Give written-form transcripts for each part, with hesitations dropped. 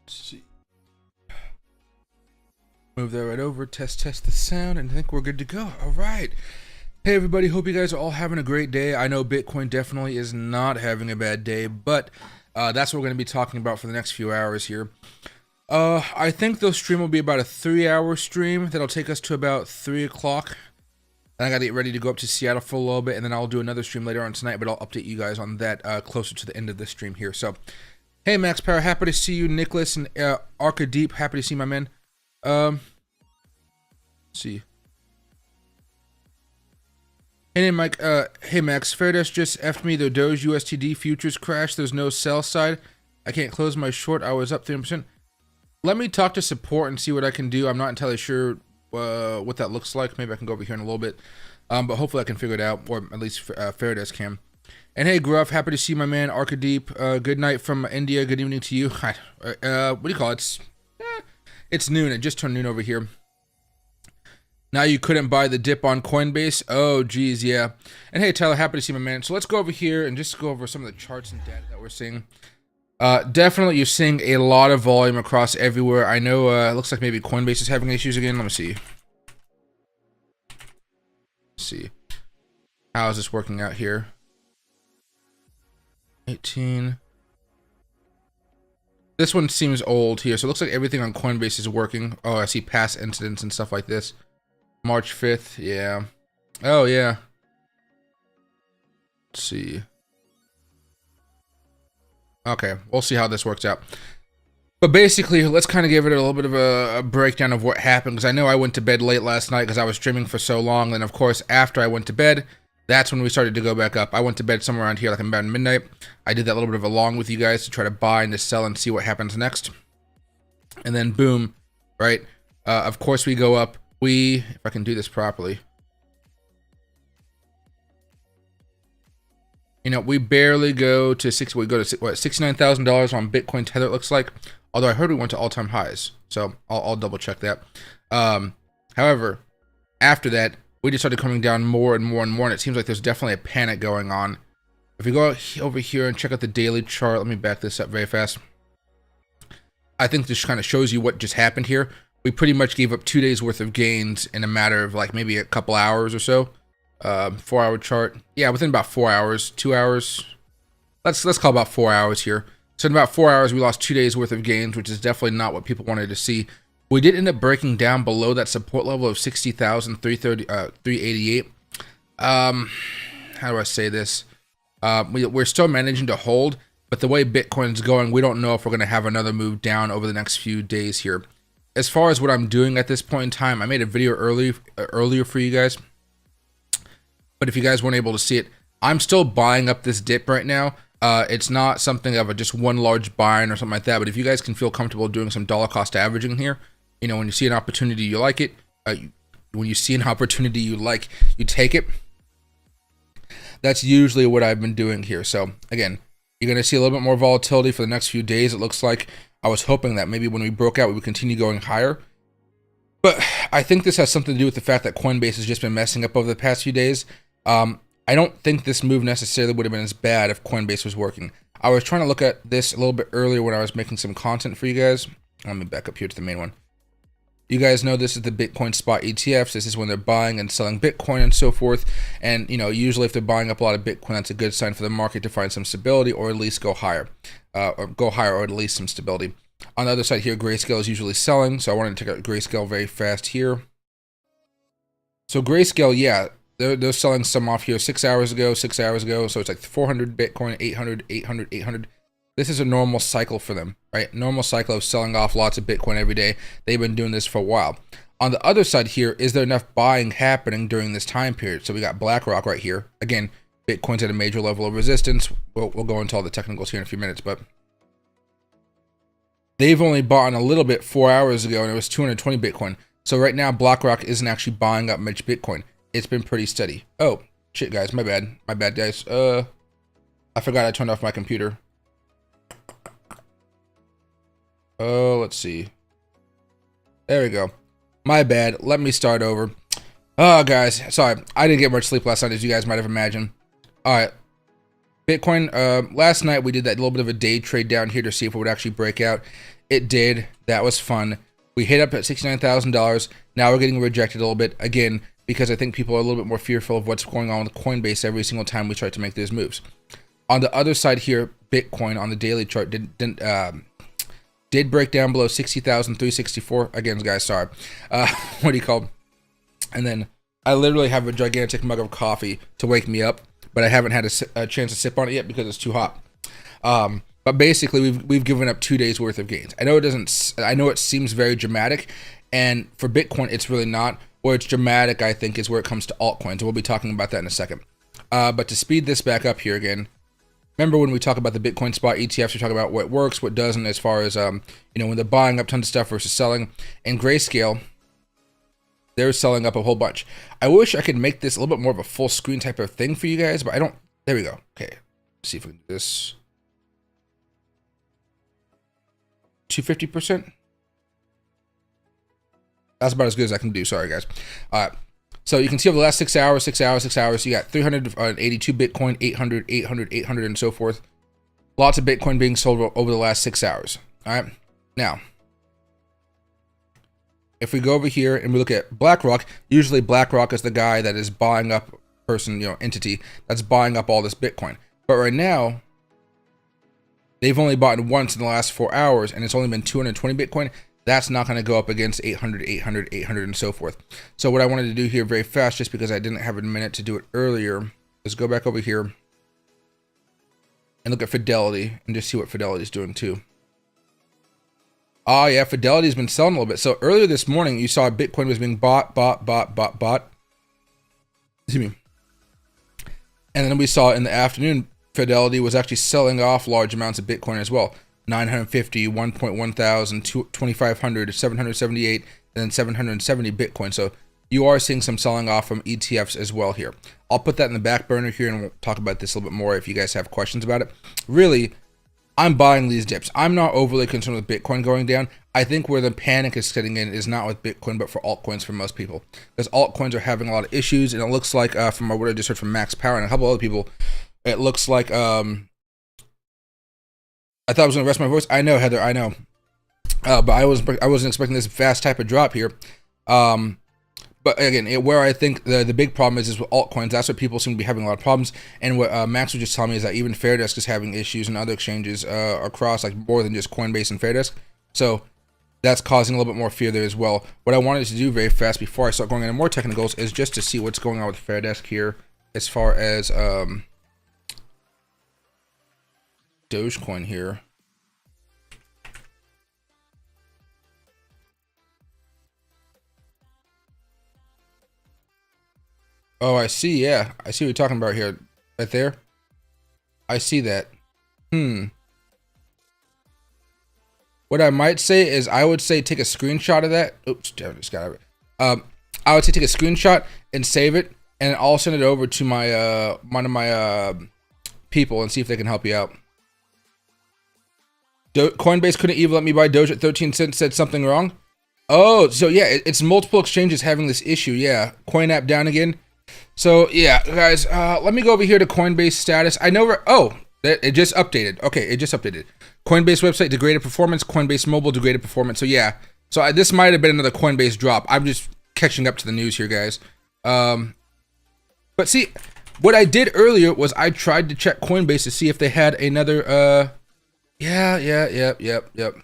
Let's see. Move that right over, test the sound, and I think we're good to go. All right. Hey everybody, hope you guys are all having a great day. I know Bitcoin definitely is not having a bad day, but that's what we're going to be talking about for the next few hours here. I think the stream will be about a 3-hour stream that'll take us to about 3 o'clock. And I got to get ready to go up to Seattle for a little bit, and then I'll do another stream later on tonight, but I'll update you guys on that closer to the end of this stream here. So, hey Max Power, happy to see you. Nicholas and Arca Deep, happy to see my man. Let's see. Hey Mike, hey Max, Fairdesk just effed me the Doge USTD futures crash. There's no sell side. I can't close my short. I was up 3%. Let me talk to support and see what I can do. I'm not entirely sure what that looks like. Maybe I can go over here in a little bit. But hopefully I can figure it out, or at least Fairdesk can. And hey Gruff, happy to see my man Arcadeep. Good night from India. Good evening to you. What do you call it? It's noon. It just turned noon over here. Now you couldn't buy the dip on Coinbase? Oh, geez, yeah. And hey, Tyler, happy to see my man. So let's go over here and just go over some of the charts and data that we're seeing. Definitely you're seeing a lot of volume across everywhere. I know it looks like maybe Coinbase is having issues again. Let me see. Let's see. How is this working out here? 18. This one seems old here. So it looks like everything on Coinbase is working. Oh, I see past incidents and stuff like this. March 5th, yeah. Oh, yeah. Let's see. Okay, we'll see how this works out. But basically, let's kind of give it a little bit of a breakdown of what happened, because I know I went to bed late last night because I was streaming for so long. And of course, after I went to bed, that's when we started to go back up. I went to bed somewhere around here, like about midnight. I did that little bit of a long with you guys to try to buy and to sell and see what happens next. And then boom, right? Of course, we go up. If I can do this properly, you know, we barely go to we go to what, $69,000 on Bitcoin Tether, it looks like. Although I heard we went to all-time highs, so I'll double check that. However, after that, we just started coming down more and more and more, and it seems like there's definitely a panic going on. If we go over here and check out the daily chart, let me back this up very fast. I think this kind of shows you what just happened here. We pretty much gave up 2 days worth of gains in a matter of like maybe a couple hours or so. 4-hour chart. Yeah, within about 4 hours, 2 hours. Let's call about 4 hours here. So in about 4 hours, we lost 2 days worth of gains, which is definitely not what people wanted to see. We did end up breaking down below that support level of 388. How do I say this? We're still managing to hold, but the way Bitcoin's going, we don't know if we're going to have another move down over the next few days here. As far as what I'm doing at this point in time, I made a video earlier for you guys. But if you guys weren't able to see it, I'm still buying up this dip right now. It's not something of just one large buying or something like that. But if you guys can feel comfortable doing some dollar cost averaging here, you know, when you see an opportunity, you like it. When you see an opportunity you like, you take it. That's usually what I've been doing here. So again, you're going to see a little bit more volatility for the next few days, it looks like. I was hoping that maybe when we broke out, we would continue going higher. But I think this has something to do with the fact that Coinbase has just been messing up over the past few days. I don't think this move necessarily would have been as bad if Coinbase was working. I was trying to look at this a little bit earlier when I was making some content for you guys. Let me back up here to the main one. You guys know this is the Bitcoin spot ETFs. This is when they're buying and selling Bitcoin and so forth. And, you know, usually if they're buying up a lot of Bitcoin, that's a good sign for the market to find some stability or at least go higher. Or at least some stability. On the other side here, Grayscale is usually selling. So I wanted to check out Grayscale very fast here. So Grayscale, yeah, they're selling some off here 6 hours ago. So it's like 400 Bitcoin, 800, 800, 800. This is a normal cycle for them, right? Normal cycle of selling off lots of Bitcoin every day. They've been doing this for a while. On the other side here, is there enough buying happening during this time period? So we got BlackRock right here. Again, Bitcoin's at a major level of resistance. We'll go into all the technicals here in a few minutes, but they've only bought a little bit 4 hours ago, and it was 220 Bitcoin. So right now, BlackRock isn't actually buying up much Bitcoin. It's been pretty steady. Oh, shit, guys. My bad. My bad, guys. I forgot I turned off my computer. Oh, let's see. There we go. My bad. Let me start over. Oh, guys. Sorry. I didn't get much sleep last night, as you guys might have imagined. All right. Bitcoin, last night we did that little bit of a day trade down here to see if it would actually break out. It did. That was fun. We hit up at $69,000. Now we're getting rejected a little bit again because I think people are a little bit more fearful of what's going on with Coinbase every single time we try to make those moves. On the other side here, Bitcoin on the daily chart did break down below 60,364. Again, guys, sorry. What do you call? And then I literally have a gigantic mug of coffee to wake me up, but I haven't had a chance to sip on it yet because it's too hot. But basically, we've given up 2 days worth of gains. I know it doesn't. I know it seems very dramatic, and for Bitcoin, it's really not. Where it's dramatic, I think, is where it comes to altcoins, and we'll be talking about that in a second. But to speed this back up here again, remember when we talk about the Bitcoin spot ETFs, we talk about what works, what doesn't, as far as when they're buying up tons of stuff versus selling. In Grayscale, they're selling up a whole bunch. I wish I could make this a little bit more of a full screen type of thing for you guys, but I don't. There we go. Okay, let's see if we can do this. 250%. That's about as good as I can do. Sorry, guys. So you can see over the last 6 hours, you got 382 Bitcoin, 800, 800, and so forth. Lots of Bitcoin being sold over the last 6 hours. All right. Now, if we go over here and we look at BlackRock, usually BlackRock is the guy that is buying up entity that's buying up all this Bitcoin. But right now, they've only bought once in the last 4 hours, and it's only been 220 Bitcoin. That's not going to go up against 800, 800, 800, and so forth. So what I wanted to do here very fast, just because I didn't have a minute to do it earlier, is go back over here and look at Fidelity and just see what Fidelity is doing too. Oh yeah, Fidelity's been selling a little bit. So earlier this morning, you saw Bitcoin was being bought. Excuse me. And then we saw in the afternoon, Fidelity was actually selling off large amounts of Bitcoin as well. 950, 1.1 thousand, 2,500, 778, and then 770 Bitcoin. So you are seeing some selling off from ETFs as well here. I'll put that in the back burner here, and we'll talk about this a little bit more if you guys have questions about it. Really, I'm buying these dips. I'm not overly concerned with Bitcoin going down. I think where the panic is setting in is not with Bitcoin, but for altcoins for most people. Because altcoins are having a lot of issues, and it looks like, from what I just heard from Max Power and a couple other people, it looks like, I thought I was going to rest my voice. I know, Heather, I know. But I wasn't expecting this fast type of drop here. But again, where I think the big problem is with altcoins. That's what people seem to be having a lot of problems. And what Max was just telling me is that even Fairdesk is having issues and other exchanges across, like more than just Coinbase and Fairdesk. So that's causing a little bit more fear there as well. What I wanted to do very fast before I start going into more technicals is just to see what's going on with Fairdesk here as far as Dogecoin here. Oh, I see. Yeah, I see what you're talking about here. Right there. I see that. What I might say is I would say take a screenshot of that. Oops, I just got it. I would say take a screenshot and save it, and I'll send it over to my one of my people and see if they can help you out. Coinbase couldn't even let me buy Doge at 13 cents, said something wrong. Oh, so yeah, it's multiple exchanges having this issue. Yeah, Coin app down again. So yeah, guys, let me go over here to Coinbase status. I know it just updated. Okay, it just updated. Coinbase website degraded performance. Coinbase mobile degraded performance. So yeah, this might have been another Coinbase drop. I'm just catching up to the news here, guys. But see, what I did earlier was I tried to check Coinbase to see if they had another. Yep.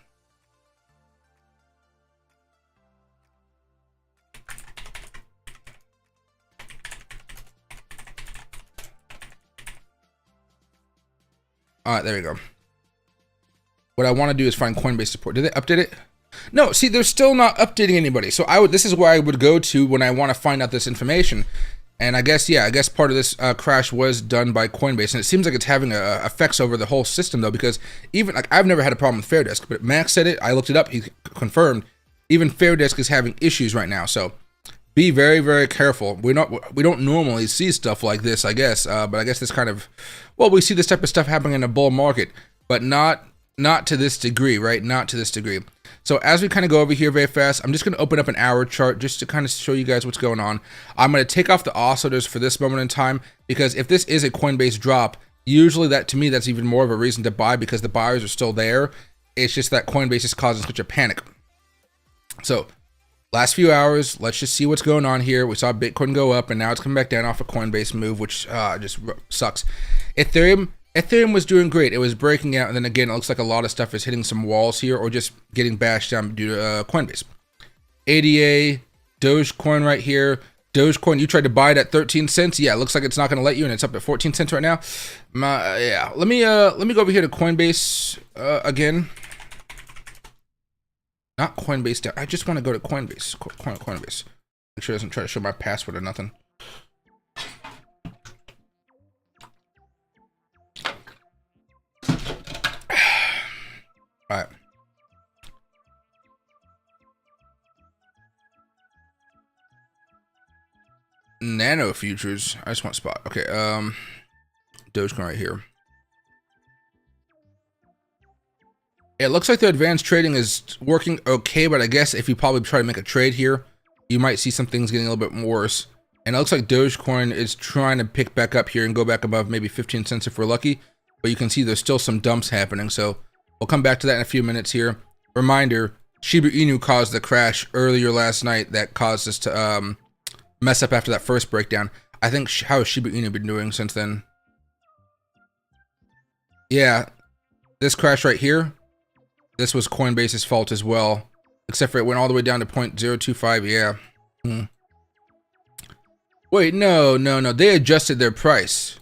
All right, there we go. What I want to do is find Coinbase support. Did they update it? No, see, they're still not updating anybody. So this is where I would go to when I want to find out this information. And I guess part of this crash was done by Coinbase, and it seems like it's having effects over the whole system though, because even like I've never had a problem with Fairdesk, but Max said it. I looked it up. He confirmed even Fairdesk is having issues right now. So be very, very careful. We don't normally see stuff like this, I guess, but I guess this kind of we see this type of stuff happening in a bull market, but not to this degree, right? Not to this degree. So as we kind of go over here very fast, I'm just going to open up an hour chart just to kind of show you guys what's going on. I'm going to take off the oscillators for this moment in time, because if this is a Coinbase drop, usually that, to me, that's even more of a reason to buy, because the buyers are still there. It's just that Coinbase is causing such a panic. So last few hours, let's just see what's going on here. We saw Bitcoin go up, and now it's coming back down off a Coinbase move, which just sucks. Ethereum was doing great. It was breaking out, and then again, it looks like a lot of stuff is hitting some walls here, or just getting bashed down due to Coinbase. ADA, Dogecoin right here. Dogecoin, you tried to buy it at 13 cents. Yeah, it looks like it's not going to let you, and it's up at 14 cents right now. Yeah, let me go over here to Coinbase again. Not Coinbase down. I just want to go to Coinbase. Coinbase. Make sure it doesn't try to show my password or nothing. All right. Nano futures. I just want spot. Okay. Dogecoin right here. It looks like the advanced trading is working okay, but I guess if you probably try to make a trade here, you might see some things getting a little bit worse. And it looks like Dogecoin is trying to pick back up here and go back above maybe 15 cents if we're lucky. But you can see there's still some dumps happening. So we'll come back to that in a few minutes here. Reminder, Shiba Inu caused the crash earlier last night that caused us to mess up after that first breakdown. I think how has Shiba Inu been doing since then? Yeah, this crash right here, this was Coinbase's fault as well, except for it went all the way down to 0.025. Yeah. Wait, no. They adjusted their price.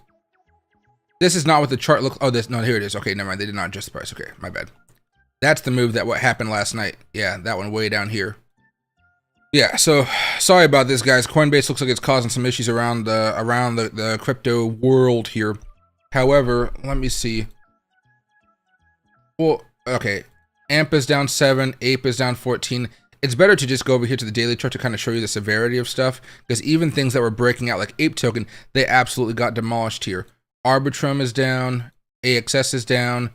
This is not what the chart looks. Oh, no, here it is. Okay, never mind. They did not adjust the price. Okay, my bad. That's the move that what happened last night. Yeah, that one way down here. Yeah, so sorry about this, guys. Coinbase looks like it's causing some issues around the crypto world here. However, let me see. Well, okay. AMP is down 7, APE is down 14. It's better to just go over here to the daily chart to kind of show you the severity of stuff, because even things that were breaking out like APE token, they absolutely got demolished here. Arbitrum is down, AXS is down,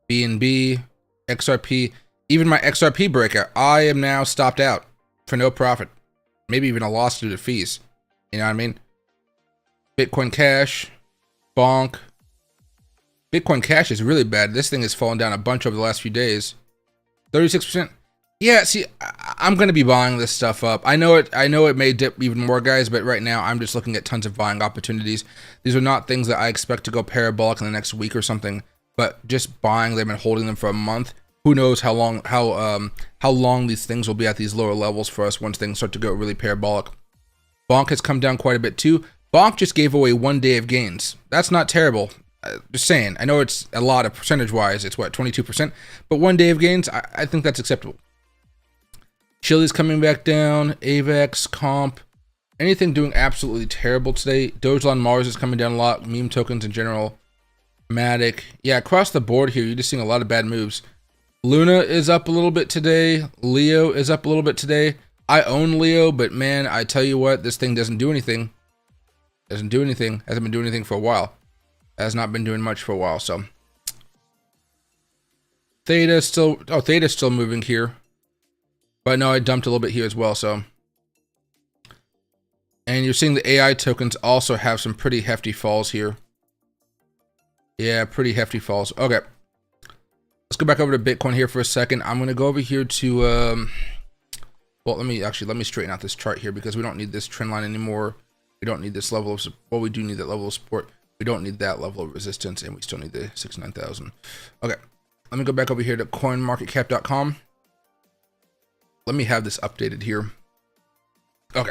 BNB, XRP, even my XRP breakout, I am now stopped out for no profit, maybe even a loss due to fees. You know what I mean? Bitcoin Cash, Bonk. Bitcoin Cash is really bad. This thing has fallen down a bunch over the last few days. 36%. Yeah, see, I'm going to be buying this stuff up. I know it may dip even more, guys, but right now I'm just looking at tons of buying opportunities. These are not things that I expect to go parabolic in the next week or something, but just buying them and holding them for a month. Who knows how long these things will be at these lower levels for us once things start to go really parabolic. Bonk has come down quite a bit too. Bonk just gave away 1 day of gains. That's not terrible. Just saying, I know it's a lot of percentage-wise, it's what, 22%, but 1 day of gains, I think that's acceptable. Chili's coming back down, AVAX, Comp, anything doing absolutely terrible today. Dogecoin Mars is coming down a lot, meme tokens in general, Matic. Yeah, across the board here, you're just seeing a lot of bad moves. Luna is up a little bit today, Leo is up a little bit today. I own Leo, but man, I tell you what, this thing doesn't do anything. Hasn't been doing anything for a while. Has not been doing much for a while, so. Theta's still moving here. But no, I dumped a little bit here as well, so. And you're seeing the AI tokens also have some pretty hefty falls here. Yeah, pretty hefty falls. Okay. Let's go back over to Bitcoin here for a second. I'm going to go over here to, well, let me straighten out this chart here because we don't need this trend line anymore. We don't need this level of, well, we do need that level of support. We don't need that level of resistance, and we still need the 69,000. Okay, let me go back over here to coinmarketcap.com. Let me have this updated here. Okay.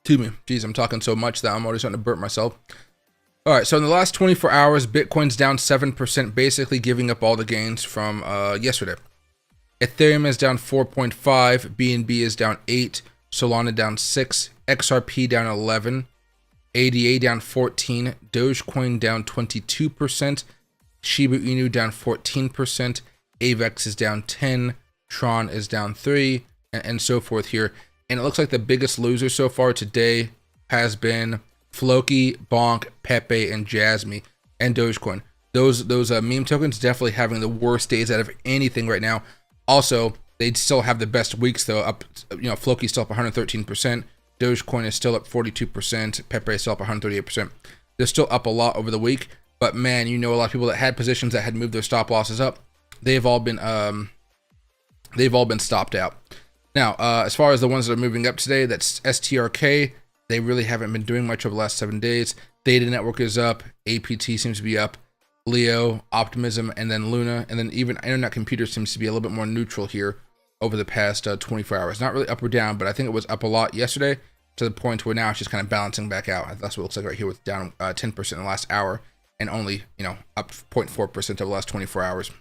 To me, geez, I'm talking so much that I'm already starting to burp myself. All right, so in the last 24 hours, Bitcoin's down 7%, basically giving up all the gains from yesterday. Ethereum is down 4.5, BNB is down 8, Solana down 6, XRP down 11, ADA down 14, Dogecoin down 22%, Shiba Inu down 14%, AVAX is down 10, Tron is down 3, and so forth here. And it looks like the biggest loser so far today has been Floki, Bonk, Pepe, and Jasmy, and Dogecoin. Those meme tokens definitely having the worst days out of anything right now. Also, they still have the best weeks though. Up, Floki's still up 113%. Dogecoin is still up 42%. Pepe is still up 138%. They're still up a lot over the week. But man, you know, a lot of people that had positions that had moved their stop losses up, they've all been stopped out. Now, as far as the ones that are moving up today, that's STRK. They really haven't been doing much over the last 7 days. Data Network is up. APT seems to be up. Leo, Optimism, and then Luna, and then even Internet Computer seems to be a little bit more neutral here over the past 24 hours. Not really up or down, but I think it was up a lot yesterday to the point where now it's just kind of balancing back out. That's what it looks like right here, with down 10% in the last hour and only, you know, up 0.4% over the last 24 hours.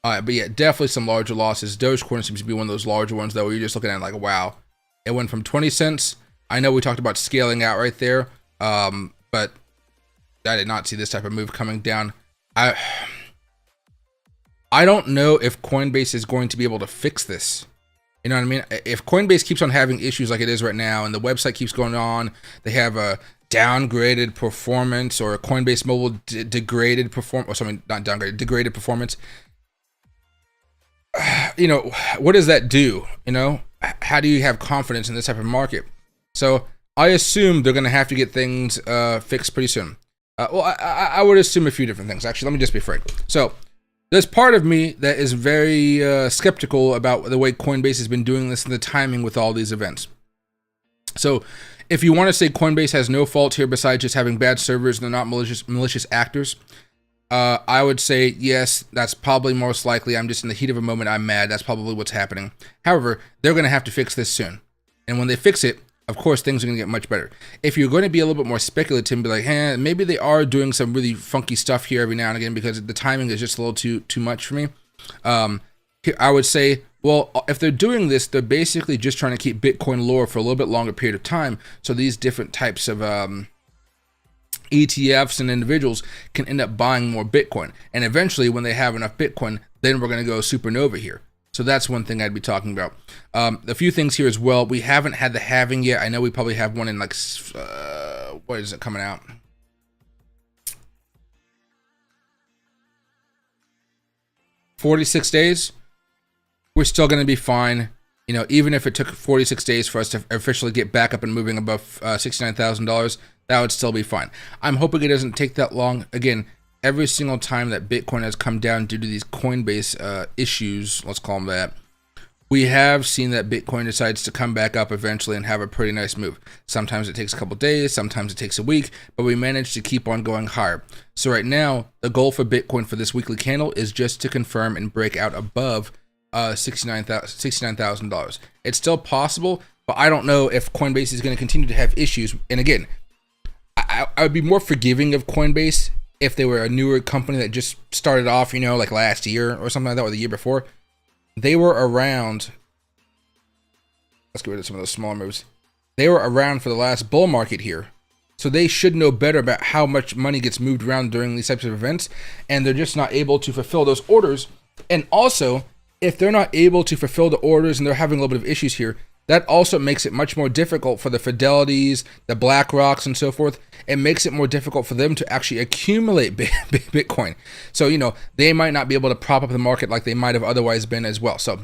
But yeah, definitely some larger losses. Dogecoin seems to be one of those larger ones, though, where you're just looking at like, wow, it went from 20 cents. I know we talked about scaling out right there, but I did not see this type of move coming down. I don't know if Coinbase is going to be able to fix this. You know what I mean? If Coinbase keeps on having issues like it is right now, and the website keeps going on, they have a downgraded performance, or a Coinbase Mobile degraded performance, or something, not downgraded, degraded performance. You know, what does that do? You know, how do you have confidence in this type of market? So I assume they're going to have to get things fixed pretty soon. Well, I would assume a few different things. Actually, let me just be frank. So there's part of me that is very skeptical about the way Coinbase has been doing this and the timing with all these events. So if you want to say Coinbase has no fault here besides just having bad servers and they're not malicious actors, I would say yes, that's probably most likely. I'm just in the heat of a moment, I'm mad. That's probably what's happening. However, they're going to have to fix this soon. And when they fix it, of course, things are going to get much better. If you're going to be a little bit more speculative and be like, hey, maybe they are doing some really funky stuff here every now and again because the timing is just a little too much for me. I would say, well, if they're doing this, they're basically just trying to keep Bitcoin lower for a little bit longer period of time. So these different types of ETFs and individuals can end up buying more Bitcoin. And eventually, when they have enough Bitcoin, then we're going to go supernova here. So that's one thing I'd be talking about. A few things here as well. We haven't had the halving yet. I know we probably have one in like, what is it coming out? .46 days. We're still going to be fine. You know, even if it took 46 days for us to officially get back up and moving above $69,000, that would still be fine. I'm hoping it doesn't take that long. Again, every single time that Bitcoin has come down due to these Coinbase issues, let's call them that, we have seen that Bitcoin decides to come back up eventually and have a pretty nice move. Sometimes it takes a couple days, sometimes it takes a week, but we manage to keep on going higher. So right now, the goal for Bitcoin for this weekly candle is just to confirm and break out above $69,000. It's still possible, but I don't know if Coinbase is going to continue to have issues. And again, I would be more forgiving of Coinbase if they were a newer company that just started off, you know, like last year or something like that, or the year before. They were around. Let's get rid of some of those smaller moves. They were around for the last bull market here. So they should know better about how much money gets moved around during these types of events. And they're just not able to fulfill those orders. And also, if they're not able to fulfill the orders and they're having a little bit of issues here, that also makes it much more difficult for the Fidelities, the BlackRocks, and so forth. It makes it more difficult for them to actually accumulate Bitcoin. So, you know, they might not be able to prop up the market like they might have otherwise been as well. So,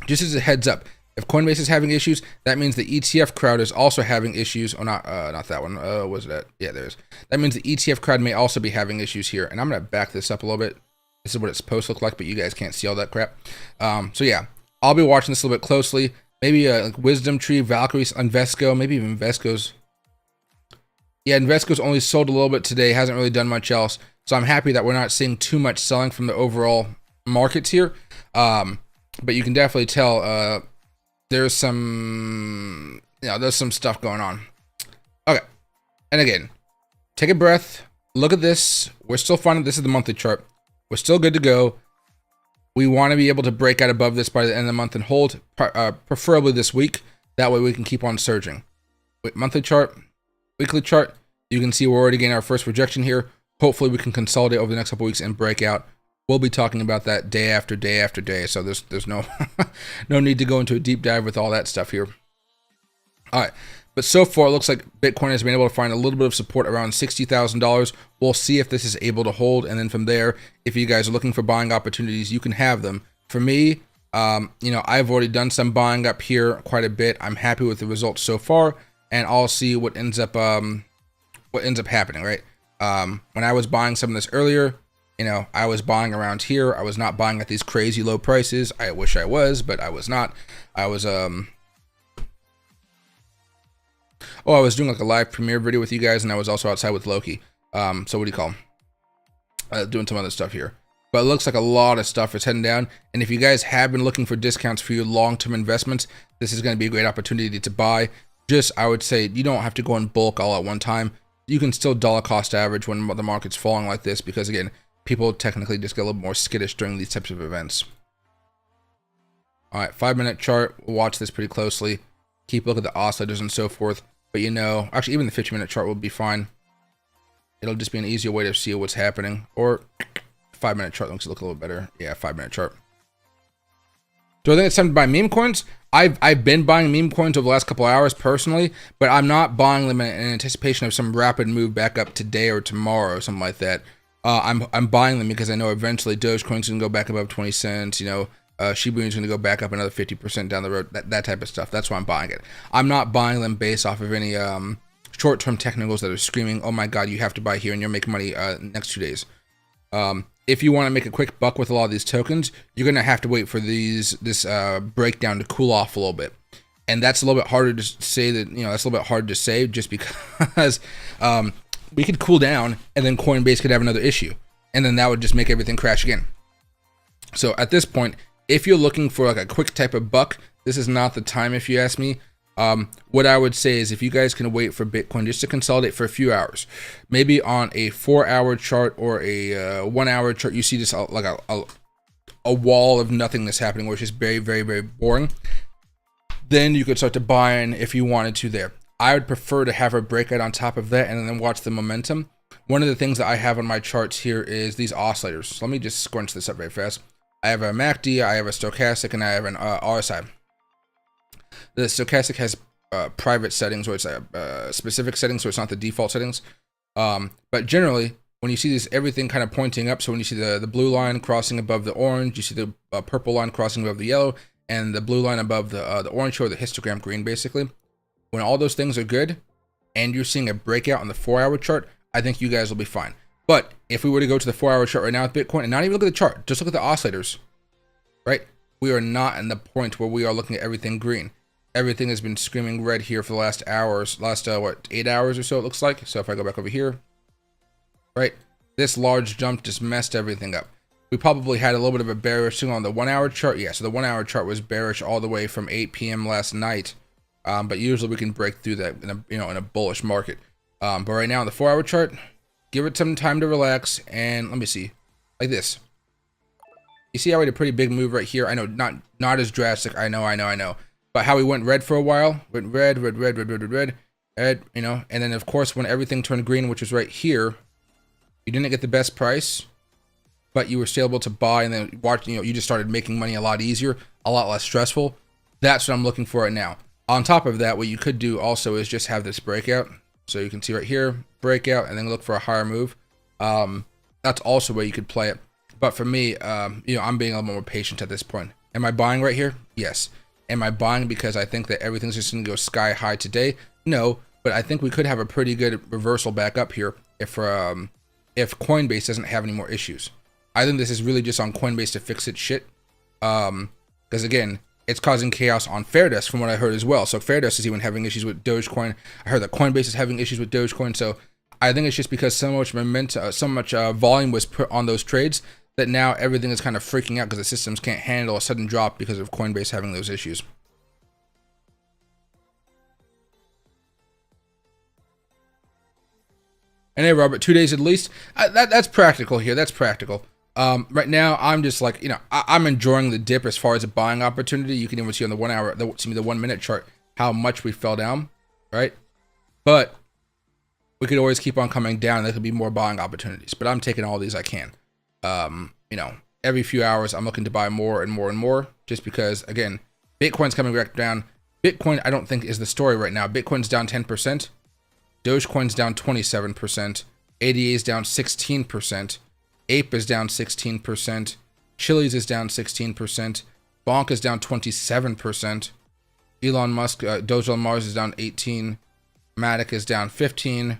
just as a heads up, if Coinbase is having issues, that means the ETF crowd is also having issues. Or not that one. Was that? Yeah, there is. That means the ETF crowd may also be having issues here. And I'm going to back this up a little bit. This is what it's supposed to look like, but you guys can't see all that crap. So yeah, I'll be watching this a little bit closely. Maybe like Wisdom Tree, Valkyrie, Invesco, maybe even Invesco's. Yeah, Invesco's only sold a little bit today, hasn't really done much else. So I'm happy that we're not seeing too much selling from the overall markets here. But you can definitely tell there's some, you know, there's some stuff going on. Okay, and again, take a breath, look at this. We're still finding, this is the monthly chart. We're still good to go. We want to be able to break out above this by the end of the month and hold, preferably this week. That way we can keep on surging. Monthly chart, weekly chart, you can see we're already getting our first rejection here. Hopefully we can consolidate over the next couple weeks and break out. We'll be talking about that day after day after day. So there's no no need to go into a deep dive with all that stuff here. All right. But so far, it looks like Bitcoin has been able to find a little bit of support around $60,000. We'll see if this is able to hold. And then from there, if you guys are looking for buying opportunities, you can have them. For me, you know, I've already done some buying up here quite a bit. I'm happy with the results so far. And I'll see what ends up happening, right? When I was buying some of this earlier, you know, I was buying around here. I was not buying at these crazy low prices. I wish I was, but I was not. I was I was doing like a live premiere video with you guys, and I was also outside with Loki. So what do you call them? Doing some other stuff here. But it looks like a lot of stuff is heading down. And if you guys have been looking for discounts for your long-term investments, this is going to be a great opportunity to buy. Just, I would say, you don't have to go in bulk all at one time. You can still dollar cost average when the market's falling like this, because again, people technically just get a little more skittish during these types of events. All right, 5-minute chart. We'll watch this pretty closely. Keep a look at the oscillators and so forth. But you know, actually even the 50-minute chart will be fine. It'll just be an easier way to see what's happening. Or 5-minute chart looks a little better. Yeah, 5-minute chart. Do I think it's time to buy meme coins? I've been buying meme coins over the last couple hours personally, but I'm not buying them in anticipation of some rapid move back up today or tomorrow or something like that. I'm buying them because I know eventually Dogecoin's gonna go back above 20 cents. You know, Shib is gonna go back up another 50% down the road. That type of stuff. That's why I'm buying it. I'm not buying them based off of any short-term technicals that are screaming, "Oh my God, you have to buy here and you'll make money next 2 days." If you want to make a quick buck with a lot of these tokens, you're going to have to wait for this breakdown to cool off a little bit. And that's a little bit harder to say that's a little bit hard to say just because we could cool down and then Coinbase could have another issue. And then that would just make everything crash again. So at this point, if you're looking for like a quick type of buck, this is not the time if you ask me. What I would say is if you guys can wait for Bitcoin just to consolidate for a few hours, maybe on a 4-hour chart or a 1-hour chart, you see just like a wall of nothingness happening where it's just very, very, very boring, then you could start to buy in if you wanted to there. I would prefer to have a breakout on top of that and then watch the momentum. One of the things that I have on my charts here is these oscillators. So let me just scrunch this up very fast. I have a MACD, I have a stochastic, and I have an RSI. The stochastic has private settings, or it's specific settings, so it's not the default settings. But generally, when you see this, everything kind of pointing up, so when you see the blue line crossing above the orange, you see the purple line crossing above the yellow, and the blue line above the orange, or the histogram green, basically. When all those things are good, and you're seeing a breakout on the 4-hour chart, I think you guys will be fine. But if we were to go to the 4-hour chart right now with Bitcoin, and not even look at the chart, just look at the oscillators, right? We are not in the point where we are looking at everything green. Everything has been screaming red here for the last 8 hours or so it looks like. So if I go back over here, right, this large jump just messed everything up. We probably had a little bit of a bearish signal on the 1-hour chart. Yeah, so the 1-hour chart was bearish all the way from 8 p.m. last night. But usually we can break through that in a bullish market. But right now on the 4-hour chart, give it some time to relax, and let me see, like this. You see how we had a pretty big move right here? I know not as drastic. I know. But how we went red for a while, went red, you know, and then of course when everything turned green, which was right here, you didn't get the best price, but you were still able to buy, and then watch, you know, you just started making money a lot easier, a lot less stressful. That's what I'm looking for right now. On top of that, what you could do also is just have this breakout. So you can see right here, breakout, and then look for a higher move. That's also where you could play it. But for me, you know, I'm being a little more patient at this point. Am I buying right here? Yes. Am I buying because I think that everything's just going to go sky high today? No, but I think we could have a pretty good reversal back up here if Coinbase doesn't have any more issues. I think this is really just on Coinbase to fix its shit. Because again, it's causing chaos on Fairdesk from what I heard as well. So Fairdesk is even having issues with Dogecoin. I heard that Coinbase is having issues with Dogecoin. So I think it's just because so much momentum, so much volume was put on those trades that now everything is kind of freaking out because the systems can't handle a sudden drop because of Coinbase having those issues. And hey, Robert, 2 days at least. That's practical here. That's practical. Right now, I'm just like, you know, I'm enjoying the dip as far as a buying opportunity. You can even see on the 1-hour, the 1-minute chart, how much we fell down, right? But we could always keep on coming down. And there could be more buying opportunities. But I'm taking all these I can. You know, every few hours I'm looking to buy more and more and more, just because again, Bitcoin's coming back down. Bitcoin, I don't think is the story right now. Bitcoin's down 10%, Dogecoin's down 27%, ADA is down 16%, Ape is down 16%, Chili's is down 16%, Bonk is down 27%, Elon Musk, Doge on Mars is down 18%, Matic is down 15%,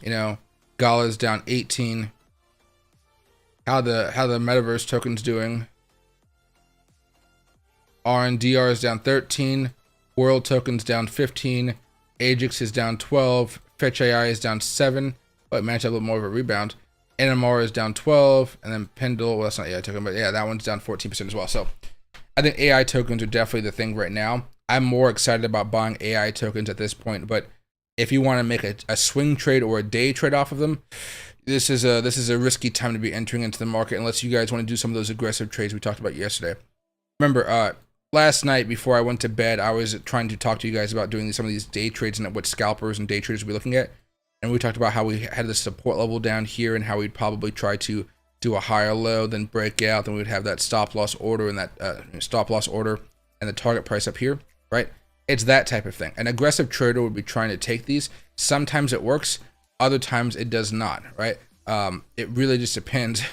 you know, Gala is down 18. How the metaverse token's doing? RNDR is down 13. World tokens down 15. Ajax is down 12. Fetch AI is down 7. But it managed to have a little more of a rebound. NMR is down 12. And then Pendle, well, that's not AI token, but yeah, that one's down 14% as well. So I think AI tokens are definitely the thing right now. I'm more excited about buying AI tokens at this point, but if you want to make a swing trade or a day trade off of them, this is a risky time to be entering into the market unless you guys want to do some of those aggressive trades we talked about yesterday. Remember, last night before I went to bed, I was trying to talk to you guys about doing some of these day trades and what scalpers and day traders we're looking at. And we talked about how we had the support level down here and how we'd probably try to do a higher low, then break out, then we'd have that stop loss order and the target price up here, right? It's that type of thing. An aggressive trader would be trying to take these. Sometimes it works, other times it does not, right? It really just depends,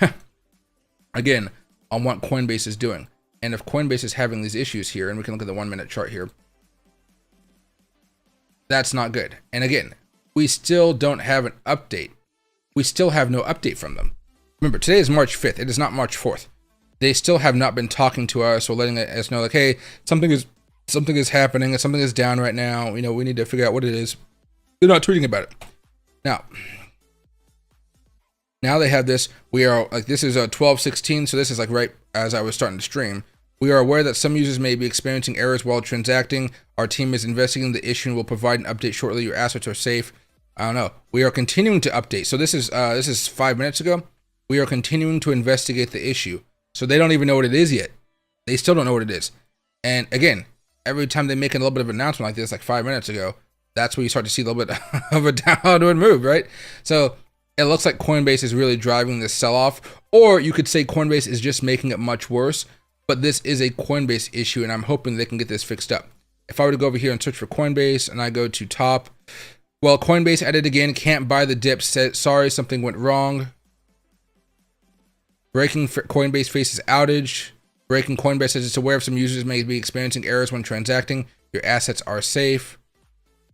again, on what Coinbase is doing. And if Coinbase is having these issues here, and we can look at the 1 minute chart here, that's not good. And again, we still don't have an update. We still have no update from them. Remember, today is March 5th. It is not March 4th. They still have not been talking to us or letting us know, like, hey, something is happening, something is down right now. You know, we need to figure out what it is. They're not tweeting about it. Now they have this. We are like, this is 12:16, so this is like right as I was starting to stream. We are aware that some users may be experiencing errors while transacting. Our team is investigating the issue and will provide an update shortly. Your assets are safe. I don't know. We are continuing to update. So this is 5 minutes ago. We are continuing to investigate the issue. So they don't even know what it is yet. They still don't know what it is. And again, every time they make a little bit of an announcement like this, like 5 minutes ago, that's where you start to see a little bit of a downward move, right? So it looks like Coinbase is really driving this sell-off, or you could say Coinbase is just making it much worse, but this is a Coinbase issue, and I'm hoping they can get this fixed up. If I were to go over here and search for Coinbase, and I go to top, well, Coinbase added again, can't buy the dip, said, sorry, something went wrong. Breaking Coinbase faces outage. Breaking Coinbase says it's aware of some users may be experiencing errors when transacting. Your assets are safe.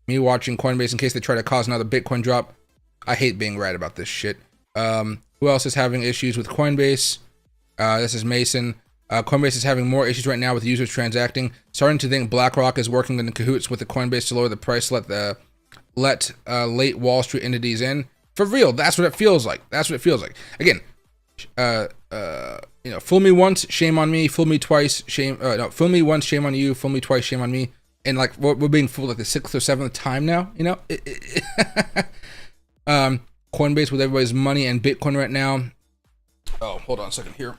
Me watching Coinbase in case they try to cause another Bitcoin drop. I hate being right about this shit. Who else is having issues with Coinbase? This is Mason. Coinbase is having more issues right now with users transacting. Starting to think BlackRock is working in cahoots with the Coinbase to lower the price, let late Wall Street entities in. For real, that's what it feels like. That's what it feels like. Again, you know, fool me once, shame on me. Fool me twice, shame. No, fool me once, shame on you. Fool me twice, shame on me. And like we're being fooled like the 6th or 7th time now. You know, Coinbase with everybody's money and Bitcoin right now. Oh, hold on a second here.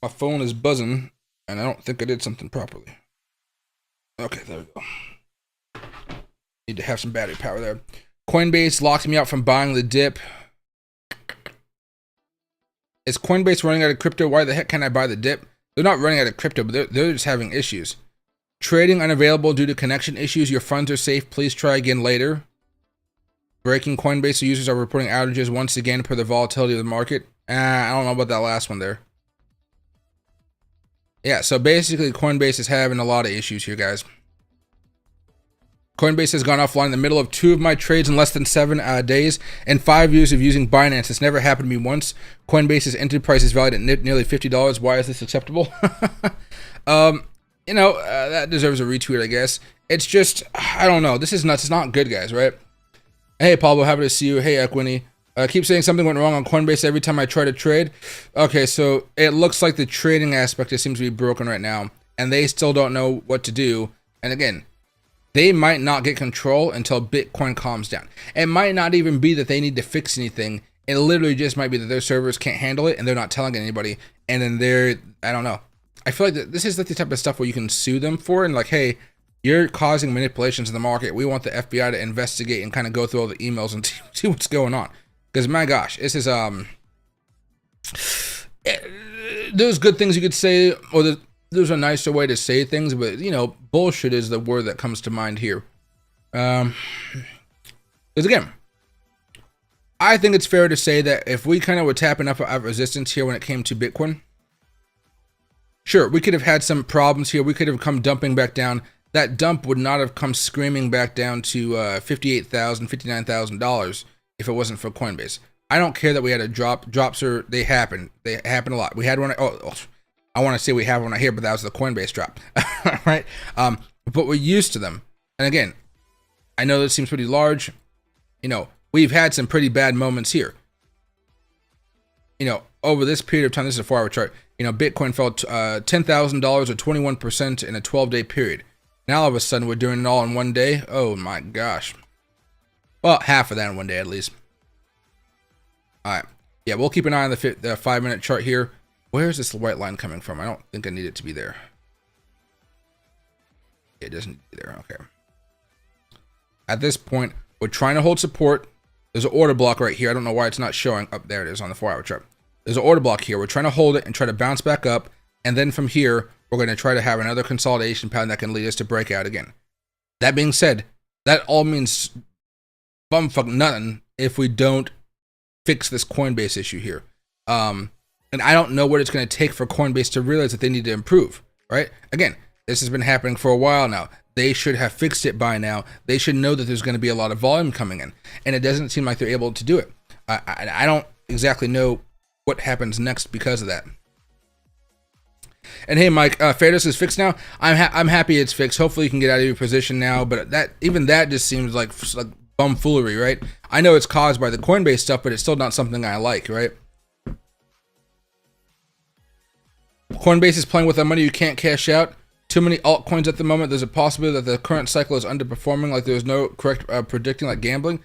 My phone is buzzing, and I don't think I did something properly. Okay, there we go. Need to have some battery power there. Coinbase locked me out from buying the dip. Is Coinbase running out of crypto? Why the heck can't I buy the dip? They're not running out of crypto, but they're just having issues. Trading unavailable due to connection issues. Your funds are safe. Please try again later. Breaking Coinbase users are reporting outages once again per the volatility of the market. I don't know about that last one there. Yeah, so basically Coinbase is having a lot of issues here, guys. Coinbase has gone offline in the middle of 2 of my trades in less than 7 days and 5 years of using Binance. It's never happened to me once. Coinbase's entry price is valued at nearly $50. Why is this acceptable? You know, that deserves a retweet, I guess. It's just, I don't know. This is nuts. It's not good, guys, right? Hey, Pablo, happy to see you. Hey, Equini. Keep saying something went wrong on Coinbase every time I try to trade. Okay, so it looks like the trading aspect just seems to be broken right now, and they still don't know what to do. And again, they might not get control until Bitcoin calms down. It might not even be that they need to fix anything. It literally just might be that their servers can't handle it, and they're not telling anybody. And then I don't know. I feel like that this is like the type of stuff where you can sue them for, and like, hey, you're causing manipulations in the market. We want the FBI to investigate and kind of go through all the emails and see what's going on. Because my gosh, this is there's good things you could say, or there's a nicer way to say things, but you know, bullshit is the word that comes to mind here. Because again, I think it's fair to say that if we kind of were tapping up our resistance here when it came to Bitcoin, sure, we could have had some problems here. We could have come dumping back down. that dump would not have come screaming back down to $58,000, $59,000 if it wasn't for Coinbase. I don't care that we had a drop. Drops are, they happen. They happen a lot. We had one. I want to say we have one right here, but that was the Coinbase drop, right? But we're used to them. And again, I know this seems pretty large. You know, we've had some pretty bad moments here. You know, over this period of time, this is a 4-hour chart. You know, Bitcoin fell $10,000 or 21% in a 12-day period. Now all of a sudden we're doing it all in one day. Oh my gosh. Well, half of that in one day at least. All right. Yeah, we'll keep an eye on the 5-minute chart here. Where's this white line coming from? I don't think I need it to be there. It doesn't need to be there. Okay. At this point, we're trying to hold support. There's an order block right here. I don't know why it's not showing. Up there it is on the 4-hour chart. There's an order block here. We're trying to hold it and try to bounce back up. And then from here, we're going to try to have another consolidation pattern that can lead us to breakout again. That being said, that all means bumfuck nothing if we don't fix this Coinbase issue here. And I don't know what it's going to take for Coinbase to realize that they need to improve, right? Again, this has been happening for a while now. They should have fixed it by now. They should know that there's going to be a lot of volume coming in. And it doesn't seem like they're able to do it. I don't exactly know what happens next because of that. And hey, Mike, Fairness is fixed now. I'm happy it's fixed. Hopefully you can get out of your position now. But even that just seems like bumfoolery, right? I know it's caused by the Coinbase stuff, but it's still not something I like, right? Coinbase is playing with our money you can't cash out. Too many altcoins at the moment. There's a possibility that the current cycle is underperforming, like there's no correct predicting, like gambling.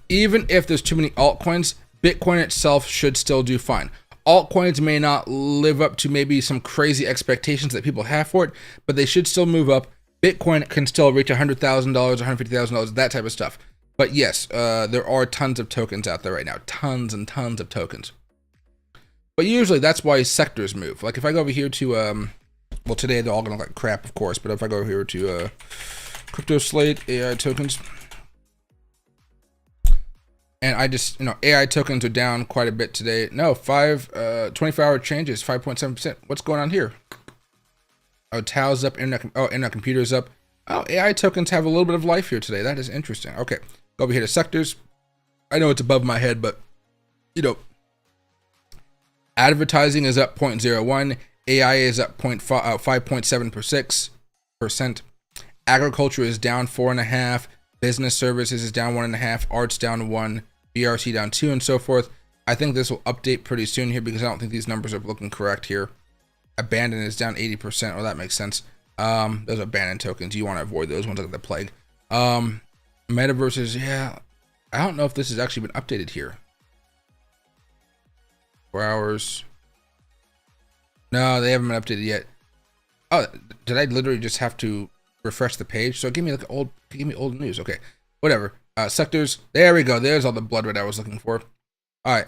Even if there's too many altcoins, Bitcoin itself should still do fine. Altcoins may not live up to maybe some crazy expectations that people have for it, but they should still move up. Bitcoin can still reach $100,000, $150,000, that type of stuff. But yes, there are tons of tokens out there right now. Tons and tons of tokens. But usually that's why sectors move. Like if I go over here to, well, today they're all going to look like crap, of course. But if I go over here to Crypto Slate, AI tokens. And I just, AI tokens are down quite a bit today. No, 24-hour changes, 5.7%. What's going on here? Oh, Tao's up, internet computer's up. Oh, AI tokens have a little bit of life here today. That is interesting. Okay, go over here to sectors. I know it's above my head, but, advertising is up 0.01. AI is up 5.76%. Agriculture is down 4.5%. Business services is down 1.5%. Arts down 1%. BRC down 2%, and so forth. I think this will update pretty soon here because I don't think these numbers are looking correct here. Abandon is down 80%. Oh, that makes sense. Those are abandoned tokens. You want to avoid those ones like the plague. Metaverses, yeah. I don't know if this has actually been updated here. 4 hours. No, they haven't been updated yet. Oh, did I literally just have to refresh the page? So give me old news. Okay, whatever. Sectors. There we go. There's all the blood red I was looking for. All right.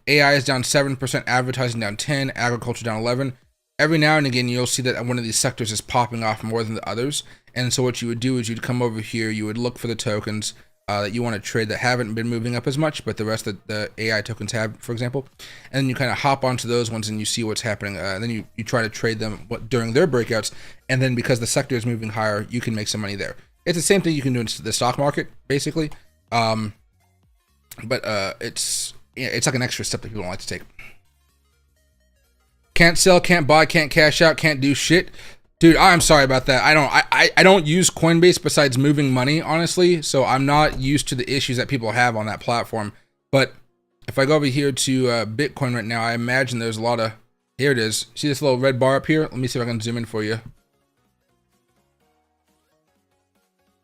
AI is down 7%. Advertising down 10%. Agriculture down 11%. Every now and again, you'll see that one of these sectors is popping off more than the others. And so what you would do is you'd come over here. You would look for the tokens that you want to trade that haven't been moving up as much, but the rest of the AI tokens have, for example. And then you kind of hop onto those ones and you see what's happening. And then you try to trade them during their breakouts. And then because the sector is moving higher, you can make some money there. It's the same thing you can do in the stock market, basically. But it's like an extra step that people don't like to take. Can't sell, can't buy, can't cash out, can't do shit. Dude, I'm sorry about that. I don't use Coinbase besides moving money, honestly. So I'm not used to the issues that people have on that platform. But if I go over here to Bitcoin right now, I imagine there's a lot of... Here it is. See this little red bar up here? Let me see if I can zoom in for you.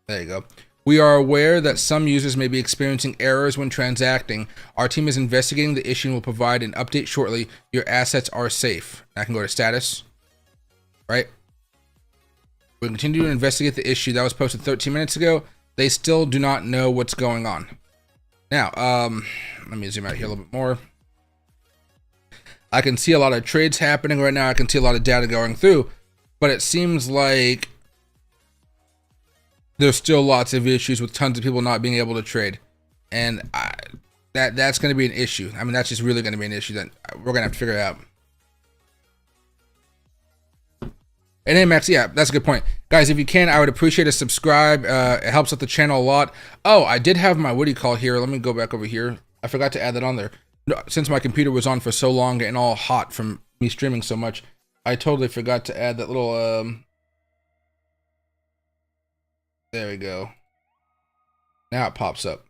There you go. We are aware that some users may be experiencing errors when transacting. Our team is investigating the issue and will provide an update shortly. Your assets are safe. I can go to status. Right? We'll continue to investigate the issue. That was posted 13 minutes ago. They still do not know what's going on. Now, let me zoom out here a little bit more. I can see a lot of trades happening right now. I can see a lot of data going through. But it seems like there's still lots of issues with tons of people not being able to trade. And that's going to be an issue. I mean, that's just really going to be an issue that we're going to have to figure out. And Amex, yeah, that's a good point. Guys, if you can, I would appreciate a subscribe. It helps out the channel a lot. Oh, I did have my, what do you call here? Let me go back over here. I forgot to add that on there. No, since my computer was on for so long and all hot from me streaming so much, I totally forgot to add that little, there we go. Now it pops up.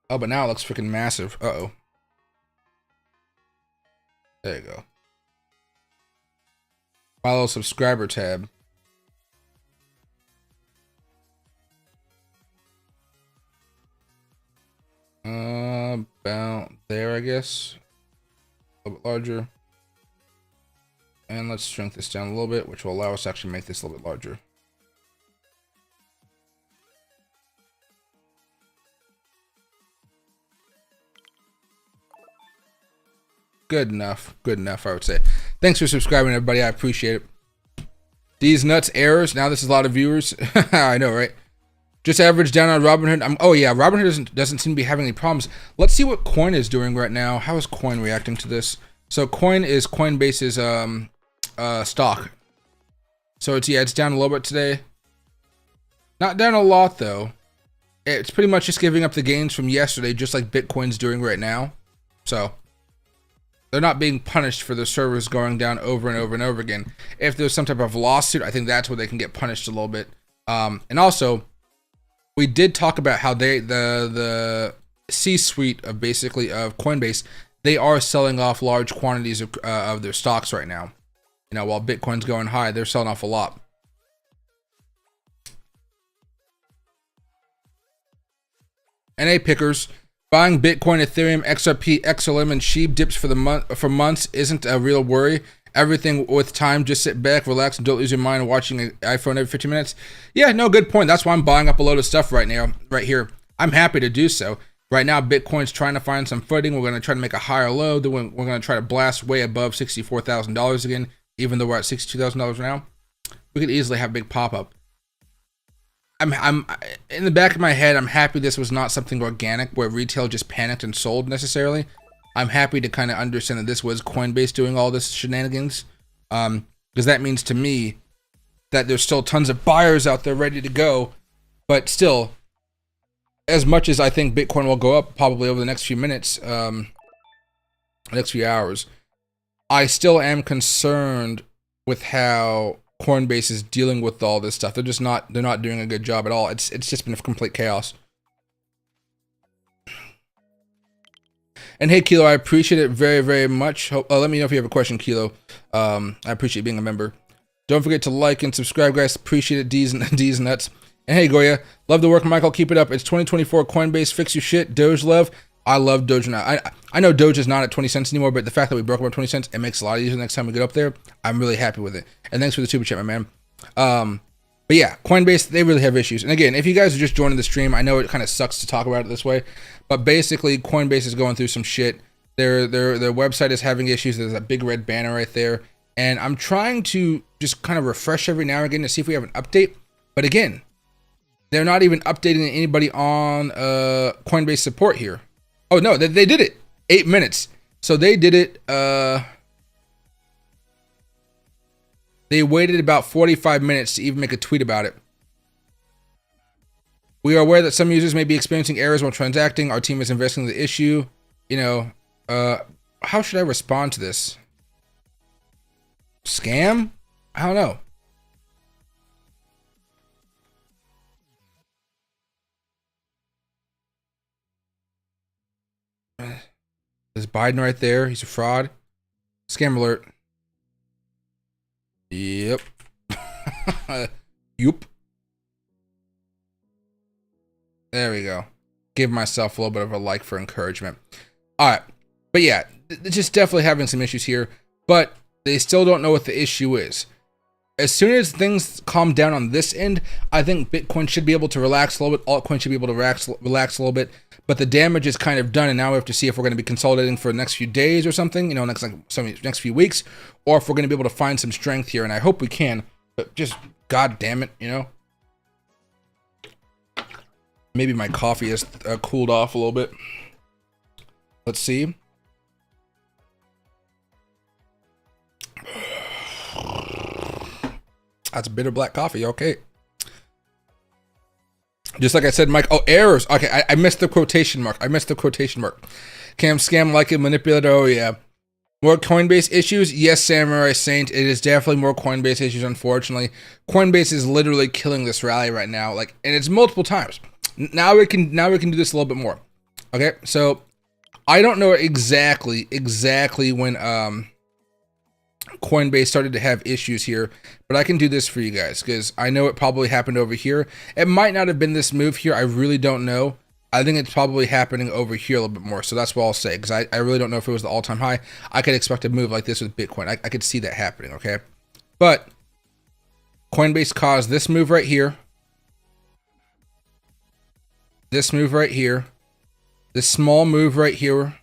Oh, but now it looks freaking massive. Uh-oh. There you go. My little subscriber tab. About there, I guess. A little bit larger. And let's shrink this down a little bit, which will allow us to actually make this a little bit larger. Good enough. Good enough, I would say. Thanks for subscribing, everybody. I appreciate it. These nuts errors. Now this is a lot of viewers. I know, right? Just average down on Robinhood. Oh yeah, Robinhood doesn't seem to be having any problems. Let's see what Coin is doing right now. How is Coin reacting to this? So Coin is Coinbase's stock. So it's down a little bit today. Not down a lot though. It's pretty much just giving up the gains from yesterday, just like Bitcoin's doing right now. So they're not being punished for their servers going down over and over and over again. If there's some type of lawsuit, I think that's where they can get punished a little bit. And also, we did talk about how the C-suite of basically of Coinbase, they are selling off large quantities of their stocks right now. You know, while Bitcoin's going high, they're selling off a lot. NA pickers. Buying Bitcoin, Ethereum, XRP, XLM, and Shib dips for months isn't a real worry. Everything with time, just sit back, relax, and don't lose your mind watching an iPhone every 15 minutes. Yeah, no, good point. That's why I'm buying up a load of stuff right now, right here. I'm happy to do so. Right now, Bitcoin's trying to find some footing. We're going to try to make a higher low. Then we're going to try to blast way above $64,000 again, even though we're at $62,000 now. We could easily have a big pop-up. I'm in the back of my head, I'm happy this was not something organic where retail just panicked and sold necessarily. I'm happy to kind of understand that this was Coinbase doing all this shenanigans, because that means to me that there's still tons of buyers out there ready to go. But still, as much as I think Bitcoin will go up probably over the next few minutes, next few hours, I still am concerned with how Coinbase is dealing with all this stuff. They're not doing a good job at all. It's just been a complete chaos. And hey, Kilo, I appreciate it very, very much. Let me know if you have a question, Kilo. I appreciate being a member. Don't forget to like and subscribe, guys. Appreciate it, D's nuts. And hey, Goya, love the work, Michael. Keep it up. It's 2024 Coinbase. Fix your shit. Doge love. I love Doge now. I know Doge is not at 20 cents anymore, but the fact that we broke about 20 cents, it makes it a lot easier next time we get up there. I'm really happy with it. And thanks for the super chat, my man. But yeah, Coinbase, they really have issues. And again, if you guys are just joining the stream, I know it kind of sucks to talk about it this way, but basically Coinbase is going through some shit. Their website is having issues. There's a big red banner right there. And I'm trying to just kind of refresh every now and again to see if we have an update. But again, they're not even updating anybody on Coinbase support here. Oh no, they did it. 8 minutes. So they did it. They waited about 45 minutes to even make a tweet about it. We are aware that some users may be experiencing errors while transacting. Our team is investigating the issue. You know, how should I respond to this? Scam? I don't know. There's Biden right there. He's a fraud. Scam alert. Yep. Yup. There we go. Give myself a little bit of a like for encouragement. All right. But yeah, just definitely having some issues here. But they still don't know what the issue is. As soon as things calm down on this end, I think Bitcoin should be able to relax a little bit. Altcoin should be able to relax a little bit. But the damage is kind of done, and now we have to see if we're going to be consolidating for the next few days or something, you know, next few weeks, or if we're going to be able to find some strength here. And I hope we can. But just, god damn it, you know. Maybe my coffee has cooled off a little bit. Let's see. That's bitter black coffee. Okay. Just like I said, Mike. Oh, errors. Okay, I missed the quotation mark. Cam scam like a manipulator. Oh yeah. More Coinbase issues? Yes, Samurai Saint. It is definitely more Coinbase issues, unfortunately. Coinbase is literally killing this rally right now, like, and it's multiple times. Now we can do this a little bit more. Okay, so I don't know exactly when Coinbase started to have issues here, but I can do this for you guys because I know it probably happened over here. It might not have been this move here. I really don't know. I think it's probably happening over here a little bit more. So that's what I'll say, because I really don't know if it was the all-time high. I could expect a move like this with Bitcoin. I could see that happening, okay? But Coinbase caused this move right here. This move right here. This small move right here.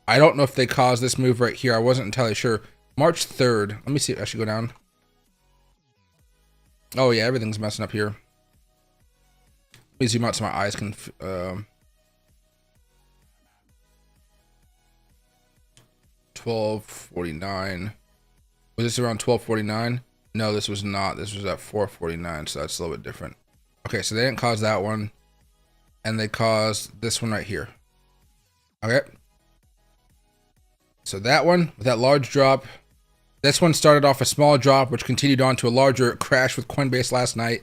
I don't know if they caused this move right here. I wasn't entirely sure. March 3rd. Let me see if I should go down. Oh yeah, everything's messing up here. Let me zoom out so my eyes can. 1249. Was this around 1249? No, this was not. This was at 449, so that's a little bit different. Okay, so they didn't cause that one, and they caused this one right here. Okay. So that one with that large drop. This one started off a small drop, which continued on to a larger crash with Coinbase last night.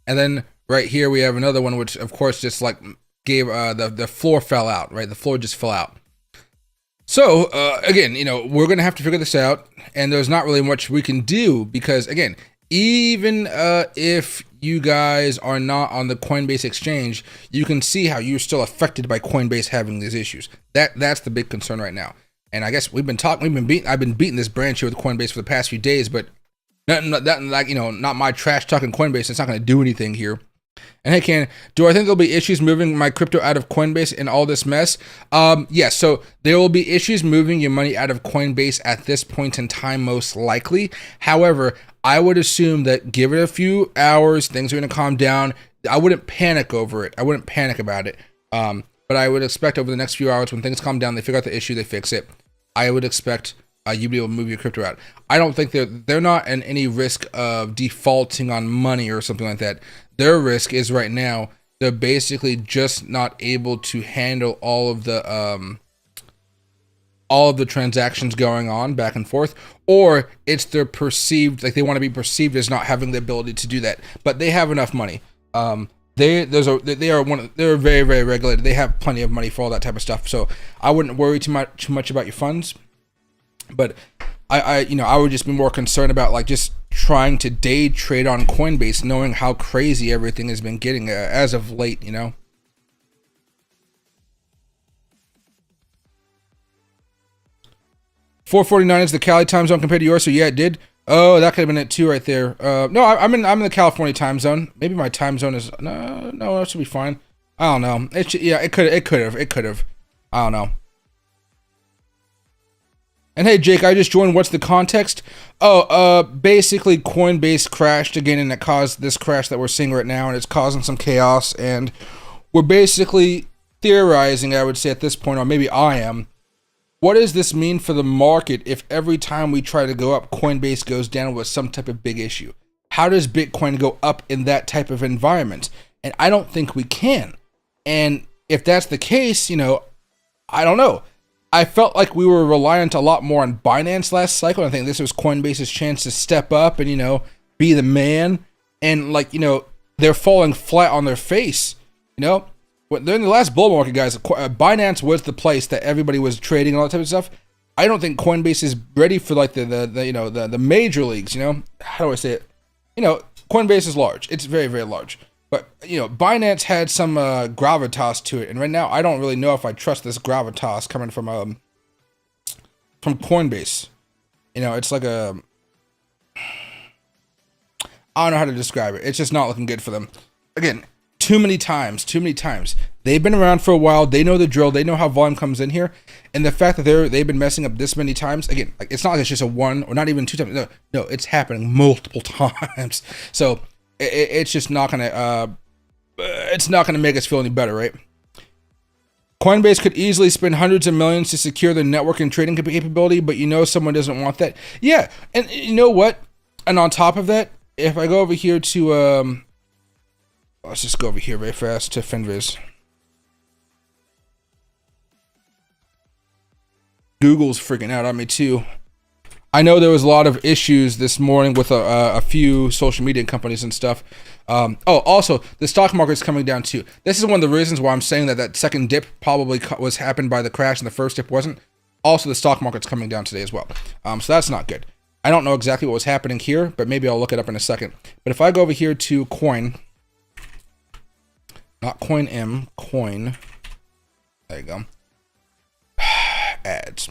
And then right here, we have another one, which of course just like gave the floor fell out, right? The floor just fell out. So again, you know, we're going to have to figure this out. And there's not really much we can do because, again, even if you guys are not on the Coinbase exchange, you can see how you're still affected by Coinbase having these issues. That's the big concern right now. And I guess I've been beating this branch here with Coinbase for the past few days, but nothing like, you know, not my trash talking Coinbase. It's not going to do anything here. And hey, Ken, do I think there'll be issues moving my crypto out of Coinbase in all this mess? Yes. So there will be issues moving your money out of Coinbase at this point in time, most likely. However, I would assume that give it a few hours, things are going to calm down. I wouldn't panic over it. I wouldn't panic about it. But I would expect over the next few hours when things calm down, they figure out the issue, they fix it. I would expect you be able to move your crypto out. I don't think they're not in any risk of defaulting on money or something like that. Their risk is right now they're basically just not able to handle all of the transactions going on back and forth, or it's their perceived, like they want to be perceived as not having the ability to do that. But they have enough money. They're very, very regulated. They have plenty of money for all that type of stuff. So I wouldn't worry too much about your funds. But I would just be more concerned about like just trying to day trade on Coinbase, knowing how crazy everything has been getting as of late, you know. $4:49 is the Cali time zone compared to yours, so yeah, it did. Oh, that could have been it too, right there. No, I'm in the California time zone. Maybe my time zone is no, that should be fine. I don't know. It could have. I don't know. And hey, Jake, I just joined. What's the context? Oh, basically Coinbase crashed again, and it caused this crash that we're seeing right now, and it's causing some chaos. And we're basically theorizing, I would say at this point, or maybe I am. What does this mean for the market if every time we try to go up, Coinbase goes down with some type of big issue? How does Bitcoin go up in that type of environment? And I don't think we can. And if that's the case, you know, I don't know. I felt like we were reliant a lot more on Binance last cycle. I think this was Coinbase's chance to step up and, you know, be the man. And like, you know, they're falling flat on their face, you know. During the last bull market, guys, Binance was the place that everybody was trading and all that type of stuff. I don't think Coinbase is ready for like the major leagues. You know, how do I say it? You know, Coinbase is large. It's very, very large. But you know, Binance had some gravitas to it, and right now I don't really know if I trust this gravitas coming from Coinbase. You know, it's like I don't know how to describe it. It's just not looking good for them. Again. Too many times. They've been around for a while. They know the drill. They know how volume comes in here. And the fact that they've been messing up this many times, again, like it's not like it's just a one or not even two times. No, it's happening multiple times. So it's just not gonna it's not gonna make us feel any better, right? Coinbase could easily spend hundreds of millions to secure their network and trading capability, but you know someone doesn't want that. Yeah, and you know what? And on top of that, if I go over here to, let's just go over here very fast to Finviz. Google's freaking out on me too. I know there was a lot of issues this morning with a few social media companies and stuff. Also, the stock market's coming down too. This is one of the reasons why I'm saying that second dip probably was happened by the crash and the first dip wasn't. Also, the stock market's coming down today as well. So that's not good. I don't know exactly what was happening here, but maybe I'll look it up in a second. But if I go over here to coin, not coin M, coin, there you go. Ads.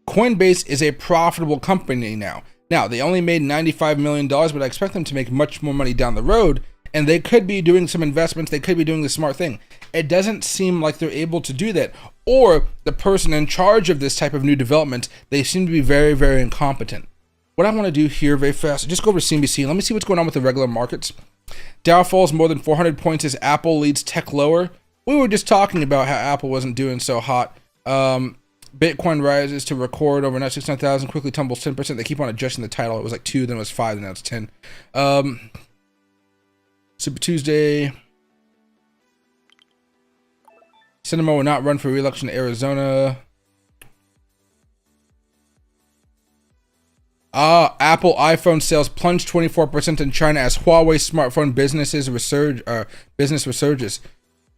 Coinbase is a profitable company now. Now, they only made $95 million, but I expect them to make much more money down the road, and they could be doing some investments. They could be doing the smart thing. It doesn't seem like they're able to do that, or the person in charge of this type of new development, they seem to be very, very incompetent. What I want to do here very fast, just go over to CNBC. Let me see what's going on with the regular markets. Dow falls more than 400 points as Apple leads tech lower. We were just talking about how Apple wasn't doing so hot. Bitcoin rises to record overnight 69,000, quickly tumbles 10%. They keep on adjusting the title. It was like 2, then it was 5, then now it's 10. Super Tuesday. Cinema will not run for re-election in Arizona. Apple iPhone sales plunged 24% in China as Huawei smartphone business resurges.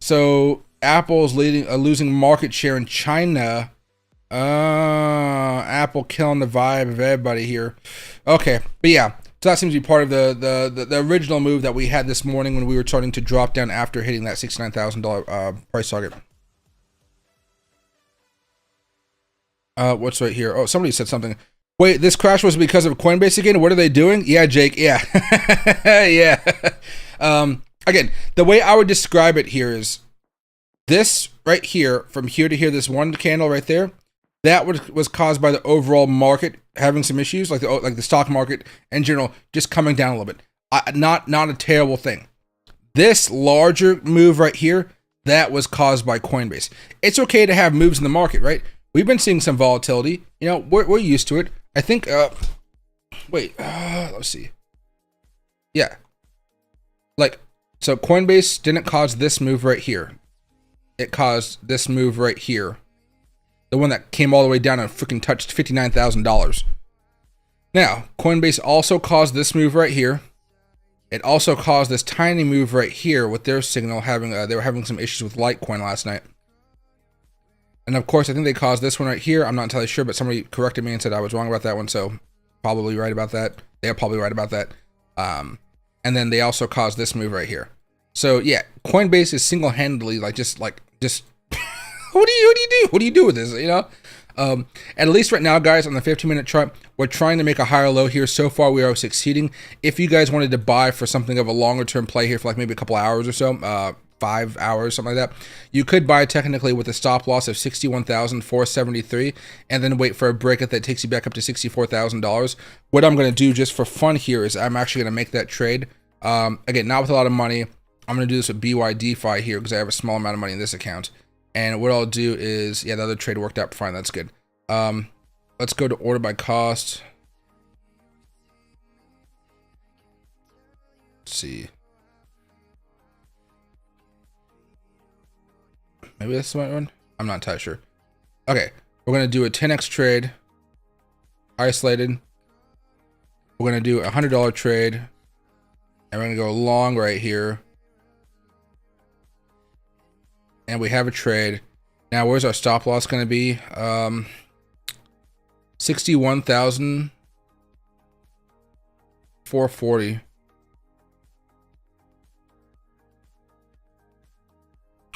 So Apple's losing market share in China. Apple killing the vibe of everybody here. Okay, but yeah, so that seems to be part of the original move that we had this morning when we were starting to drop down after hitting that $69,000 price target. What's right here? Oh, somebody said something. Wait, this crash was because of Coinbase again? What are they doing? Yeah, Jake. Yeah, yeah. Again, the way I would describe it here is this right here, from here to here, this one candle right there. That was caused by the overall market having some issues, like the stock market in general, just coming down a little bit. Not a terrible thing. This larger move right here, that was caused by Coinbase. It's okay to have moves in the market, right? We've been seeing some volatility. You know, we're used to it. I think. Let's see. Yeah. So Coinbase didn't cause this move right here. It caused this move right here. The one that came all the way down and freaking touched $59,000. Now, Coinbase also caused this move right here. It also caused this tiny move right here with their signal having, they were having some issues with Litecoin last night. And of course, I think they caused this one right here. I'm not entirely sure, but somebody corrected me and said I was wrong about that one. So probably right about that. They're probably right about that. And then they also caused this move right here. So yeah, Coinbase is single-handedly just what do you do? What do you do with this? You know, at least right now, guys, on the 15-minute chart, we're trying to make a higher low here. So far, we are succeeding. If you guys wanted to buy for something of a longer-term play here for like maybe a couple hours or so, 5 hours, something like that, you could buy technically with a stop loss of $61,473, and then wait for a break that takes you back up to $64,000. What I'm going to do just for fun here is I'm actually going to make that trade. Again, not with a lot of money. I'm going to do this with BYDFi here because I have a small amount of money in this account. And what I'll do is, yeah, the other trade worked out fine. That's good. Let's go to order by cost. Let's see. Maybe that's the right one. I'm not entirely sure. Okay, we're gonna do a 10x trade. Isolated. We're gonna do a $100 trade, and we're gonna go long right here. And we have a trade. Now, where's our stop loss going to be? 61,440.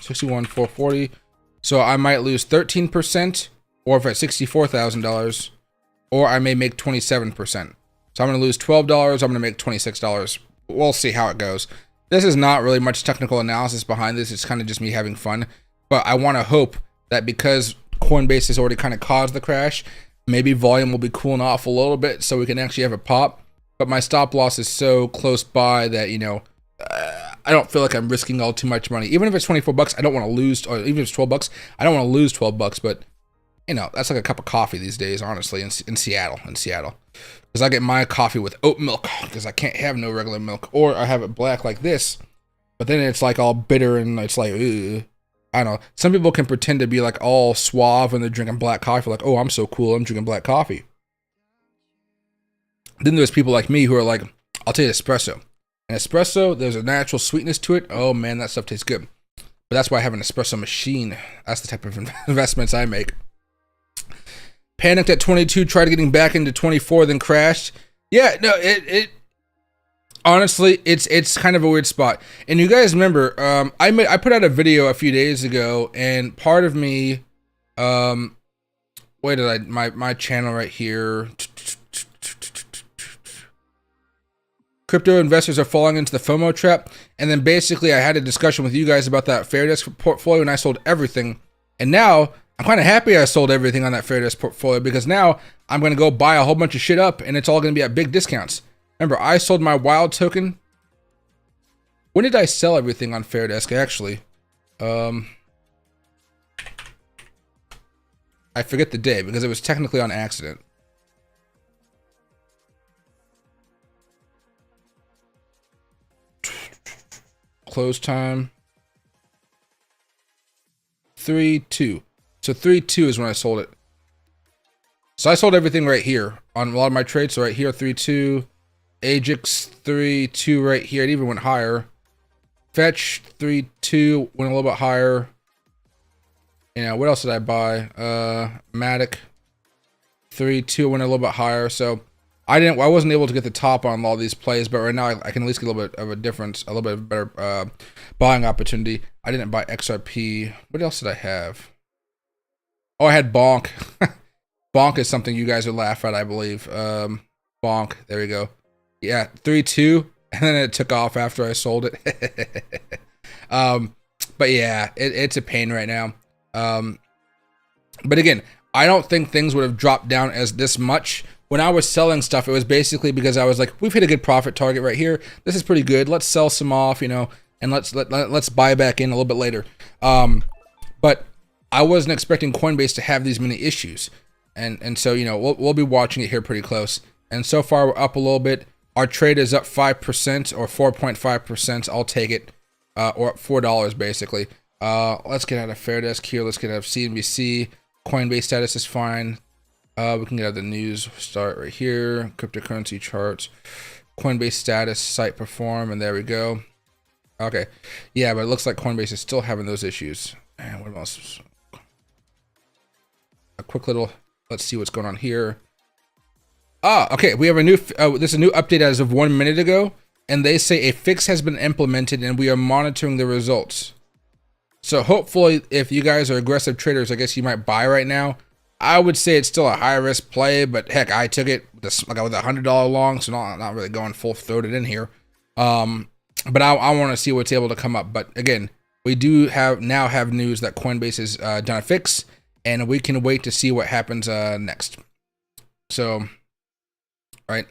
61,440. So I might lose 13%, or if at $64,000, or I may make 27%. So I'm going to lose $12. I'm going to make $26. We'll see how it goes. This is not really much technical analysis behind this. It's kind of just me having fun. But I want to hope that because Coinbase has already kind of caused the crash, maybe volume will be cooling off a little bit so we can actually have a pop. But my stop loss is so close by that, you know, I don't feel like I'm risking all too much money. Even if it's 24 bucks, I don't want to lose, or even if it's 12 bucks, I don't want to lose 12 bucks, but you know, that's like a cup of coffee these days, honestly, in Seattle, because I get my coffee with oat milk, because I can't have no regular milk, or I have it black like this, but then it's like all bitter, and it's like, ugh. I don't know. Some people can pretend to be like all suave when they're drinking black coffee, like, oh, I'm so cool, I'm drinking black coffee. Then there's people like me who are like, I'll take espresso. An espresso, there's a natural sweetness to it. Oh man, that stuff tastes good. But that's why I have an espresso machine. That's the type of investments I make. Panicked at 22, tried getting back into 24, then crashed. Yeah, no, it honestly, it's kind of a weird spot. And you guys remember, I put out a video a few days ago, and part of me, where did I, my channel right here. Crypto investors are falling into the FOMO trap. And then basically I had a discussion with you guys about that Fairdesk portfolio, and I sold everything. And now I'm kind of happy I sold everything on that Fairdesk portfolio, because now I'm going to go buy a whole bunch of shit up, and it's all going to be at big discounts. Remember, I sold my wild token. When did I sell everything on Fairdesk, actually? I forget the day, because it was technically on accident. Close time. 3/2. So 3/2 is when I sold it. So I sold everything right here on a lot of my trades. So right here, 3/2. Ajax 3/2 right here. It even went higher. Fetch 3/2 went a little bit higher. You know, what else did I buy? Matic 3/2 went a little bit higher. So I wasn't able to get the top on all these plays, but right now I can at least get a little bit of a difference, a little bit of a better buying opportunity. I didn't buy XRP. What else did I have? Oh, I had Bonk. Bonk is something you guys would laugh at, I believe. Bonk, there we go. Yeah, 3/2, and then it took off after I sold it. But yeah, it's a pain right now. But again, I don't think things would have dropped down as this much. When I was selling stuff, it was basically because I was like, we've hit a good profit target right here. This is pretty good. Let's sell some off, you know, and let's buy back in a little bit later. But I wasn't expecting Coinbase to have these many issues. And so, you know, we'll be watching it here pretty close. And so far we're up a little bit. Our trade is up 5% or 4.5%. I'll take it. Or up $4 basically. Let's get out of Fairdesk here. Let's get out of CNBC. Coinbase status is fine. We can get out of the news. Start right here. Cryptocurrency charts. Coinbase status, site perform, and there we go. Okay. Yeah, but it looks like Coinbase is still having those issues. And what else? A quick little, let's see what's going on here. Okay, we have a new, this is a new update as of 1 minute ago, and they say a fix has been implemented and we are monitoring the results. So hopefully, if you guys are aggressive traders, I guess you might buy right now. I would say it's still a high risk play, but heck, I took it with a $100 long, so not really going full throated in here. But I want to see what's able to come up. But again, we do now have news that Coinbase has done a fix, and we can wait to see what happens next. So, right,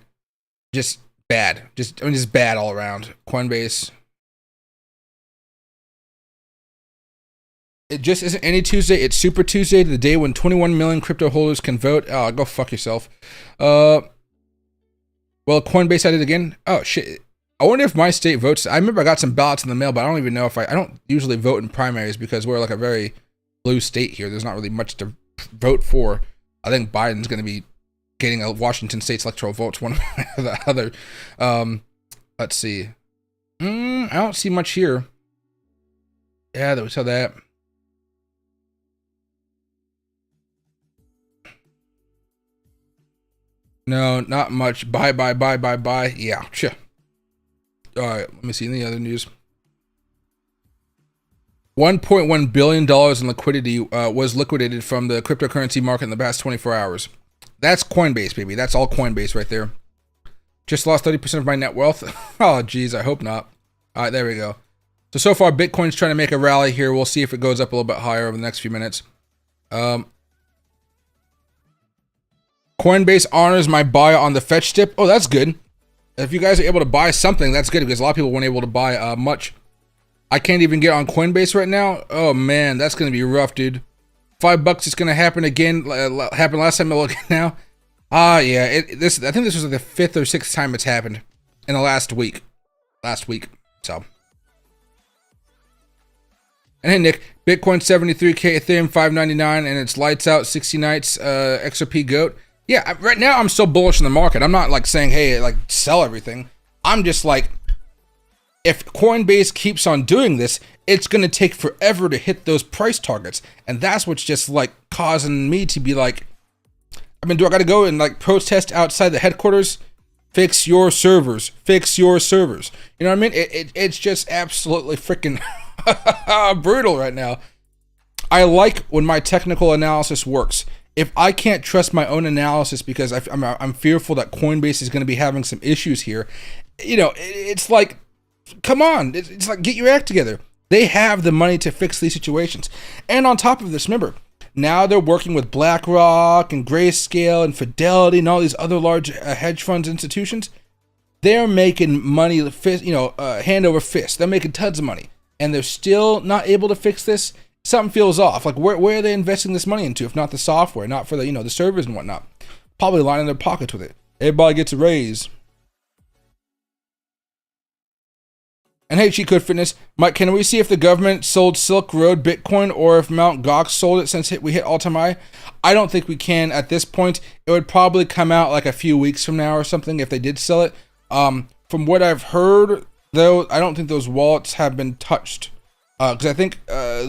just bad, just bad all around. Coinbase. It just isn't any Tuesday. It's Super Tuesday, the day when 21 million crypto holders can vote. Oh, go fuck yourself. Well, Coinbase had it again. Oh shit. I wonder if my state votes. I remember I got some ballots in the mail, but I don't even know if I don't usually vote in primaries because we're like a very blue state here. There's not really much to vote for. I think Biden's going to be getting a Washington state's electoral votes one way or the other. Let's see. I don't see much here. Yeah, we saw that. No, not much. Bye. Yeah, sure. All right, let me see any other news. $1.1 billion in liquidity was liquidated from the cryptocurrency market in the past 24 hours. That's Coinbase, baby. That's all Coinbase right there. Just lost 30% of my net wealth. Oh, geez, I hope not. All right, there we go. So far, Bitcoin's trying to make a rally here. We'll see if it goes up a little bit higher over the next few minutes. Coinbase honors my buy on the fetch dip. Oh, that's good. If you guys are able to buy something, that's good because a lot of people weren't able to buy much I can't even get on Coinbase right now. Oh man, that's gonna be rough, dude. $5 is gonna happen again. Happened last time I looked now. Yeah. I think this was like the 5th or 6th time it's happened in the last week. So. And hey Nick, Bitcoin 73K, Ethereum 599, and it's lights out 60 nights. XRP goat. Yeah, right now I'm so bullish in the market. I'm not like saying, hey, like sell everything. I'm just like, if Coinbase keeps on doing this, it's gonna take forever to hit those price targets, and that's what's just like causing me to be like, I mean, do I gotta go and like protest outside the headquarters? Fix your servers. Fix your servers. You know what I mean? It's just absolutely freaking brutal right now. I like when my technical analysis works. If I can't trust my own analysis because I'm fearful that Coinbase is going to be having some issues here, you know, it's like, come on. It's like, get your act together. They have the money to fix these situations. And on top of this, remember, now they're working with BlackRock and Grayscale and Fidelity and all these other large hedge funds institutions. They're making money, hand over fist. They're making tons of money. And they're still not able to fix this. Something feels off. Like, where are they investing this money into if not the software, not for the, the servers and whatnot? Probably lining their pockets with it. Everybody gets a raise. And hey, Cheat Code Fitness, Mike, can we see if the government sold Silk Road Bitcoin or if Mt. Gox sold it since we hit all-time high? I don't think we can at this point. It would probably come out like a few weeks from now or something if they did sell it. From what I've heard, though, I don't think those wallets have been touched. Because I think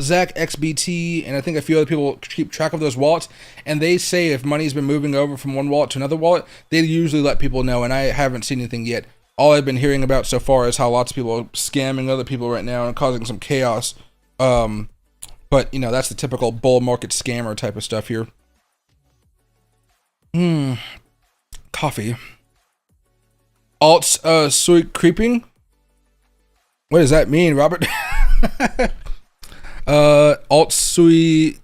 Zach XBT and I think a few other people keep track of those wallets, and they say if money's been moving over from one wallet to another wallet, they usually let people know, and I haven't seen anything yet. All I've been hearing about so far is how lots of people are scamming other people right now and causing some chaos. But, that's the typical bull market scammer type of stuff here. Coffee. Alts, sweet creeping? What does that mean, Robert? Alt sui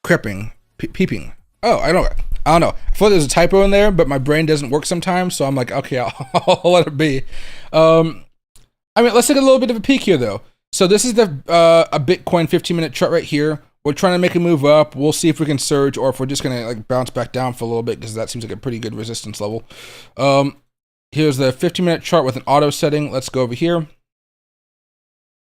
creeping, peeping. Oh, I don't know. I thought there's a typo in there, but my brain doesn't work sometimes, so I'm like, okay, I'll let it be. Let's take a little bit of a peek here, though. So this is a Bitcoin 15-minute chart right here. We're trying to make a move up. We'll see if we can surge or if we're just gonna like bounce back down for a little bit because that seems like a pretty good resistance level. Here's the 15-minute chart with an auto setting. Let's go over here.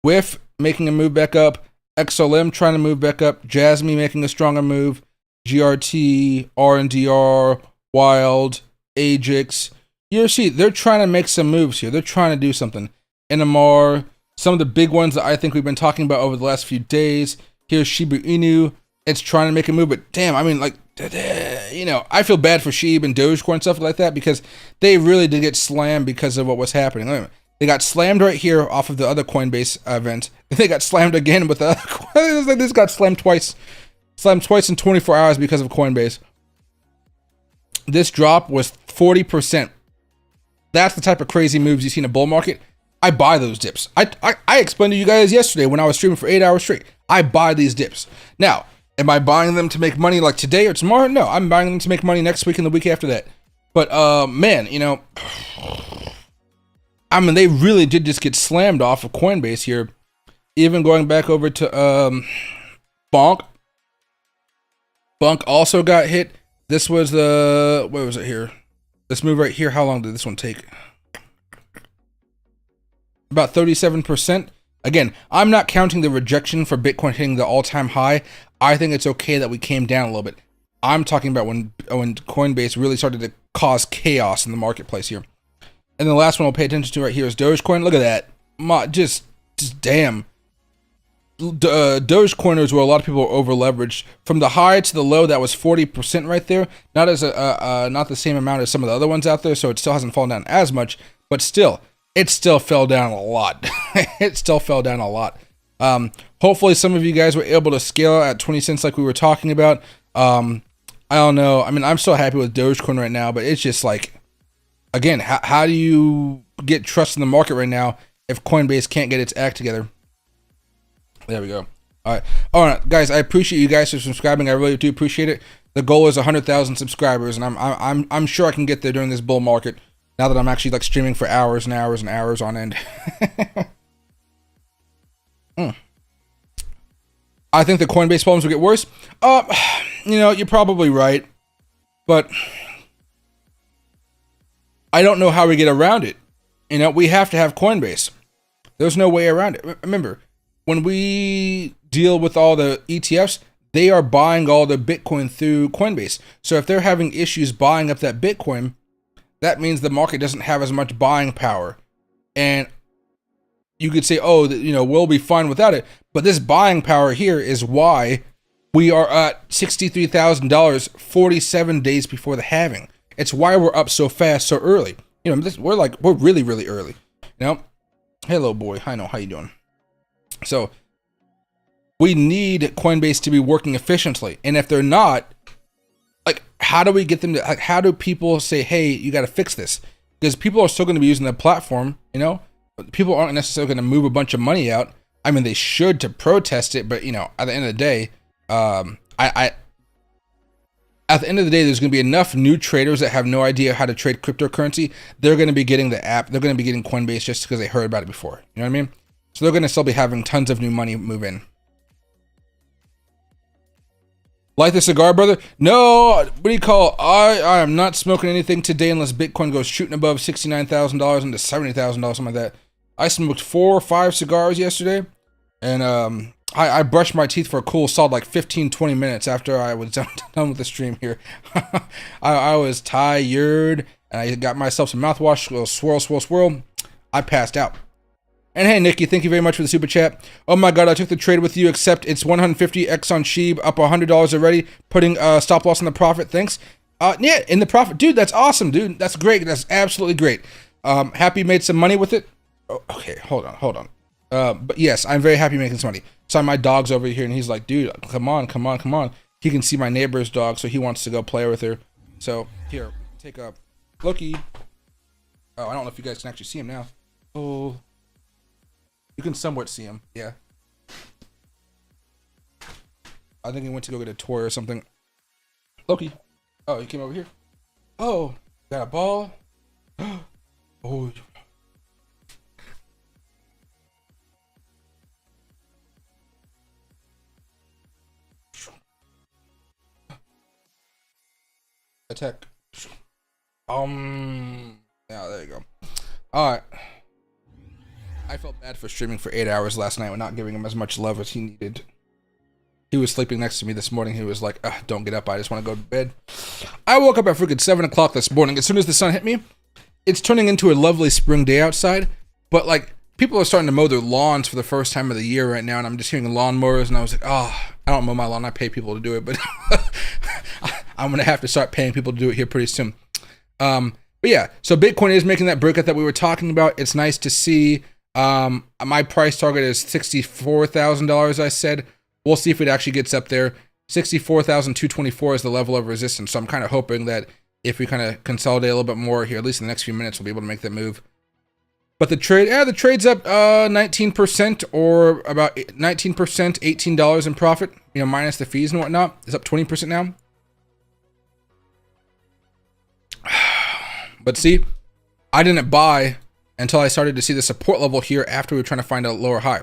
WIF making a move back up, XLM trying to move back up, Jasmine making a stronger move, GRT, RNDR, Wild, Ajax. You see, they're trying to make some moves here. They're trying to do something. NMR, some of the big ones that I think we've been talking about over the last few days. Here's Shiba Inu. It's trying to make a move, but damn, I feel bad for Shib and Dogecoin and stuff like that because they really did get slammed because of what was happening. They got slammed right here off of the other Coinbase event. They got slammed again with the other. This got slammed twice. Slammed twice in 24 hours because of Coinbase. This drop was 40%. That's the type of crazy moves you see in a bull market. I buy those dips. I explained to you guys yesterday when I was streaming for 8 hours straight. I buy these dips. Now, am I buying them to make money like today or tomorrow? No, I'm buying them to make money next week and the week after that. But, man, they really did just get slammed off of Coinbase here. Even going back over to Bonk. Bonk also got hit. This was where was it here? This move right here, how long did this one take? About 37%. Again, I'm not counting the rejection for Bitcoin hitting the all-time high. I think it's okay that we came down a little bit. I'm talking about when Coinbase really started to cause chaos in the marketplace here. And the last one we'll pay attention to right here is Dogecoin. Look at that. Just damn. Dogecoiners where a lot of people are over leveraged. From the high to the low, that was 40% right there. Not as not the same amount as some of the other ones out there, so it still hasn't fallen down as much. But still, it still fell down a lot. It still fell down a lot. Hopefully some of you guys were able to scale at 20 cents like we were talking about. I don't know. I'm so happy with Dogecoin right now, but it's just like, again, how do you get trust in the market right now if Coinbase can't get its act together? There we go. All right, guys. I appreciate you guys for subscribing. I really do appreciate it. The goal is 100,000 subscribers, and I'm sure I can get there during this bull market. Now that I'm actually like streaming for hours and hours and hours on end. I think the Coinbase problems will get worse. You know, you're probably right, but I don't know how we get around it. You know, we have to have Coinbase. There's no way around it. Remember, when we deal with all the ETFs, they are buying all the Bitcoin through Coinbase. So if they're having issues buying up that Bitcoin, that means the market doesn't have as much buying power. And you could say, oh, you know, we'll be fine without it. But this buying power here is why we are at $63,000 47 days before the halving. It's why we're up so fast, so early. You know, we're really, really early. You know, hello, boy. I know. How you doing? So we need Coinbase to be working efficiently. And if they're not, like, how do we get them to, like, how do people say, hey, you got to fix this? Because people are still going to be using the platform, you know? People aren't necessarily going to move a bunch of money out. I mean, they should to protest it, but, you know, at the end of the day, at the end of the day, there's going to be enough new traders that have no idea how to trade cryptocurrency. They're going to be getting the app. They're going to be getting Coinbase just because they heard about it before. You know what I mean? So they're going to still be having tons of new money move in. Light the cigar, brother? No, what do you call? I am not smoking anything today unless Bitcoin goes shooting above $69,000 into $70,000, something like that. I smoked 4 or 5 cigars yesterday, and I brushed my teeth for a cool solid like 15-20 minutes after I was done with the stream here. I was tired, and I got myself some mouthwash, swirl. I passed out. And hey, Nikki, thank you very much for the super chat. Oh my God, I took the trade with you, except it's 150x on Shib, up $100 already, putting stop loss on the profit. Thanks. Yeah, in the profit. Dude, that's awesome, dude. That's great. That's absolutely great. Happy you made some money with it. Oh, okay, hold on. But yes, I'm very happy making some money. So my dog's over here, and he's like, dude, come on. He can see my neighbor's dog, so he wants to go play with her. So here, take a Loki. Oh, I don't know if you guys can actually see him now. Oh. You can somewhat see him, yeah. I think he went to go get a toy or something. Loki. Oh, he came over here. Oh, got a ball. Oh. Attack. Yeah, there you go. All right. I felt bad for streaming for 8 hours last night and not giving him as much love as he needed. He was sleeping next to me this morning. He was like, don't get up. I just want to go to bed. I woke up at freaking 7 o'clock this morning. As soon as the sun hit me, it's turning into a lovely spring day outside. But, like, people are starting to mow their lawns for the first time of the year right now. And I'm just hearing lawnmowers. And I was like, I don't mow my lawn. I pay people to do it. But I'm going to have to start paying people to do it here pretty soon. But, yeah. So, Bitcoin is making that breakout that we were talking about. It's nice to see. My price target is $64,000. I said we'll see if it actually gets up there. 64,224 is the level of resistance. So I'm kind of hoping that if we kind of consolidate a little bit more here, at least in the next few minutes, we'll be able to make that move. But the trade's up 19% or about 19%, $18 in profit. You know, minus the fees and whatnot. It's up 20% now. But see, I didn't buy until I started to see the support level here after we were trying to find a lower high.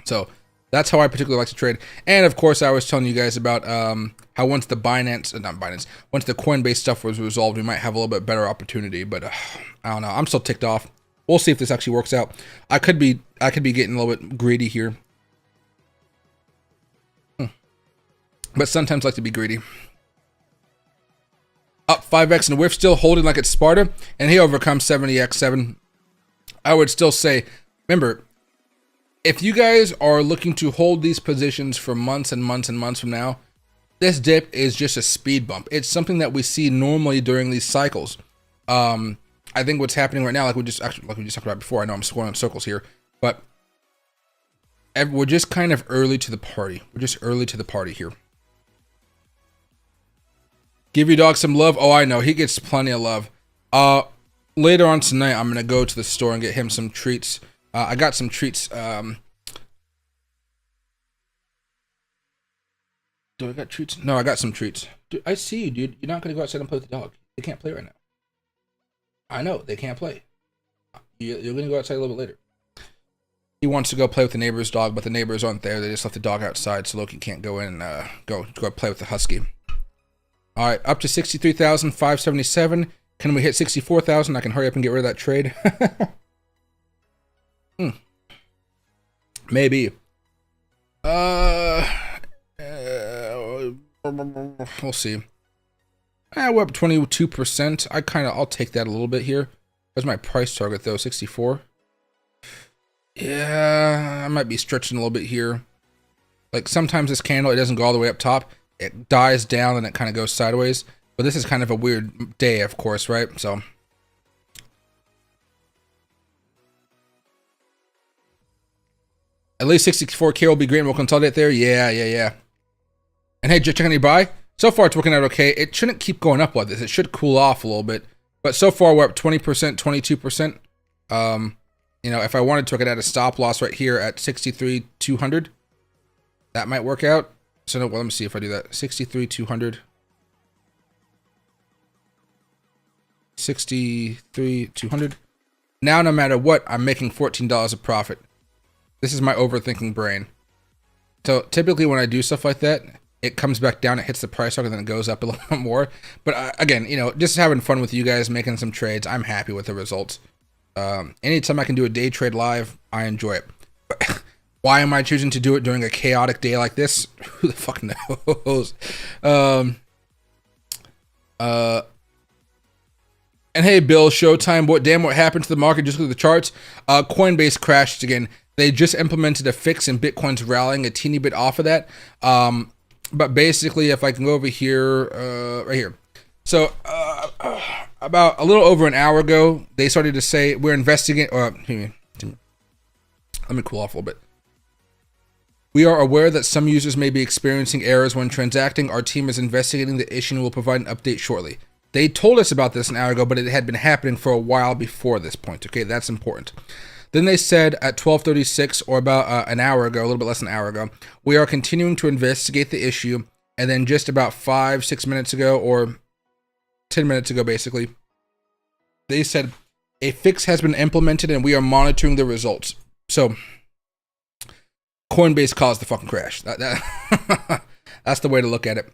So that's how I particularly like to trade. And of course, I was telling you guys about how once the once the Coinbase stuff was resolved, we might have a little bit better opportunity. But I don't know. I'm still ticked off. We'll see if this actually works out. I could be getting a little bit greedy here. But sometimes I like to be greedy. Up 5x and whiff, still holding like it's Sparta, and he overcomes 70x7. I would still say, remember, if you guys are looking to hold these positions for months and months and months from now, this dip is just a speed bump. It's something that we see normally during these cycles. I think what's happening right now, like we just talked about before, I know I'm scoring in circles here, but we're just kind of early to the party. We're just early to the party here. Give your dog some love. Oh, I know. He gets plenty of love. Later on tonight, I'm going to go to the store and get him some treats. I got some treats. Do I got treats? No, I got some treats. Dude, I see you, dude. You're not going to go outside and play with the dog. They can't play right now. I know. They can't play. You're going to go outside a little bit later. He wants to go play with the neighbor's dog, but the neighbors aren't there. They just left the dog outside, so Loki can't go in and go play with the husky. All right, up to 63,577. Can we hit 64,000? I can hurry up and get rid of that trade. Maybe. We'll see. We're up 22%. I'll take that a little bit here. Where's my price target though? 64. Yeah, I might be stretching a little bit here. Like sometimes this candle, it doesn't go all the way up top. It dies down and it kind of goes sideways. But this is kind of a weird day, of course, right? So at least 64K will be great and we'll consolidate there. Yeah. And hey, checking any buy? So far it's working out okay. It shouldn't keep going up like this. It should cool off a little bit. But so far we're up 20%, 22%. You know, if I wanted to, I could add a stop loss right here at 63,200. That might work out. So no, well, let me see if I do that. 63,200. 63,200. Now, no matter what, I'm making $14 of profit. This is my overthinking brain. So typically when I do stuff like that, it comes back down, it hits the price target, and then it goes up a little bit more. But again, you know, just having fun with you guys, making some trades. I'm happy with the results. Anytime I can do a day trade live, I enjoy it. But why am I choosing to do it during a chaotic day like this? Who the fuck knows? And hey, Bill, Showtime. What happened to the market? Just look at the charts. Coinbase crashed again. They just implemented a fix and Bitcoin's rallying a teeny bit off of that. But basically, if I can go over here, right here. So about a little over an hour ago, they started to say we're investigating. Let me cool off a little bit. We are aware that some users may be experiencing errors when transacting. Our team is investigating the issue and will provide an update shortly. They told us about this an hour ago, but it had been happening for a while before this point. Okay, that's important. Then they said at 12:36, or about an hour ago, a little bit less than an hour ago, we are continuing to investigate the issue. And then just about 5-6 minutes ago, or 10 minutes ago, basically, they said a fix has been implemented and we are monitoring the results. So Coinbase caused the fucking crash. That's the way to look at it.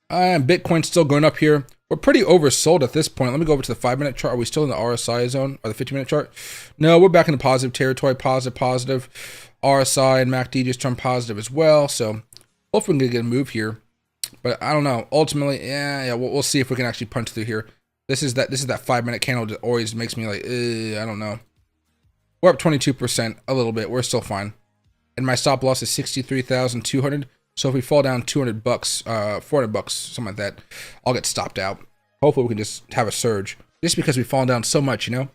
And Bitcoin's still going up here. We're pretty oversold at this point. Let me go over to the 5-minute chart. Are we still in the RSI zone or the 50-minute chart? No, we're back in the positive territory. Positive. RSI and MACD just turned positive as well. So hopefully we can get a move here. But I don't know. Ultimately, yeah, we'll see if we can actually punch through here. This is that 5-minute candle that always makes me like, I don't know. We're up 22%, a little bit. We're still fine. And my stop loss is 63,200. So if we fall down $200, $400, something like that, I'll get stopped out. Hopefully we can just have a surge. Just because we've fallen down so much, you know?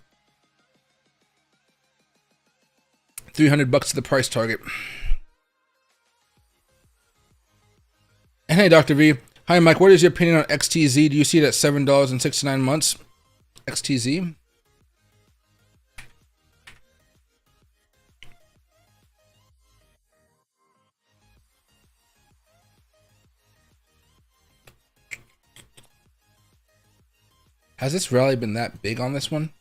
$300 to the price target. And hey, Dr. V. Hi, Mike. What is your opinion on XTZ? Do you see it at $7.69 months? XTZ? Has this rally been that big on this one?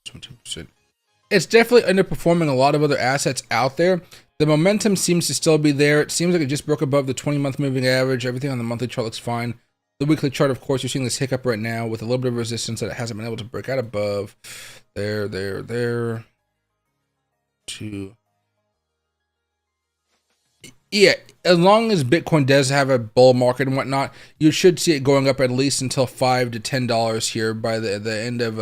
22%. It's definitely underperforming a lot of other assets out there. The momentum seems to still be there. It seems like it just broke above the 20-month moving average. Everything on the monthly chart looks fine. The weekly chart, of course, you're seeing this hiccup right now with a little bit of resistance that it hasn't been able to break out above. There. Yeah, as long as Bitcoin does have a bull market and whatnot, you should see it going up at least until $5 to $10 here by the end of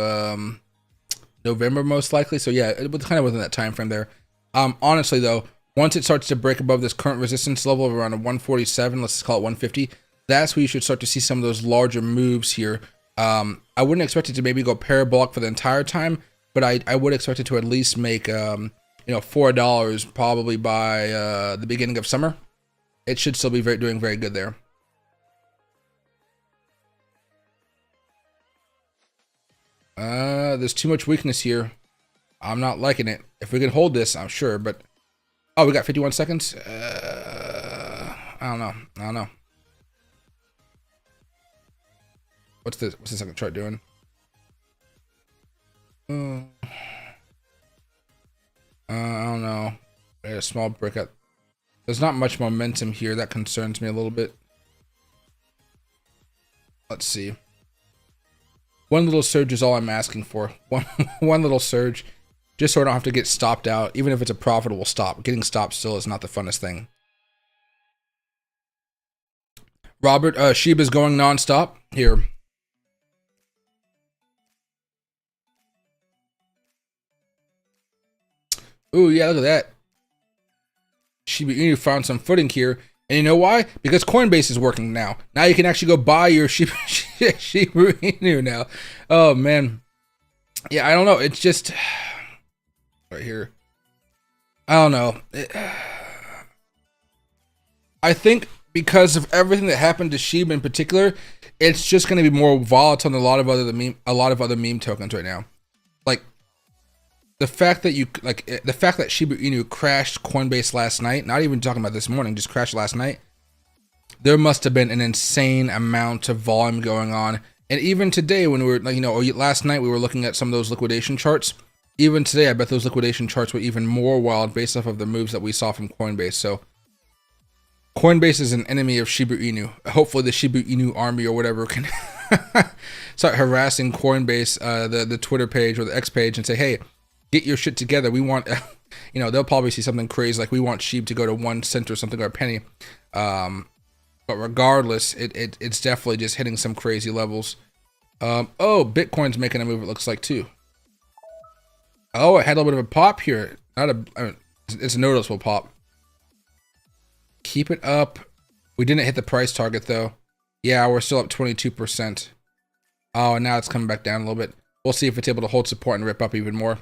November, most likely. So yeah, it was kind of within that time frame there. Honestly, though, once it starts to break above this current resistance level of around 147, let's just call it 150, that's where you should start to see some of those larger moves here. I wouldn't expect it to maybe go parabolic for the entire time, but I would expect it to at least make $4 probably by the beginning of summer. It should still be doing very good there. There's too much weakness here. I'm not liking it. If we can hold this, I'm sure, but oh, we got 51 seconds. I don't know. What's the second chart doing? a small breakout. There's not much momentum here. That concerns me a little bit. Let's see. One little surge is all I'm asking for. One little surge, just so I don't have to get stopped out. Even if it's a profitable stop, getting stopped still is not the funnest thing. Robert, Shib is going non-stop here. Ooh, yeah, look at that. Shiba Inu found some footing here. And you know why? Because Coinbase is working now. Now you can actually go buy your Shiba Inu now. Oh, man. Yeah, I don't know. It's just... right here. I don't know. I think because of everything that happened to Shib in particular, it's just going to be more volatile than a lot of other meme tokens right now. Like, the fact that Shiba Inu crashed Coinbase last night, not even talking about this morning, just crashed last night, there must have been an insane amount of volume going on. And even today, when we were, like, last night we were looking at some of those liquidation charts. Even today, I bet those liquidation charts were even more wild based off of the moves that we saw from Coinbase. So Coinbase is an enemy of Shiba Inu. Hopefully the Shiba Inu army or whatever can start harassing Coinbase, the Twitter page or the X page, and say, hey, get your shit together. We want, they'll probably see something crazy like we want Shib to go to 1 cent or something, or a penny. But regardless, it's definitely just hitting some crazy levels. Oh, Bitcoin's making a move, it looks like, too. Oh, it had a little bit of a pop here. It's a noticeable pop. Keep it up. We didn't hit the price target, though. Yeah, we're still up 22%. Oh, and now it's coming back down a little bit. We'll see if it's able to hold support and rip up even more.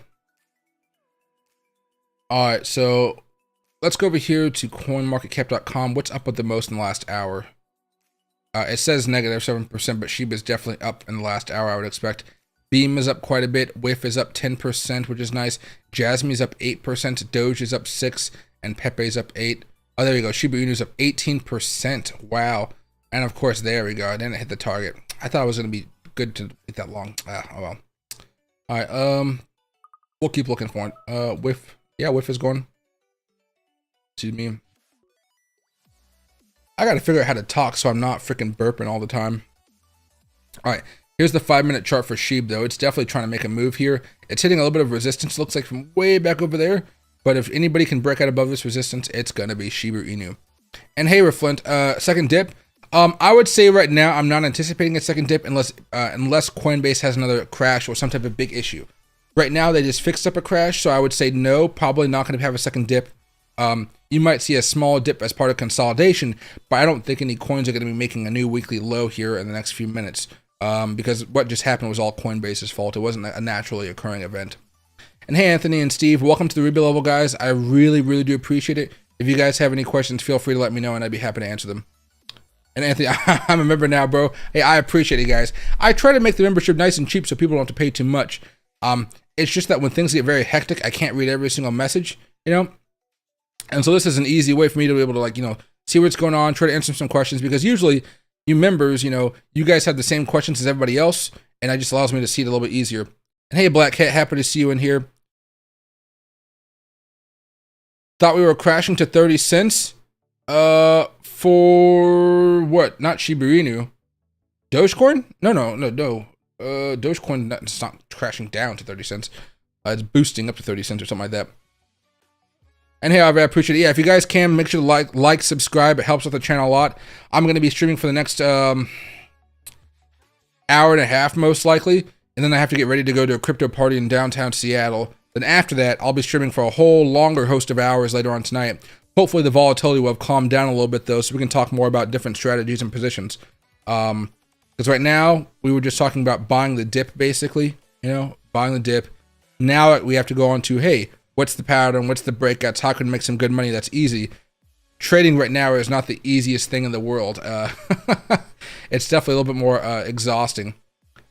All right, so let's go over here to coinmarketcap.com. What's up with the most in the last hour? It says negative 7%, but Shib is definitely up in the last hour, I would expect. Beam is up quite a bit. Whiff is up 10%, which is nice. Jasmine is up 8%. Doge is up 6%. And Pepe is up 8%. Oh, there we go. Shiba Inu is up 18%. Wow. And of course, there we go. I didn't hit the target. I thought it was going to be good to hit that long. Oh, well. All right. We'll keep looking for it. Whiff. Yeah, Whiff is going. Excuse me. I got to figure out how to talk so I'm not freaking burping all the time. All right. Here's the 5-minute chart for Shib, though. It's definitely trying to make a move here. It's hitting a little bit of resistance, looks like, from way back over there. But if anybody can break out above this resistance, it's going to be Shiba Inu. And hey, Reflint, second dip. I would say right now I'm not anticipating a second dip unless Coinbase has another crash or some type of big issue. Right now, they just fixed up a crash, so I would say no, probably not going to have a second dip. You might see a small dip as part of consolidation, but I don't think any coins are going to be making a new weekly low here in the next few minutes. Because what just happened was all Coinbase's fault. It wasn't a naturally occurring event. And hey, Anthony and Steve, welcome to the rebuild level, guys. I really, really do appreciate it. If you guys have any questions, feel free to let me know, and I'd be happy to answer them. And Anthony, I'm a member now, bro. Hey, I appreciate it, guys. I try to make the membership nice and cheap so people don't have to pay too much. It's just that when things get very hectic, I can't read every single message, And so this is an easy way for me to be able to, see what's going on, try to answer some questions, because usually you members, you guys have the same questions as everybody else, and it just allows me to see it a little bit easier. And hey, Black Cat, happy to see you in here. Thought we were crashing to 30 cents. For what? Not Shiba Inu. Dogecoin? No. Dogecoin is not crashing down to 30 cents. It's boosting up to 30 cents or something like that. And hey, I appreciate it. Yeah, if you guys can, make sure to like, subscribe. It helps with the channel a lot. I'm going to be streaming for the next hour and a half, most likely. And then I have to get ready to go to a crypto party in downtown Seattle. Then after that, I'll be streaming for a whole longer host of hours later on tonight. Hopefully the volatility will have calmed down a little bit, though, so we can talk more about different strategies and positions. Because right now, we were just talking about buying the dip, basically. Buying the dip. Now we have to go on to, hey, what's the pattern? What's the breakouts? How can we make some good money? That's easy. Trading right now is not the easiest thing in the world. It's definitely a little bit more exhausting.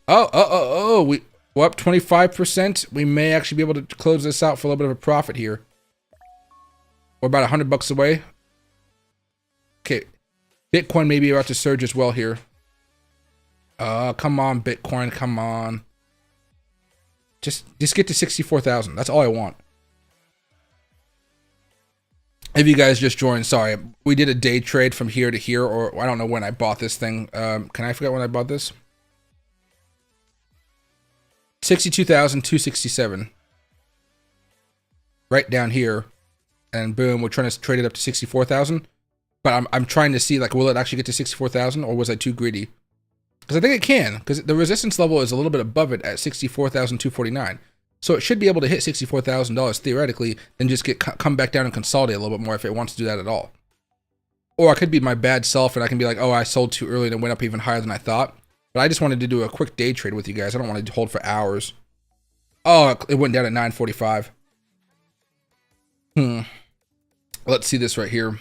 We're up 25%. We may actually be able to close this out for a little bit of a profit here. We're about $100 away. Okay, Bitcoin may be about to surge as well here. Come on, Bitcoin, come on. Just get to 64,000. That's all I want. If you guys just joined, sorry, we did a day trade from here to here, or I don't know when I bought this thing. Can I forget when I bought this? 62,267. Right down here, and boom, we're trying to trade it up to 64,000. But I'm trying to see, like, will it actually get to 64,000, or was I too greedy? Because I think it can, because the resistance level is a little bit above it at 64,249. So it should be able to hit $64,000 theoretically, then just come back down and consolidate a little bit more if it wants to do that at all. Or I could be my bad self and I can be like, oh, I sold too early and it went up even higher than I thought. But I just wanted to do a quick day trade with you guys. I don't want to hold for hours. Oh, it went down at 9:45. Let's see this right here.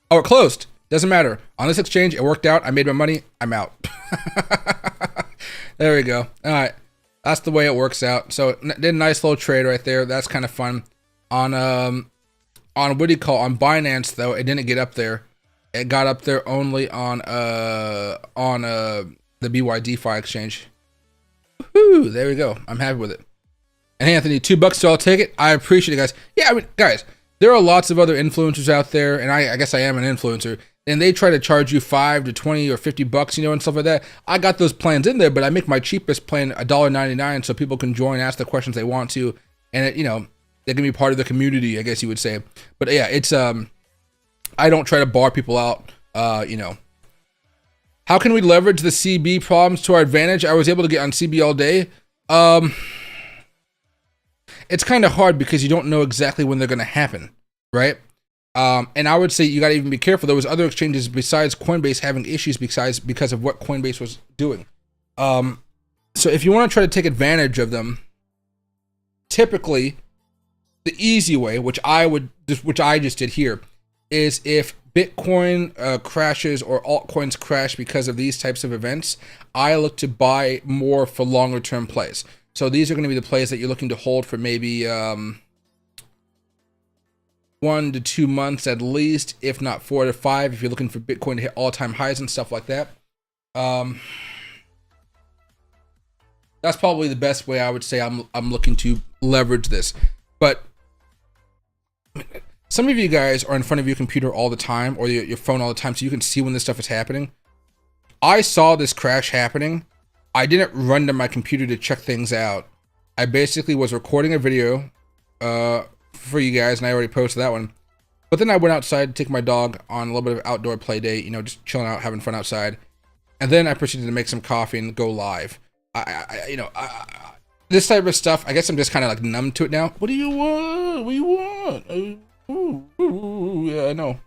Oh, it closed. Doesn't matter. On this exchange, it worked out. I made my money. I'm out. There we go. All right. That's the way it works out. So did a nice little trade right there. That's kind of fun. On what do you call, on Binance though, it didn't get up there. It got up there only on the BYDFi exchange. Woohoo! There we go. I'm happy with it. And Anthony, $2, so I'll take it. I appreciate it, guys. Yeah, I mean, guys, there are lots of other influencers out there, and I guess I am an influencer, and they try to charge you $5 to $20 or $50, you know, and stuff like that. I got those plans in there, but I make my cheapest plan $1.99 so people can join, ask the questions they want to, and it, you know, they can be part of the community, I guess you would say. But yeah, it's I don't try to bar people out, you know. How can we leverage the CB problems to our advantage? I was able to get on CB all day. It's kind of hard because you don't know exactly when they're going to happen, right? And I would say you got to even be careful. There was other exchanges besides Coinbase having issues because of what Coinbase was doing. So if you want to try to take advantage of them, typically the easy way, which I just did here, is if Bitcoin crashes or altcoins crash because of these types of events, I look to buy more for longer term plays. So these are going to be the plays that you're looking to hold for maybe 1 to 2 months at least, if not 4 to 5, if you're looking for Bitcoin to hit all-time highs and stuff like that. That's probably the best way I would say I'm looking to leverage this. But some of you guys are in front of your computer all the time, or your phone all the time, so you can see when this stuff is happening. I saw this crash happening. I didn't run to my computer to check things out. I basically was recording a video for you guys, and I already posted that one. But then I went outside to take my dog on a little bit of outdoor play day, you know, just chilling out, having fun outside. And then I proceeded to make some coffee and go live. This type of stuff, I guess I'm just kind of like numb to it now. What do you want? What do you want? Yeah, I know.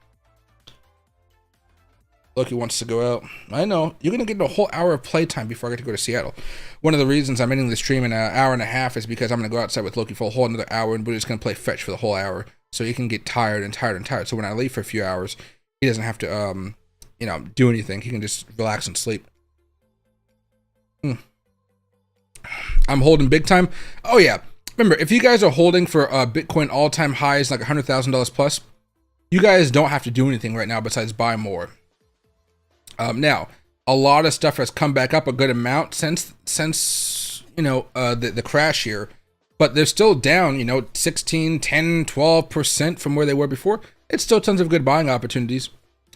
Loki wants to go out. I know. You're going to get a whole hour of playtime before I get to go to Seattle. One of the reasons I'm ending the stream in an hour and a half is because I'm going to go outside with Loki for a whole another hour, and we're just going to play fetch for the whole hour. So he can get tired and tired and tired. So when I leave for a few hours, he doesn't have to, you know, do anything. He can just relax and sleep. I'm holding big time. Oh, yeah. Remember, if you guys are holding for Bitcoin all-time highs, like $100,000 plus, you guys don't have to do anything right now besides buy more. Now, a lot of stuff has come back up a good amount since you know, the crash here, but they're still down, you know, 16, 10, 12% from where they were before. It's still tons of good buying opportunities.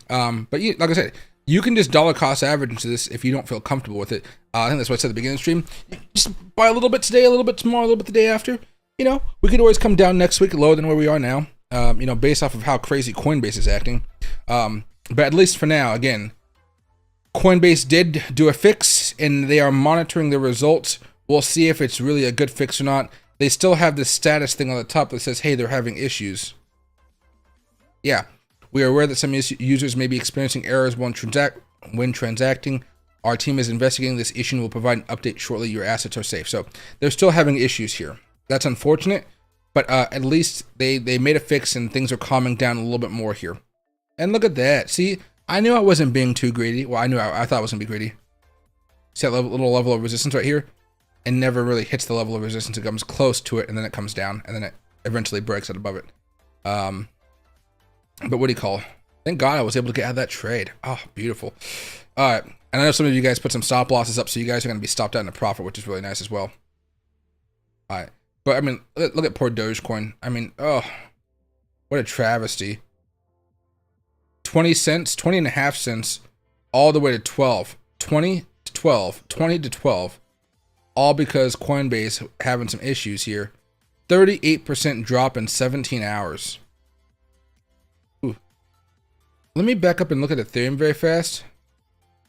But like I said, you can just dollar cost average into this if you don't feel comfortable with it. I think that's what I said at the beginning of the stream. You just buy a little bit today, a little bit tomorrow, a little bit the day after. You know, we could always come down next week lower than where we are now, you know, based off of how crazy Coinbase is acting. But at least for now, again, Coinbase did do a fix, and they are monitoring the results. We'll see if it's really a good fix or not. They still have this status thing on the top that says, hey, they're having issues. Yeah, we are aware that some users may be experiencing errors when transacting. Our team is investigating this issue and will provide an update shortly. Your assets are safe. So they're still having issues here. That's unfortunate, but at least they made a fix and things are calming down a little bit more here. And look at that. See, I knew I wasn't being too greedy. Well, I thought I was going to be greedy. See that little level of resistance right here? It never really hits the level of resistance. It comes close to it, and then it comes down, and then it eventually breaks out above it. But what do you call? Thank God I was able to get out of that trade. Oh, beautiful. All right. And I know some of you guys put some stop losses up, so you guys are going to be stopped out in a profit, which is really nice as well. All right. But, I mean, look at poor Dogecoin. I mean, oh, what a travesty. 20 cents, 20 and a half cents, all the way to 12, 20 to 12, 20 to 12, all because Coinbase having some issues here. 38% drop in 17 hours. Ooh. Let me back up and look at Ethereum very fast.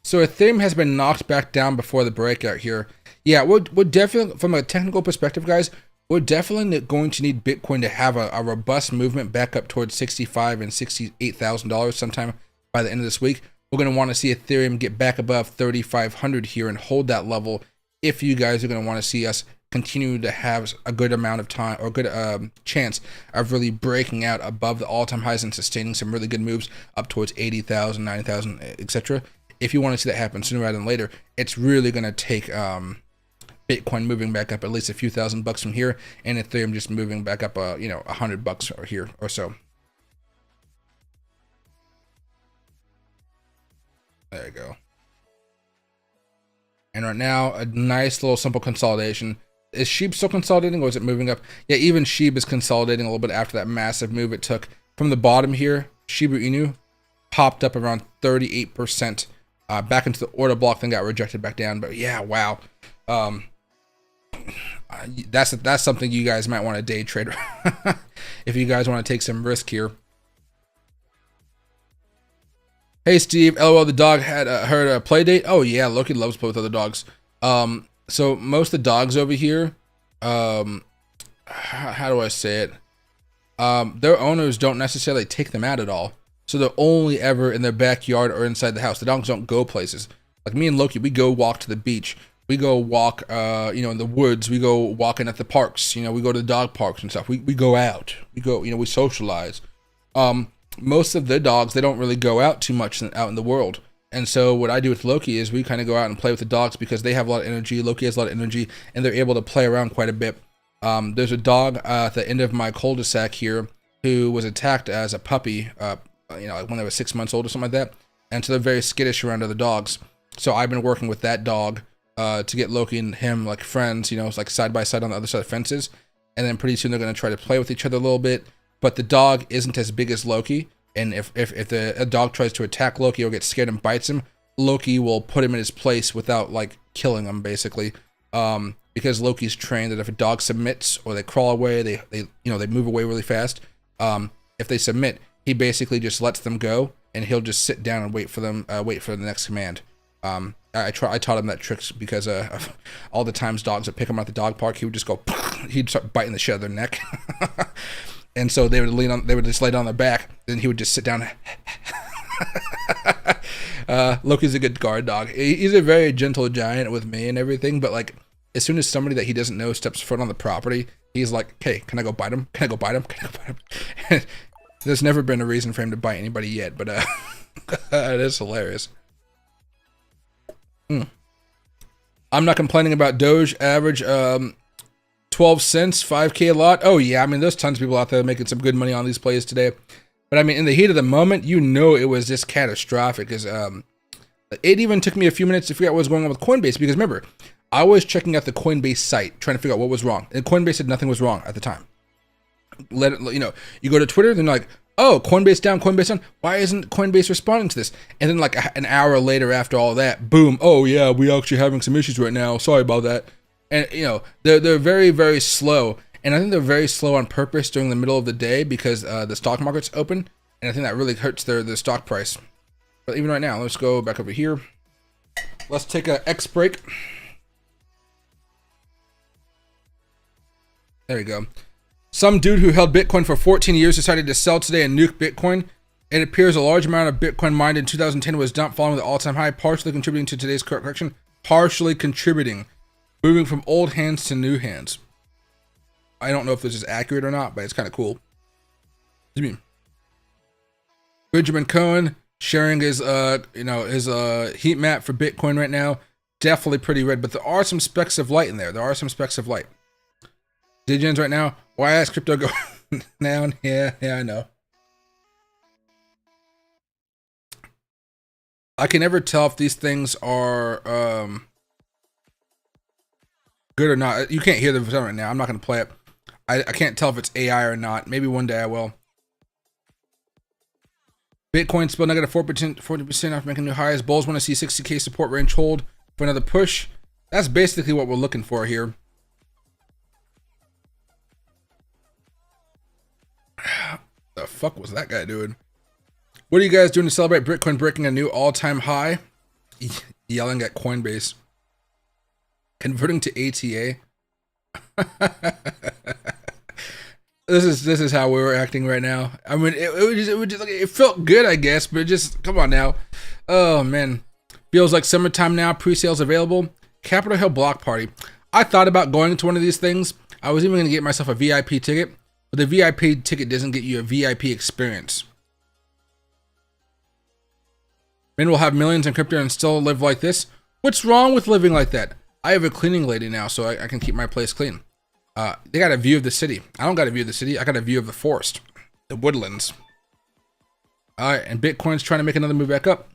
So Ethereum has been knocked back down before the breakout here. Yeah, we're definitely, from a technical perspective, guys, we're definitely going to need Bitcoin to have a robust movement back up towards $65,000 and $68,000 sometime by the end of this week. We're going to want to see Ethereum get back above 3,500 here and hold that level if you guys are going to want to see us continue to have a good amount of time or good chance of really breaking out above the all-time highs and sustaining some really good moves up towards 80,000, 90,000, etc. If you want to see that happen sooner rather than later, it's really going to take Bitcoin moving back up at least a few $1,000 from here, and Ethereum just moving back up, $100 or here or so. There you go. And right now, a nice little simple consolidation. Is Shib still consolidating, or is it moving up? Yeah, even Shib is consolidating a little bit after that massive move it took from the bottom here. Shiba Inu popped up around 38% back into the order block, then got rejected back down. But yeah, wow. That's something you guys might want to day trade if you guys want to take some risk here. Hey Steve, LOL, the dog had heard a play date. Oh yeah, Loki loves to play with other dogs. So most of the dogs over here, how do I say it? Their owners don't necessarily take them out at all. So they're only ever in their backyard or inside the house. The dogs don't go places. Like me and Loki, we go walk to the beach. We go walk, in the woods. We go walking at the parks. We go to the dog parks and stuff. We go out. We go, we socialize. Most of the dogs, they don't really go out too much out in the world. And so what I do with Loki is we kind of go out and play with the dogs because they have a lot of energy. Loki has a lot of energy, and they're able to play around quite a bit. There's a dog at the end of my cul-de-sac here who was attacked as a puppy, like when they were 6 months old or something like that. And so they're very skittish around other dogs. So I've been working with that dog to get Loki and him like friends, like side by side on the other side of fences. And then pretty soon they're going to try to play with each other a little bit. But the dog isn't as big as Loki. And if a dog tries to attack Loki or gets scared and bites him, Loki will put him in his place without like killing him, basically. Because Loki's trained that if a dog submits or they crawl away, they move away really fast. If they submit, he basically just lets them go, and he'll just sit down and wait for them, wait for the next command. I taught him that trick because of all the times dogs would pick him out the dog park, he would just go, he'd start biting the shit out of their neck. And so they would just lay down on their back, and he would just sit down. Loki's a good guard dog. He's a very gentle giant with me and everything, but like as soon as somebody that he doesn't know steps foot on the property, he's like, "Hey, can I go bite him? Can I go bite him? Can I go bite him?" There's never been a reason for him to bite anybody yet, but it is hilarious. I'm not complaining about Doge. Average 12 cents, 5K a lot. Oh yeah, I mean there's tons of people out there making some good money on these plays today. But I mean in the heat of the moment, it was just catastrophic. Because it even took me a few minutes to figure out what was going on with Coinbase. Because remember, I was checking out the Coinbase site trying to figure out what was wrong, and Coinbase said nothing was wrong at the time. You go to Twitter, then like, oh, Coinbase down, Coinbase down. Why isn't Coinbase responding to this? And then like an hour later after all that, boom, oh yeah, we actually having some issues right now. Sorry about that. And they're very, very slow. And I think they're very slow on purpose during the middle of the day because the stock market's open. And I think that really hurts their stock price. But even right now, let's go back over here. Let's take a X break. There we go. Some dude who held Bitcoin for 14 years decided to sell today and nuke Bitcoin. It appears a large amount of Bitcoin mined in 2010 was dumped following the all-time high, partially contributing to today's correction. Partially contributing. Moving from old hands to new hands. I don't know if this is accurate or not, but it's kind of cool. What do you mean? Benjamin Cohen sharing his heat map for Bitcoin right now. Definitely pretty red, but there are some specks of light in there. Digens right now. Why is crypto go down? Yeah, I know. I can never tell if these things are good or not. You can't hear the sound right now. I'm not going to play it. I can't tell if it's AI or not. Maybe one day I will. Bitcoin still negative 4%, 40% after making new highs. Bulls want to see 60K support range hold for another push. That's basically what we're looking for here. The fuck was that guy doing? What are you guys doing to celebrate Bitcoin breaking a new all-time high? Yelling at Coinbase. Converting to ATA. This is how we were acting right now. I mean, it felt good, I guess, but it just, come on now. Oh man, feels like summertime now. Pre-sales available. Capitol Hill block party. I thought about going to one of these things. I was even going to get myself a VIP ticket, but the VIP ticket doesn't get you a VIP experience. Men will have millions in crypto and still live like this. What's wrong with living like that? I have a cleaning lady now, so I can keep my place clean. They got a view of the city. I don't got a view of the city. I got a view of the forest, the woodlands. All right, and Bitcoin's trying to make another move back up.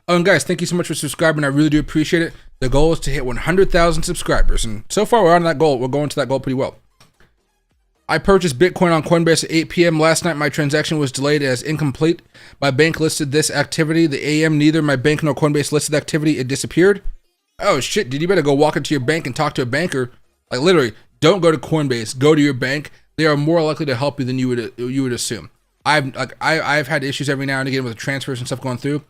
Oh, and guys, thank you so much for subscribing. I really do appreciate it. The goal is to hit 100,000 subscribers, and so far we're on that goal. We're going to that goal pretty well. I purchased Bitcoin on Coinbase at 8 p.m. last night. My transaction was delayed as incomplete. My bank listed this activity. The AM, neither my bank nor Coinbase listed the activity. It disappeared. Oh shit, dude, you better go walk into your bank and talk to a banker. Like literally, don't go to Coinbase. Go to your bank. They are more likely to help you than you would assume. I've had issues every now and again with transfers and stuff going through.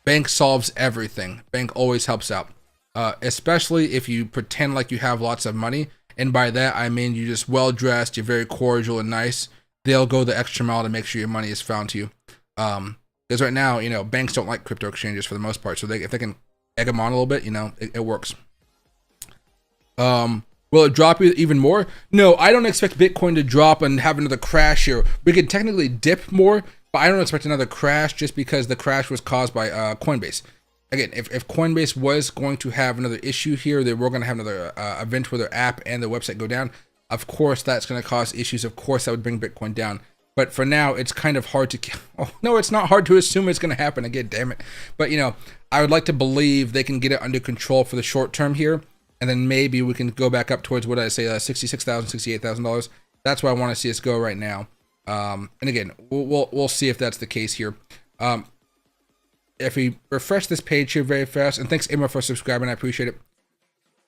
Bank solves everything. Bank always helps out, especially if you pretend like you have lots of money. And by that I mean you're just well dressed, you're very cordial and nice. They'll go the extra mile to make sure your money is found to you. Because right now, you know, banks don't like crypto exchanges for the most part. So if they can egg them on a little bit, you know, it works. Will it drop even more? No, I don't expect Bitcoin to drop and have another crash here. We could technically dip more, but I don't expect another crash just because the crash was caused by Coinbase. Again, if Coinbase was going to have another issue here, they were going to have another event where their app and their website go down. Of course, that's going to cause issues. Of course, that would bring Bitcoin down. But for now, it's kind of hard to... Oh, no, it's not hard to assume it's going to happen again, damn it. But, you know, I would like to believe they can get it under control for the short term here. And then maybe we can go back up towards, what did I say, $66,000, $68,000. That's where I want to see us go right now. And again, we'll see if that's the case here. If we refresh this page here very fast, and thanks Emma for subscribing, I appreciate it.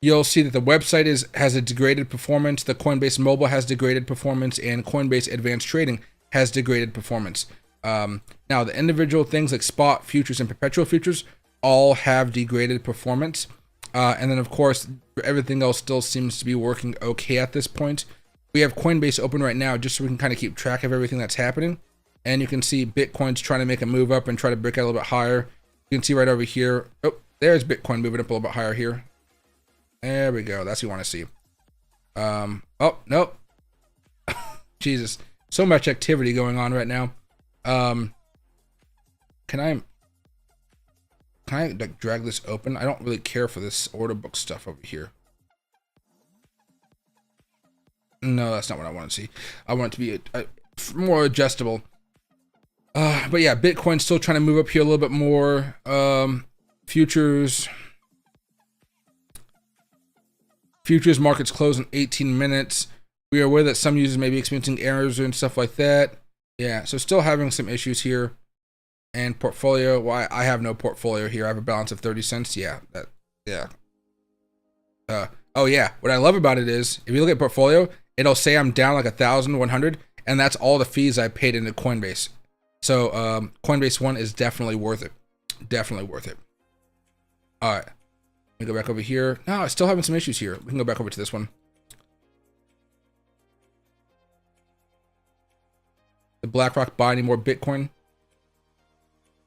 You'll see that the website has a degraded performance, the Coinbase Mobile has degraded performance, and Coinbase Advanced Trading has degraded performance. Now the individual things like spot futures and perpetual futures all have degraded performance. And then of course, everything else still seems to be working okay at this point. We have Coinbase open right now just so we can kind of keep track of everything that's happening. And you can see Bitcoin's trying to make a move up and try to break out a little bit higher. You can see right over here. Oh, there's Bitcoin moving up a little bit higher here. There we go. That's what you want to see. Oh, nope. Jesus. So much activity going on right now. Can I like drag this open? I don't really care for this order book stuff over here. No, that's not what I want to see. I want it to be more adjustable. But yeah, Bitcoin's still trying to move up here a little bit more. Futures markets close in 18 minutes. We are aware that some users may be experiencing errors and stuff like that. Yeah, so still having some issues here. And portfolio, why I have no portfolio here. I have a balance of 30 cents. Yeah, oh yeah, what I love about it is if you look at portfolio, it'll say I'm down like 1,100, and that's all the fees I paid into Coinbase. So Coinbase One is definitely worth it. Definitely worth it. All right, let me go back over here. No, I'm still having some issues here. We can go back over to this one. Did BlackRock buy any more Bitcoin?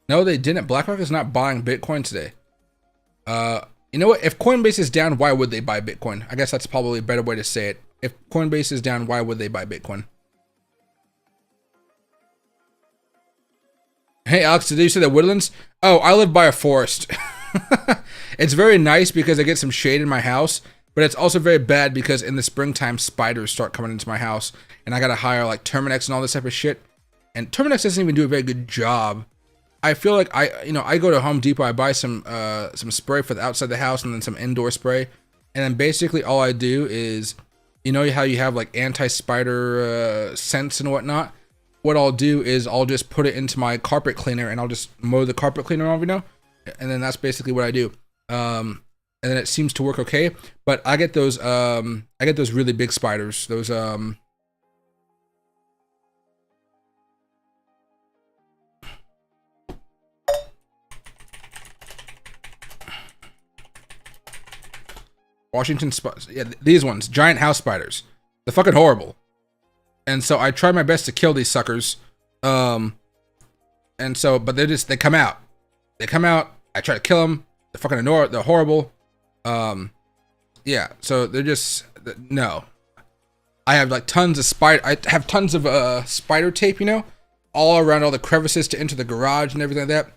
No, they didn't. BlackRock is not buying Bitcoin today. You know what? If Coinbase is down, why would they buy Bitcoin? I guess that's probably a better way to say it. If Coinbase is down, why would they buy Bitcoin? Hey, Alex, did you say the woodlands? Oh, I live by a forest. It's very nice because I get some shade in my house, but it's also very bad because in the springtime, spiders start coming into my house, and I gotta hire like Terminex and all this type of shit. And Terminex doesn't even do a very good job. I feel like I go to Home Depot, I buy some spray for the outside the house and then some indoor spray. And then basically all I do is, you know how you have like anti-spider scents and whatnot? what I'll do is I'll just put it into my carpet cleaner and I'll just mow the carpet cleaner off, and then that's basically what I do. And then it seems to work okay. But I get those really big spiders. Those Washington spiders. Yeah, these ones, giant house spiders. They're fucking horrible. And so I try my best to kill these suckers. And so, but they come out. They come out. I try to kill them. They're fucking annoying. They're horrible. Yeah. So they're just no. I have like tons of I have tons of spider tape, all around all the crevices to enter the garage and everything like that.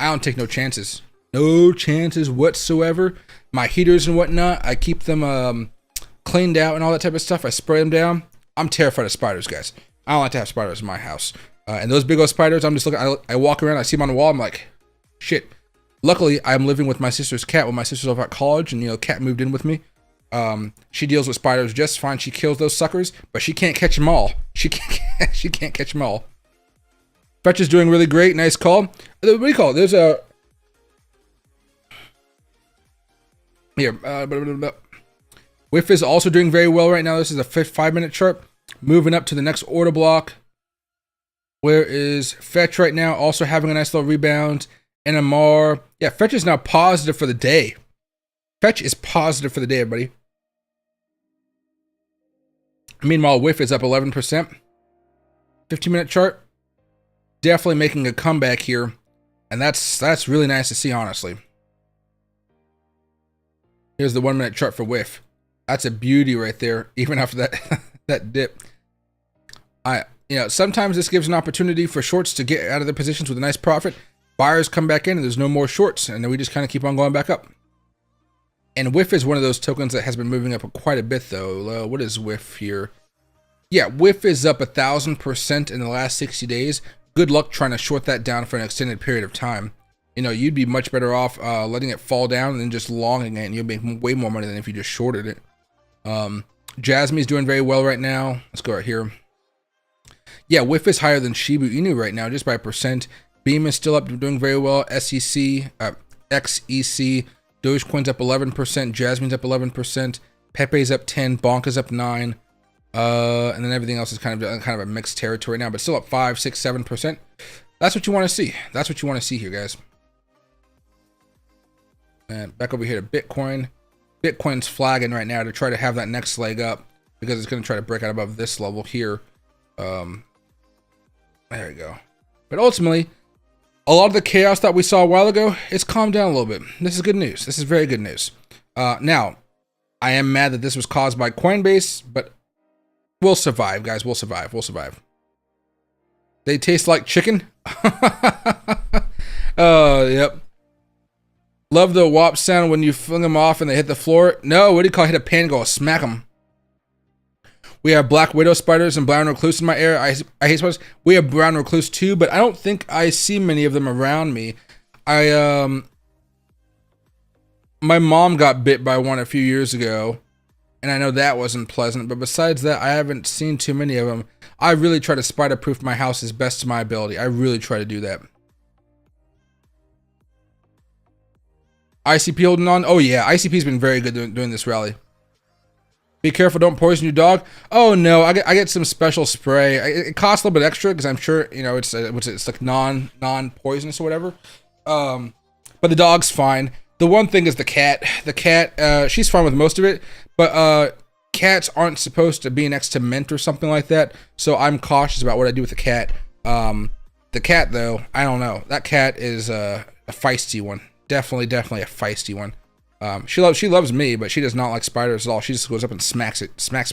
I don't take no chances. No chances whatsoever. My heaters and whatnot, I keep them cleaned out and all that type of stuff. I spray them down. I'm terrified of spiders, guys. I don't like to have spiders in my house. And those big old spiders, I'm just looking. I walk around, I see them on the wall. I'm like, shit. Luckily, I'm living with my sister's cat when my sister's over at college, and cat moved in with me. She deals with spiders just fine. She kills those suckers, but she can't catch them all. She can't catch them all. Fetch is doing really great. Nice call. What do you call it? There's a here. Whiff is also doing very well right now. This is a 5-minute chart. Moving up to the next order block. Where is Fetch right now? Also having a nice little rebound. NMR. Yeah, Fetch is now positive for the day. Fetch is positive for the day, everybody. Meanwhile, Whiff is up 11%. 15-minute chart. Definitely making a comeback here. And that's really nice to see, honestly. Here's the 1-minute chart for Whiff. That's a beauty right there, even after that that dip. Sometimes this gives an opportunity for shorts to get out of their positions with a nice profit. Buyers come back in and there's no more shorts, and then we just kind of keep on going back up. And Whiff is one of those tokens that has been moving up quite a bit, though. What is Whiff here? Yeah, Whiff is up 1,000% in the last 60 days. Good luck trying to short that down for an extended period of time. You'd be much better off letting it fall down than just longing it, and you'll make way more money than if you just shorted it. Jasmine's doing very well right now. Let's go right here. Yeah, Whiff is higher than Shiba Inu right now, just by a percent. Beam is still up, doing very well. SEC, XEC, Dogecoin's up 11%. Jasmine's up 11%. Pepe's up 10. Bonk is up 9. And then everything else is kind of a mixed territory now, but still up 5, 6, 7%. That's what you want to see. That's what you want to see here, guys. And back over here to Bitcoin. Bitcoin's flagging right now to try to have that next leg up because it's going to try to break out above this level here. There we go. But ultimately, a lot of the chaos that we saw a while ago, it's calmed down a little bit. This is good news. This is very good news. Now, I am mad that this was caused by Coinbase, but we'll survive, guys. We'll survive. We'll survive. They taste like chicken. Yep. Love the whop sound when you fling them off and they hit the floor. No, what do you call hit a pan, go smack them. We have black widow spiders and brown recluse in my area. I hate spiders. We have brown recluse too, but I don't think I see many of them around me. My mom got bit by one a few years ago, and I know that wasn't pleasant, but besides that, I haven't seen too many of them. I really try to spider-proof my house as best to my ability. I really try to do that. ICP holding on. Oh yeah, ICP's been very good doing this rally. Be careful, don't poison your dog. Oh no, I get some special spray. It costs a little bit extra because I'm sure it's like non-poisonous or whatever. But the dog's fine. The one thing is the cat. The cat, she's fine with most of it, but cats aren't supposed to be next to mint or something like that. So I'm cautious about what I do with the cat. The cat though, I don't know. That cat is a feisty one. Definitely a feisty one. She loves me, but she does not like spiders at all. She just goes up and smacks it. Smack.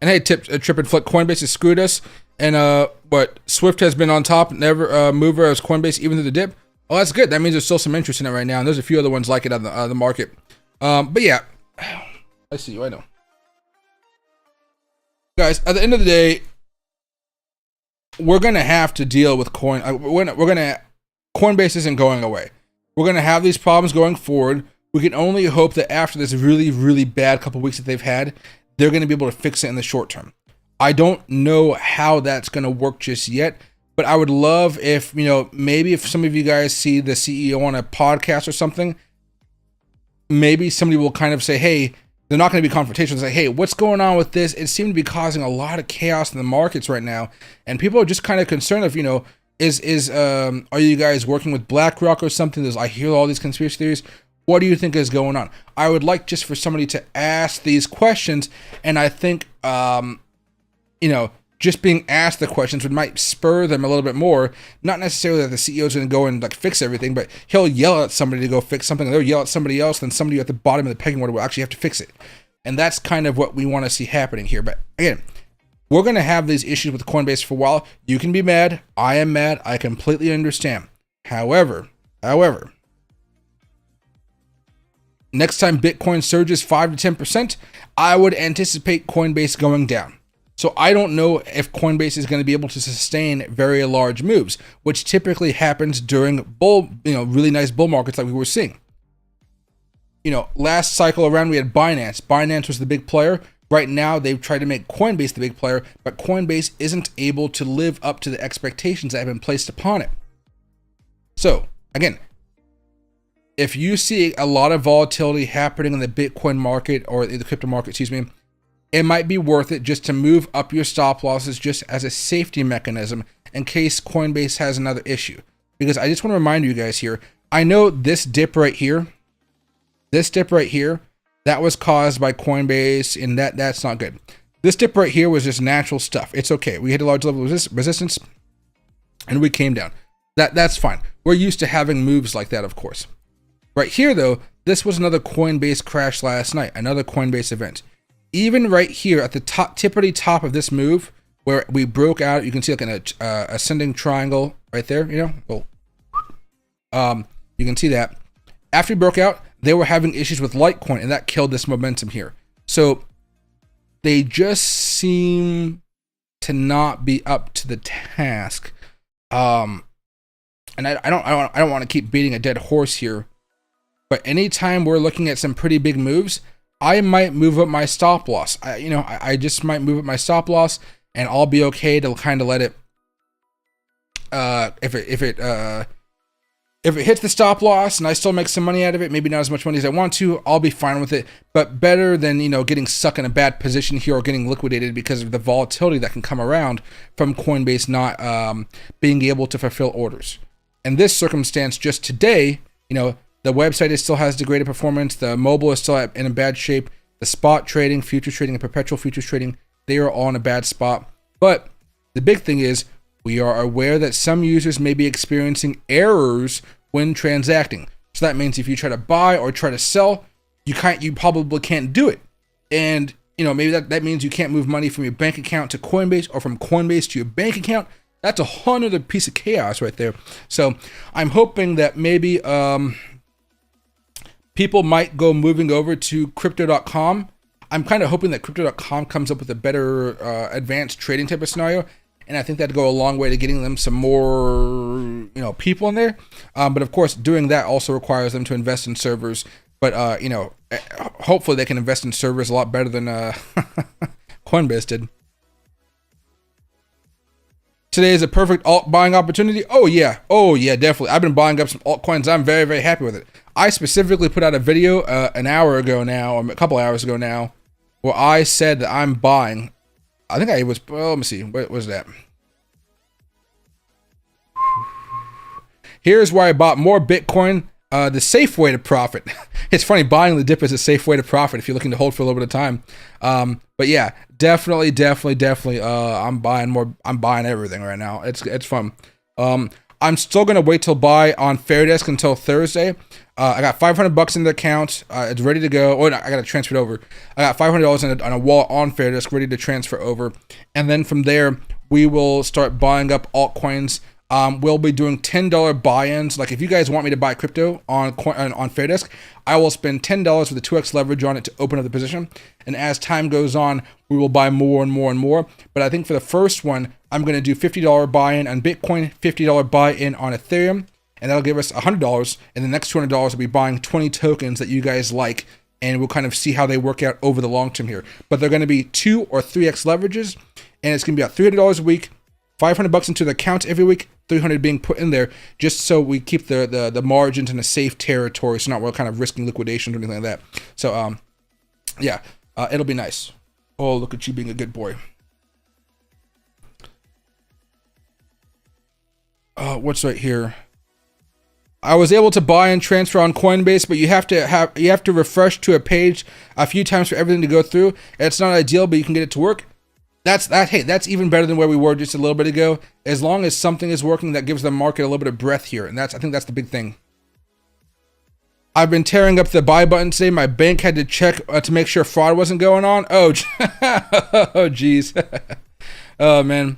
And hey, Trip and Flick, Coinbase has screwed us. And what Swift has been on top, never mover as Coinbase, even through the dip. Oh, that's good. That means there's still some interest in it right now. And there's a few other ones like it on the market. But yeah, I see you. I know, guys. At the end of the day, we're gonna have to deal with Coinbase isn't going away. We're gonna have these problems going forward. We can only hope that after this really, really bad couple weeks that they've had, they're going to be able to fix it in the short term. I don't know how that's going to work just yet, but I would love if, maybe if some of you guys see the CEO on a podcast or something, maybe somebody will kind of say, hey, they're not going to be confrontational. Say, hey, what's going on with this? It seemed to be causing a lot of chaos in the markets right now. And people are just kind of concerned of, are you guys working with BlackRock or something? I hear all these conspiracy theories. What do you think is going on? I would like just for somebody to ask these questions. And I think, just being asked the questions might spur them a little bit more. Not necessarily that the CEO is going to go and fix everything, but he'll yell at somebody to go fix something, and they'll yell at somebody else, then somebody at the bottom of the pecking order will actually have to fix it. And that's kind of what we want to see happening here. But again, we're going to have these issues with Coinbase for a while. You can be mad. I am mad. I completely understand. However, next time Bitcoin surges 5 to 10%, I would anticipate Coinbase going down. So I don't know if Coinbase is going to be able to sustain very large moves, which typically happens during really nice bull markets like we were seeing. Last cycle around we had Binance. Binance was the big player. Right now they've tried to make Coinbase the big player, but Coinbase isn't able to live up to the expectations that have been placed upon it. So again, if you see a lot of volatility happening in the Bitcoin market or the crypto market, it might be worth it just to move up your stop losses just as a safety mechanism in case Coinbase has another issue. Because I just want to remind you guys here, I know this dip right here, that was caused by Coinbase, and that's not good. This dip right here was just natural stuff. It's okay. We hit a large level of resistance, and we came down. That's fine. We're used to having moves like that, of course. Right here, though, this was another Coinbase crash last night, another Coinbase event. Even right here at the tippity top of this move, where we broke out, you can see like an ascending triangle right there. You can see that. After we broke out, they were having issues with Litecoin, and that killed this momentum here. So they just seem to not be up to the task. And I don't want to keep beating a dead horse here, but anytime we're looking at some pretty big moves, I might move up my stop loss. I just might move up my stop loss, and I'll be okay to kind of let it. If it hits the stop loss and I still make some money out of it, maybe not as much money as I want to, I'll be fine with it. But better than getting stuck in a bad position here or getting liquidated because of the volatility that can come around from Coinbase not being able to fulfill orders. In this circumstance, just today, the website still has degraded performance. The mobile is still in a bad shape. The spot trading, futures trading, and perpetual futures trading, they are all in a bad spot. But the big thing is we are aware that some users may be experiencing errors when transacting. So that means if you try to buy or try to sell, you probably can't do it. And maybe that means you can't move money from your bank account to Coinbase or from Coinbase to your bank account. That's a whole other piece of chaos right there. So I'm hoping that maybe people might go moving over to crypto.com. I'm kind of hoping that crypto.com comes up with a better advanced trading type of scenario. And I think that'd go a long way to getting them some more, people in there. But of course, doing that also requires them to invest in servers. But, hopefully they can invest in servers a lot better than Coinbase did. Today is a perfect alt buying opportunity. Oh yeah, definitely. I've been buying up some altcoins. I'm very, very happy with it. I specifically put out a video an hour ago now, or a couple hours ago now, where I said that I'm buying. I think I was, let me see, what was that? Here's where I bought more Bitcoin, the safe way to profit. It's funny, buying the dip is a safe way to profit if you're looking to hold for a little bit of time. But yeah, definitely, I'm buying everything right now. It's fun. I'm still going to wait till buy on Fairdesk until Thursday. I got $500 in the account. It's ready to go. Oh, no, I got to transfer it over. I got $500 on a wallet on Fairdesk ready to transfer over. And then from there, we will start buying up altcoins. We'll be doing $10 buy-ins. Like if you guys want me to buy crypto on Fairdesk, I will spend $10 with a 2x leverage on it to open up the position. And as time goes on, we will buy more and more and more. But I think for the first one, I'm going to do $50 buy-in on Bitcoin, $50 buy-in on Ethereum. and that'll give us $100, and the next $200 will be buying 20 tokens that you guys like, and we'll kind of see how they work out over the long term here. But they're going to be 2 or 3x leverages, and it's going to be about $300 a week, $500 into the account every week, $300 being put in there, just so we keep the margins in a safe territory, so not we're kind of risking liquidation or anything like that. So yeah, it'll be nice. Oh, look at you being a good boy. What's right here? I was able to buy and transfer on Coinbase, but you have to refresh to a page a few times for everything to go through. It's not ideal, but you can get it to work. Hey, that's even better than where we were just a little bit ago. As long as something is working, that gives the market a little bit of breath here, and I think that's the big thing. I've been tearing up the buy button today. My bank had to check to make sure fraud wasn't going on. Oh, oh, geez. Oh, man.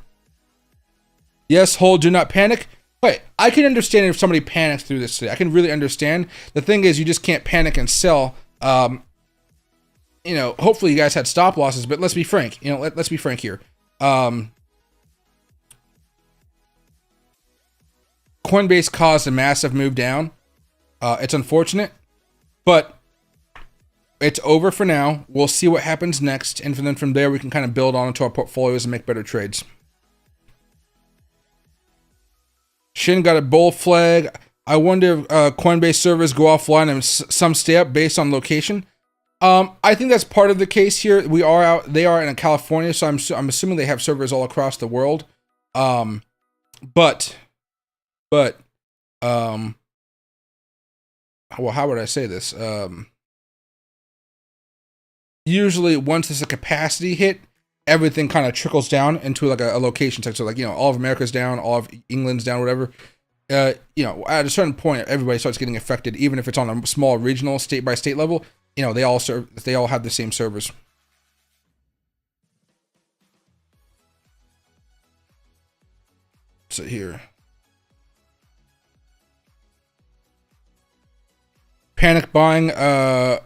Yes, hold, do not panic. Wait, I can understand if somebody panics through this today. I can really understand. The thing is, you just can't panic and sell. You know, hopefully you guys had stop losses, but let's be frank. You know, let's be frank here. Coinbase caused a massive move down. It's unfortunate, but it's over for now. We'll see what happens next, and then from there we can kind of build on into our portfolios and make better trades. Shin got a bull flag. I wonder if Coinbase servers go offline and some stay up based on location. I think that's part of the case here. They are in California, so I'm assuming they have servers all across the world. But well, how would I say this? Usually once there's a capacity hit, everything kind of trickles down into like a location. So like, you know, all of America's down, all of England's down, whatever. You know, at a certain point, everybody starts getting affected, even if it's on a small regional state by state level. You know, they all have the same servers. So here. Panic by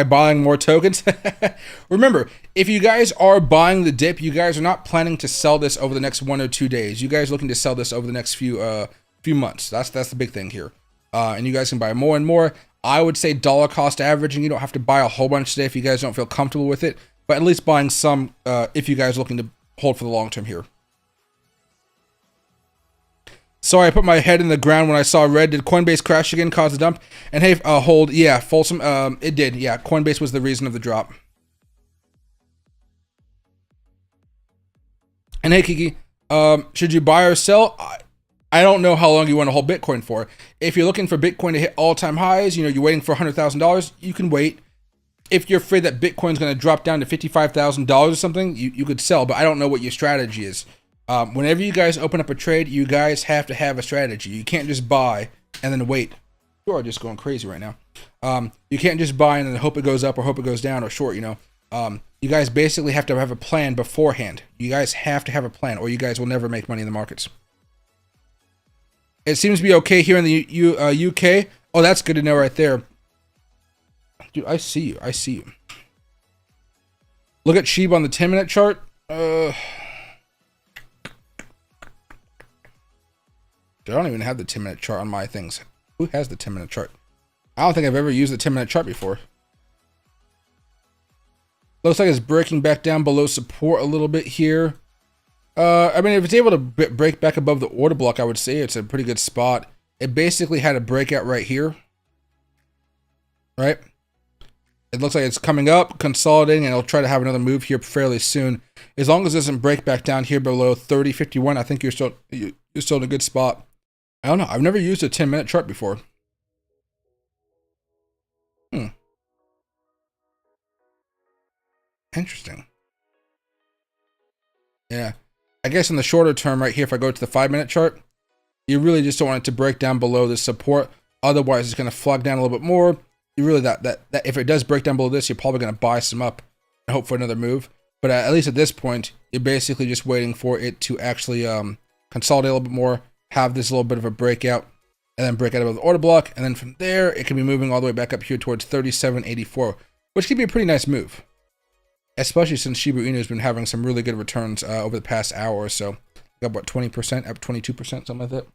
buying more tokens. Remember, if you guys are buying the dip, you guys are not planning to sell this over the next 1 or 2 days. You guys are looking to sell this over the next few months. That's the big thing here. And you guys can buy more and more. I would say dollar cost averaging. You don't have to buy a whole bunch today if you guys don't feel comfortable with it, but at least buying some if you guys are looking to hold for the long term here. Sorry, I put my head in the ground when I saw red. Did Coinbase crash again, cause a dump? And hey, hold, yeah, Folsom, it did. Yeah, Coinbase was the reason of the drop. And hey, Kiki, should you buy or sell? I don't know how long you want to hold Bitcoin for. If you're looking for Bitcoin to hit all-time highs, you know, you're waiting for $100,000, you can wait. If you're afraid that Bitcoin's going to drop down to $55,000 or something, you could sell, but I don't know what your strategy is. Whenever you guys open up a trade, you guys have to have a strategy. You can't just buy and then wait. You are just going crazy right now. You can't just buy and then hope it goes up or hope it goes down or short, you know. You guys basically have to have a plan beforehand. You guys have to have a plan or you guys will never make money in the markets. It seems to be okay here in the UK. Oh, that's good to know right there. Dude, I see you. I see you. Look at Shib on the 10-minute chart. I don't even have the 10-minute chart on my things. Who has the 10-minute chart? I don't think I've ever used the 10-minute chart before. Looks like it's breaking back down below support a little bit here. I mean, if it's able to break back above the order block, I would say it's a pretty good spot. It basically had a breakout right here. Right? It looks like it's coming up, consolidating, and it'll try to have another move here fairly soon. As long as it doesn't break back down here below 30.51, I think you're still in a good spot. I don't know. I've never used a 10-minute chart before. Interesting. Yeah. I guess in the shorter term right here, if I go to the 5-minute chart, you really just don't want it to break down below the support. Otherwise, it's going to flog down a little bit more. You really, that if it does break down below this, you're probably going to buy some up and hope for another move. But at least at this point, you're basically just waiting for it to actually consolidate a little bit more, have this little bit of a breakout, and then break out above the order block. And then from there, it can be moving all the way back up here towards 37.84, which could be a pretty nice move. Especially since Shiba Inu has been having some really good returns over the past hour or so. Got about 20%, up 22%, something like that.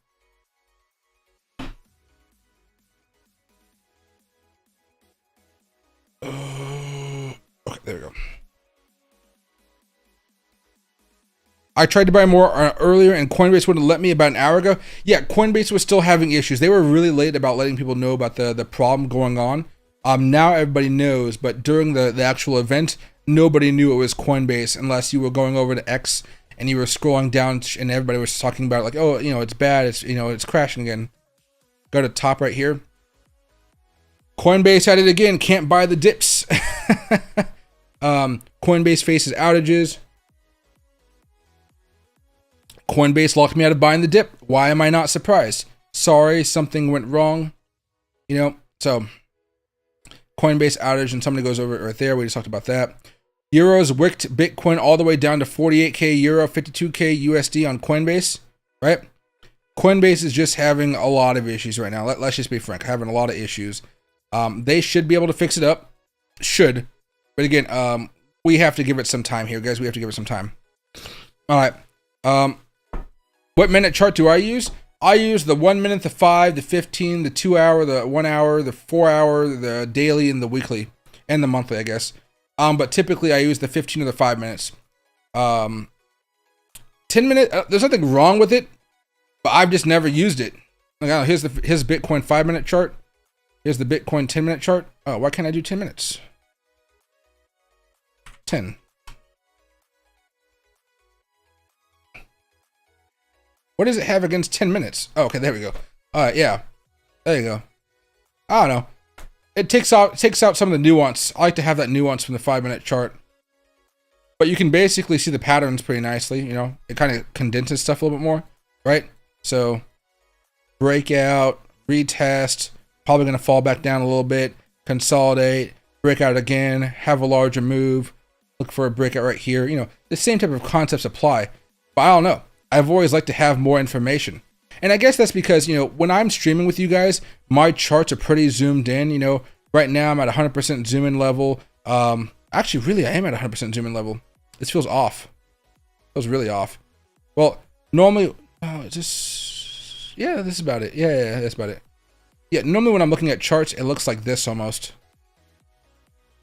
I tried to buy more earlier and Coinbase wouldn't let me about an hour ago. Yeah, Coinbase was still having issues. They were really late about letting people know about the problem going on. Now everybody knows, but during the actual event, nobody knew it was Coinbase unless you were going over to X and you were scrolling down and everybody was talking about it like, oh, it's bad. It's crashing again. Go to top right here. Coinbase had it again. Can't buy the dips. Coinbase faces outages. Coinbase locked me out of buying the dip. Why am I not surprised? Sorry, something went wrong. So Coinbase outage, and somebody goes over it right there. We just talked about that. Euros wicked Bitcoin all the way down to 48k euro, 52k USD on Coinbase, right? Coinbase is just having a lot of issues right now. Let's just be frank, having a lot of issues. They should be able to fix it up. Should. But again, we have to give it some time here, guys. We have to give it some time. All right. What minute chart do I use? I use the 1 minute, the 5, the 15, the 2 hour, the 1 hour, the 4 hour, the daily, and the weekly, and the monthly, I guess. But typically I use the 15 or the 5 minutes. 10 minute, there's nothing wrong with it, but I've just never used it. Like, here's Bitcoin 5 minute chart. Here's the Bitcoin 10 minute chart. Oh, why can't I do 10 minutes? 10. What does it have against 10 minutes? Oh, okay, there we go. All right, yeah. There you go. I don't know. It takes out some of the nuance. I like to have that nuance from the 5 minute chart. But you can basically see the patterns pretty nicely, It kind of condenses stuff a little bit more, right? So, breakout, retest, probably going to fall back down a little bit, consolidate, breakout again, have a larger move, look for a breakout right here. The same type of concepts apply. But I don't know. I've always liked to have more information. And I guess that's because, when I'm streaming with you guys, my charts are pretty zoomed in. Right now I'm at 100% zoom in level. Actually, really, I am at 100% zoom in level. This feels off. It feels really off. Well, normally, this is about it. Yeah, that's about it. Yeah, normally when I'm looking at charts, it looks like this almost.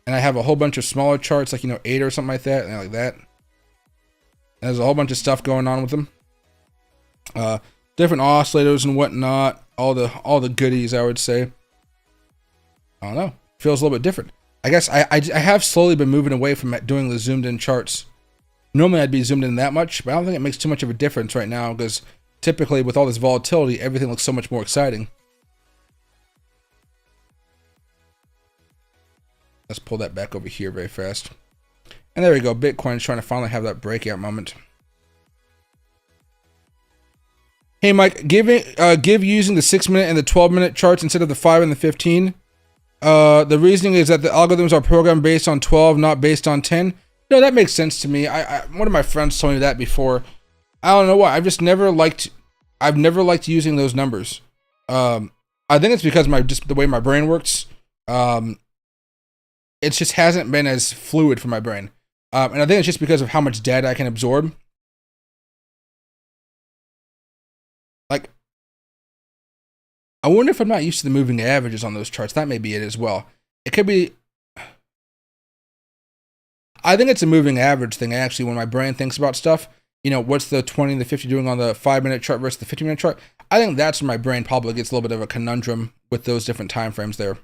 And I have a whole bunch of smaller charts, like, 8 or something like that, and like that. And there's a whole bunch of stuff going on with them. Different oscillators and whatnot, all the goodies, I would say. I don't know, feels a little bit different. I guess I have slowly been moving away from doing the zoomed in charts. Normally I'd be zoomed in that much, but I don't think it makes too much of a difference right now because typically with all this volatility, everything looks so much more exciting. Let's pull that back over here very fast. And there we go, Bitcoin's trying to finally have that breakout moment. Hey Mike, give using the 6 minute and the 12 minute charts instead of the 5 and the 15. The reasoning is that the algorithms are programmed based on 12, not based on 10. No, that makes sense to me. One of my friends told me that before. I don't know why. I've never liked using those numbers. I think it's because just the way my brain works. It just hasn't been as fluid for my brain. And I think it's just because of how much data I can absorb. Like, I wonder if I'm not used to the moving averages on those charts. That may be it as well. It could be. I think it's a moving average thing, actually, when my brain thinks about stuff. What's the 20 and the 50 doing on the 5 minute chart versus the 15 minute chart? I think that's when my brain probably gets a little bit of a conundrum with those different time frames there.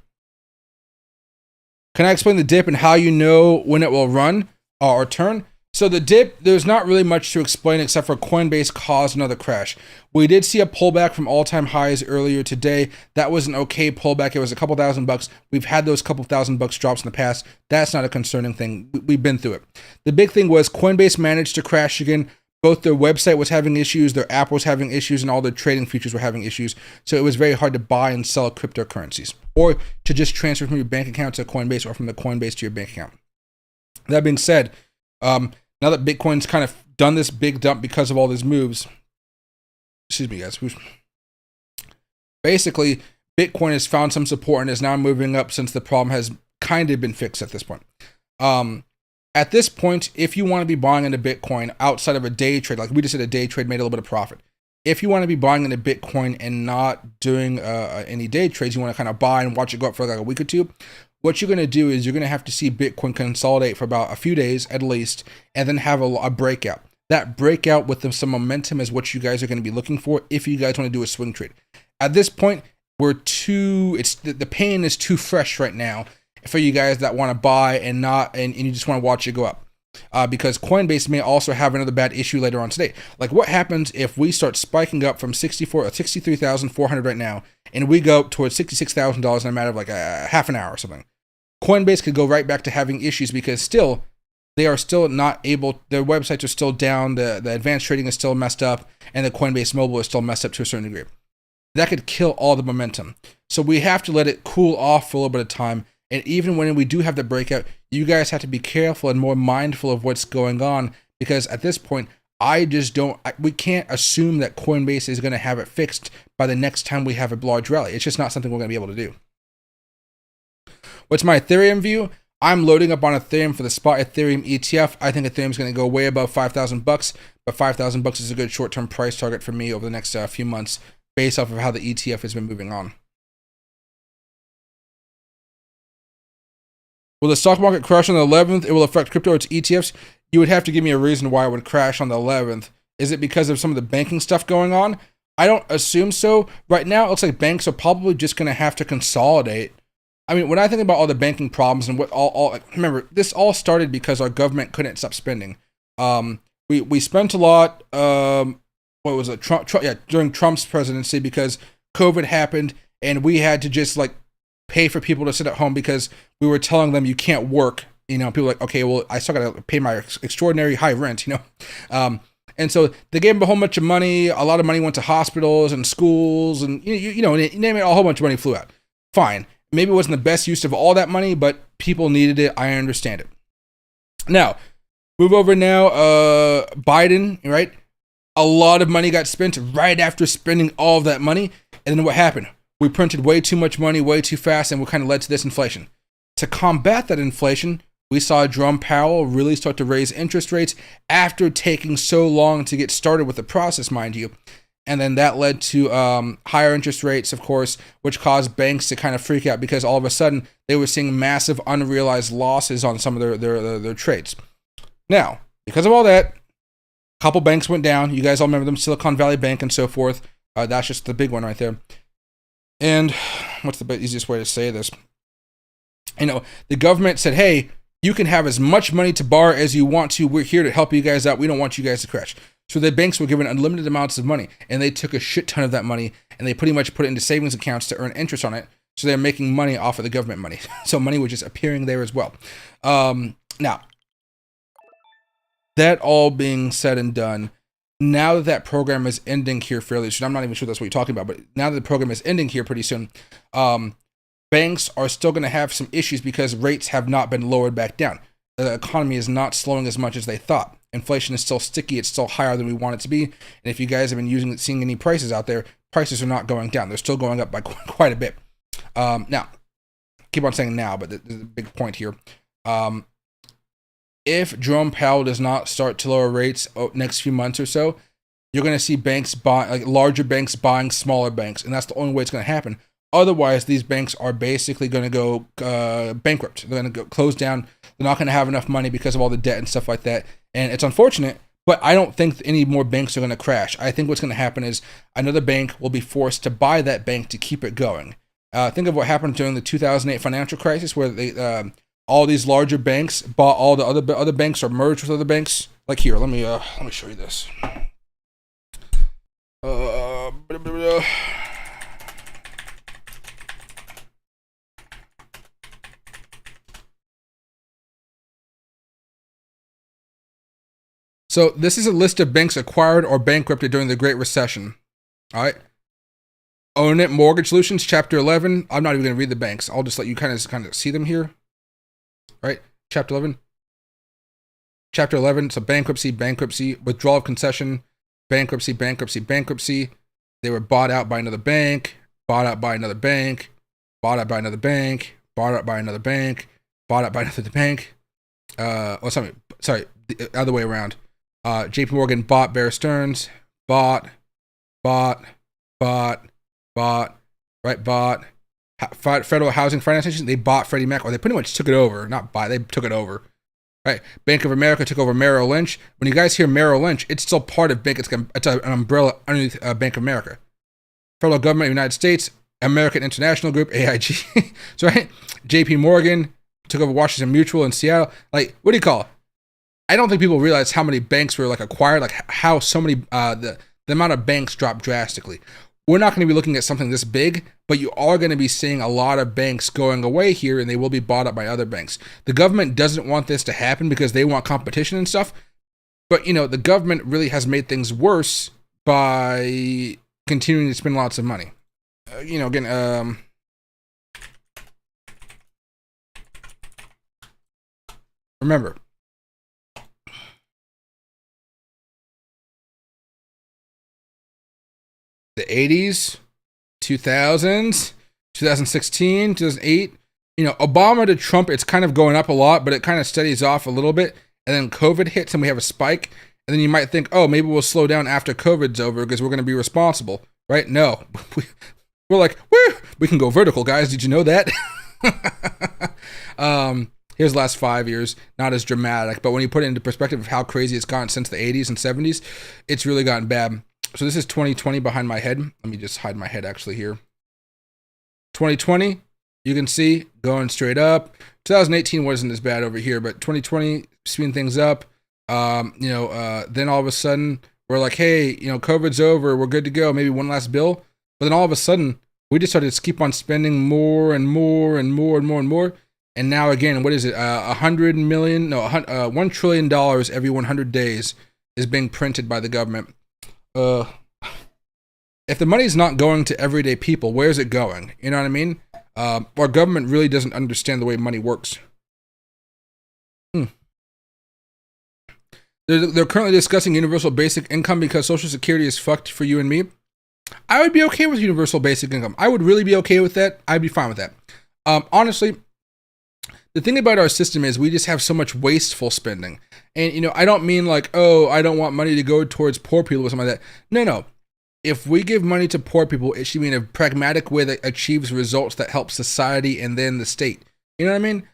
Can I explain the dip and how you know when it will run or turn? So the dip, there's not really much to explain except for Coinbase caused another crash. We did see a pullback from all-time highs earlier today. That was an okay pullback. It was a couple $1,000. We've had those couple $1,000 drops in the past. That's not a concerning thing. We've been through it. The big thing was Coinbase managed to crash again. Both their website was having issues, their app was having issues, and all their trading features were having issues. So it was very hard to buy and sell cryptocurrencies or to just transfer from your bank account to Coinbase or from the Coinbase to your bank account. That being said, now that Bitcoin's kind of done this big dump because of all these moves, excuse me guys, basically Bitcoin has found some support and is now moving up since the problem has kind of been fixed at this point. At this point, if you want to be buying into Bitcoin outside of a day trade, like we just did a day trade, made a little bit of profit. If you want to be buying into Bitcoin and not doing any day trades, you want to kind of buy and watch it go up for like a week or two, what you're going to do is you're going to have to see Bitcoin consolidate for about a few days at least, and then have a breakout. that breakout with some momentum is what you guys are going to be looking for if you guys want to do a swing trade. At this point, the pain is too fresh right now for you guys that want to buy and you just want to watch it go up. Because Coinbase may also have another bad issue later on today. Like, what happens if we start spiking up from 63,400 right now, and we go towards $66,000 in a matter of like a half an hour or something? Coinbase could go right back to having issues because they are still not able. Their websites are still down. The advanced trading is still messed up, and the Coinbase mobile is still messed up to a certain degree. That could kill all the momentum. So we have to let it cool off for a little bit of time. And even when we do have the breakout, you guys have to be careful and more mindful of what's going on, because at this point, we can't assume that Coinbase is going to have it fixed by the next time we have a large rally. It's just not something we're going to be able to do. What's my Ethereum view? I'm loading up on Ethereum for the spot Ethereum ETF. I think Ethereum's going to go way above $5,000, but $5,000 is a good short-term price target for me over the next few months based off of how the ETF has been moving on. Will the stock market crash on the 11th? It will affect crypto or its ETFs. You would have to give me a reason why it would crash on the 11th. Is it because of some of the banking stuff going on? I don't assume so. Right now, it looks like banks are probably just going to have to consolidate. I mean, when I think about all the banking problems and remember, this all started because our government couldn't stop spending. We spent a lot. What was it? Trump, during Trump's presidency, because COVID happened and we had to just like pay for people to sit at home because we were telling them you can't work. You know, people were like, okay, well, I still got to pay my extraordinary high rent, you know? And so they gave them a whole bunch of money. A lot of money went to hospitals and schools and, you know, name it, a whole bunch of money flew out. Fine. Maybe it wasn't the best use of all that money, but people needed it. I understand it. Now, move over now. Biden, right? A lot of money got spent right after spending all of that money. And then what happened? We printed way too much money, way too fast, and what kind of led to this inflation. To combat that inflation, we saw Jerome Powell really start to raise interest rates after taking so long to get started with the process, mind you. And then that led to higher interest rates, of course, which caused banks to kind of freak out because all of a sudden they were seeing massive unrealized losses on some of their trades. Now, because of all that, a couple banks went down. You guys all remember them, Silicon Valley Bank and so forth. That's just the big one right there. And what's the easiest way to say this? You know, the government said, hey, you can have as much money to borrow as you want to. We're here to help you guys out. We don't want you guys to crash. So the banks were given unlimited amounts of money, and they took a shit ton of that money, and they pretty much put it into savings accounts to earn interest on it. So they're making money off of the government money. So money was just appearing there as well. Now, that all being said and done, now that program is ending here fairly soon, I'm not even sure that's what you're talking about, but now that the program is ending here pretty soon, banks are still going to have some issues because rates have not been lowered back down. The economy is not slowing as much as they thought. Inflation is still sticky. It's still higher than we want it to be. And if you guys have been seeing any prices out there, prices are not going down. They're still going up by quite a bit. Now, keep on saying now, but there's a big point here. If Jerome Powell does not start to lower rates next few months or so, you're going to see banks larger banks buying smaller banks, and that's the only way it's going to happen. Otherwise, these banks are basically going to go bankrupt. They're going to go close down. They're not going to have enough money because of all the debt and stuff like that. And it's unfortunate, but I don't think any more banks are going to crash. I think what's going to happen is another bank will be forced to buy that bank to keep it going. Think of what happened during the 2008 financial crisis, where they all these larger banks bought all the other banks or merged with other banks. Like here, let me show you this. So this is a list of banks acquired or bankrupted during the Great Recession. All right. Own It Mortgage Solutions, Chapter 11. I'm not even going to read the banks. I'll just let you kind of see them here. Right? Chapter 11. Chapter 11. So bankruptcy, withdrawal of concession, bankruptcy. They were bought out by another bank, bought out by another bank, bought out by another bank, bought out by another bank, bought out by another bank. Sorry, the other way around. JP Morgan bought Bear Stearns, bought, right, bought. Federal Housing Finance Agency, they bought Freddie Mac, or they pretty much took it over, not buy, they took it over. right? Bank of America took over Merrill Lynch. When you guys hear Merrill Lynch, it's still part of Bank. It's an umbrella underneath Bank of America. Federal Government of the United States, American International Group, AIG. So, right? JP Morgan took over Washington Mutual in Seattle. Like, what do you call it? I don't think people realize how many banks were like acquired, like how so many, the amount of banks dropped drastically. We're not going to be looking at something this big, but you are going to be seeing a lot of banks going away here, and they will be bought up by other banks. The government doesn't want this to happen because they want competition and stuff. But, the government really has made things worse by continuing to spend lots of money. Remember, the 80s, 2000s, 2016, 2008, Obama to Trump, it's kind of going up a lot, but it kind of steadies off a little bit. And then COVID hits and we have a spike. And then you might think, oh, maybe we'll slow down after COVID's over because we're going to be responsible, right? No, we're like, woo, we can go vertical, guys. Did you know that? Here's the last 5 years, not as dramatic, but when you put it into perspective of how crazy it's gotten since the 80s and 70s, it's really gotten bad. So this is 2020 behind my head. Let me just hide my head actually here. 2020, you can see going straight up. 2018 wasn't as bad over here, but 2020 speeding things up. Then all of a sudden we're like, hey, COVID's over. We're good to go. Maybe one last bill. But then all of a sudden we just started to keep on spending more and more and more and more and more. And now again, what is it? $1 trillion every 100 days is being printed by the government. If the money's not going to everyday people, where's it going? You know what I mean? Our government really doesn't understand the way money works. They're currently discussing universal basic income because Social Security is fucked for you and me. I would be okay with universal basic income. I would really be okay with that. I'd be fine with that. Honestly, the thing about our system is we just have so much wasteful spending. And, I don't mean like, oh, I don't want money to go towards poor people or something like that. No. If we give money to poor people, it should be in a pragmatic way that achieves results that help society and then the state. You know what I mean?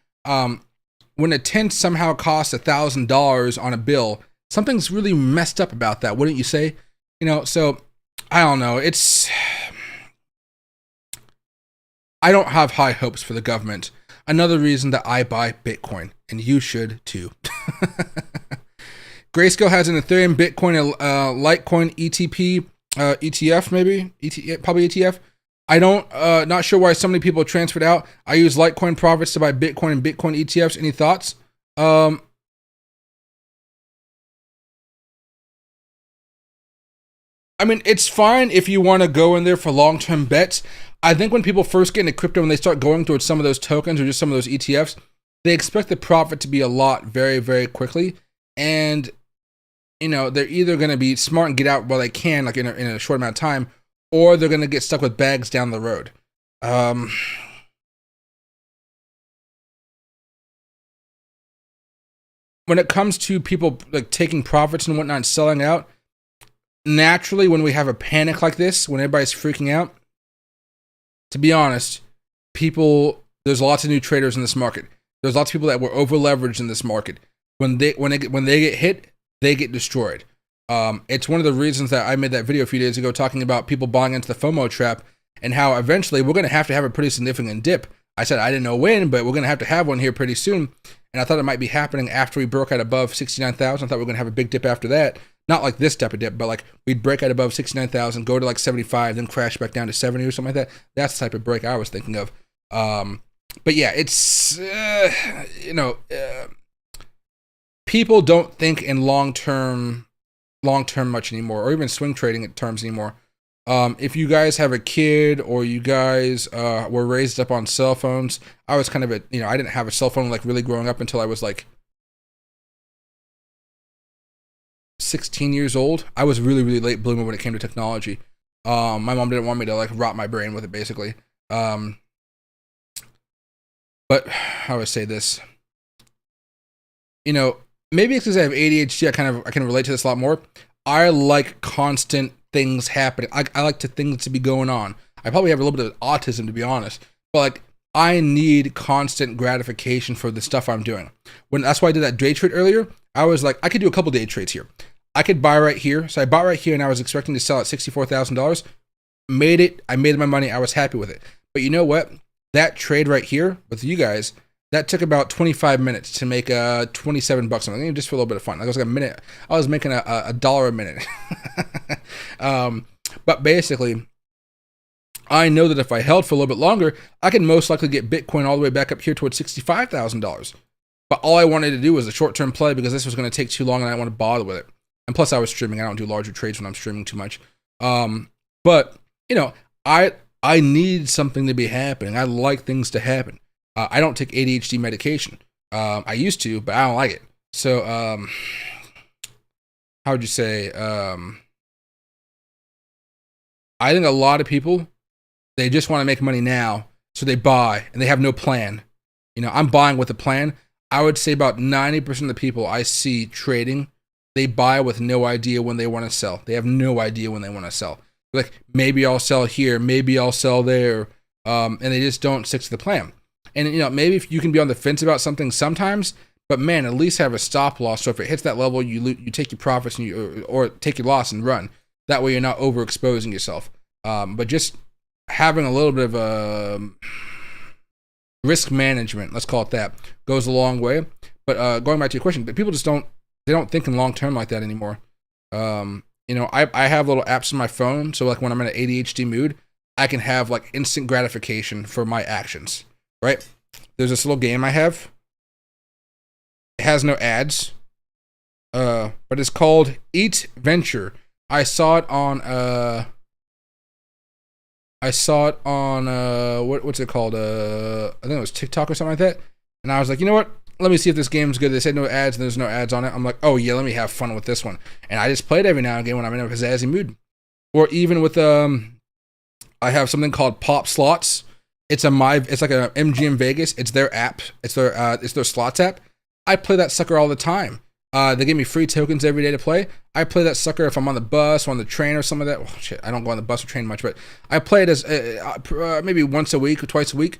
When a tent somehow costs $1,000 on a bill, something's really messed up about that, wouldn't you say? So I don't know. I don't have high hopes for the government. Another reason that I buy Bitcoin, and you should too. Grayscale has an Ethereum, Bitcoin, Litecoin, ETP, ETF maybe, probably ETF. I don't, not sure why so many people transferred out. I use Litecoin profits to buy Bitcoin and Bitcoin ETFs. Any thoughts? I mean, it's fine if you want to go in there for long-term bets. I think when people first get into crypto and they start going towards some of those tokens or just some of those ETFs, they expect the profit to be a lot very, very quickly. And, they're either going to be smart and get out while they can, like in a short amount of time, or they're going to get stuck with bags down the road. When it comes to people like taking profits and whatnot and selling out, naturally, when we have a panic like this, when everybody's freaking out, to be honest, there's lots of new traders in this market. There's lots of people that were over leveraged in this market. When they get hit, they get destroyed. It's one of the reasons that I made that video a few days ago talking about people buying into the FOMO trap and how eventually we're going to have a pretty significant dip. I said I didn't know when, but we're going to have one here pretty soon. And I thought it might be happening after we broke out above 69,000. I thought we were going to have a big dip after that. Not like this type of dip, but like we'd break out above 69,000, go to like 75, then crash back down to 70 or something like that. That's the type of break I was thinking of. But yeah, it's, people don't think in long-term much anymore, or even swing trading terms anymore. If you guys have a kid or you guys were raised up on cell phones, I was kind of I didn't have a cell phone like really growing up until I was like 16 years old. I was really, really late bloomer when it came to technology. My mom didn't want me to like rot my brain with it basically. But how do I say this? Maybe it's because I have ADHD. I can relate to this a lot more. I like constant things happening. I like things to be going on. I probably have a little bit of autism, to be honest. But like I need constant gratification for the stuff I'm doing. That's why I did that day trade earlier. I was like, I could do a couple day trades here. I could buy right here. So I bought right here and I was expecting to sell at $64,000. Made it. I made my money. I was happy with it. But you know what? That trade right here with you guys, that took about 25 minutes to make $27 something, just for a little bit of fun. Like, it was like a minute. I was making a dollar a minute. But basically, I know that if I held for a little bit longer, I could most likely get Bitcoin all the way back up here towards $65,000. But all I wanted to do was a short-term play because this was going to take too long and I didn't want to bother with it. And plus, I was streaming. I don't do larger trades when I'm streaming too much. But you know, I need something to be happening. I like things to happen. I don't take ADHD medication. I used to, but I don't like it. So, how would you say? I think a lot of people, they just want to make money now, so they buy and they have no plan. You know, I'm buying with a plan. I would say about 90% of the people I see trading, they buy with no idea when they want to sell. They have no idea when they want to sell. Like, maybe I'll sell here, maybe I'll sell there, and they just don't stick to the plan. And, you know, maybe if you can be on the fence about something sometimes, but man, at least have a stop loss. So if it hits that level, you take your profits and or take your loss and run. That way you're not overexposing yourself. But just having a little bit of risk management, let's call it that, goes a long way. But going back to your question, but people just don't think in long term like that anymore. You know, I have little apps on my phone, so like when I'm in an ADHD mood, I can have like instant gratification for my actions, right? There's this little game I have. It has no ads, but it's called Eat Venture. I saw it on what's it called? I think it was TikTok or something like that. And I was like, you know what? Let me see if this game's good. They said no ads, and there's no ads on it. I'm like, oh yeah, let me have fun with this one. And I just play it every now and again when I'm in a pizzazzy mood. Or even with I have something called Pop Slots. It's like a MGM Vegas. It's their app. It's their slots app. I play that sucker all the time. They give me free tokens every day to play. I play that sucker if I'm on the bus or on the train or some of that. Oh, shit, I don't go on the bus or train much, but I play it as maybe once a week or twice a week.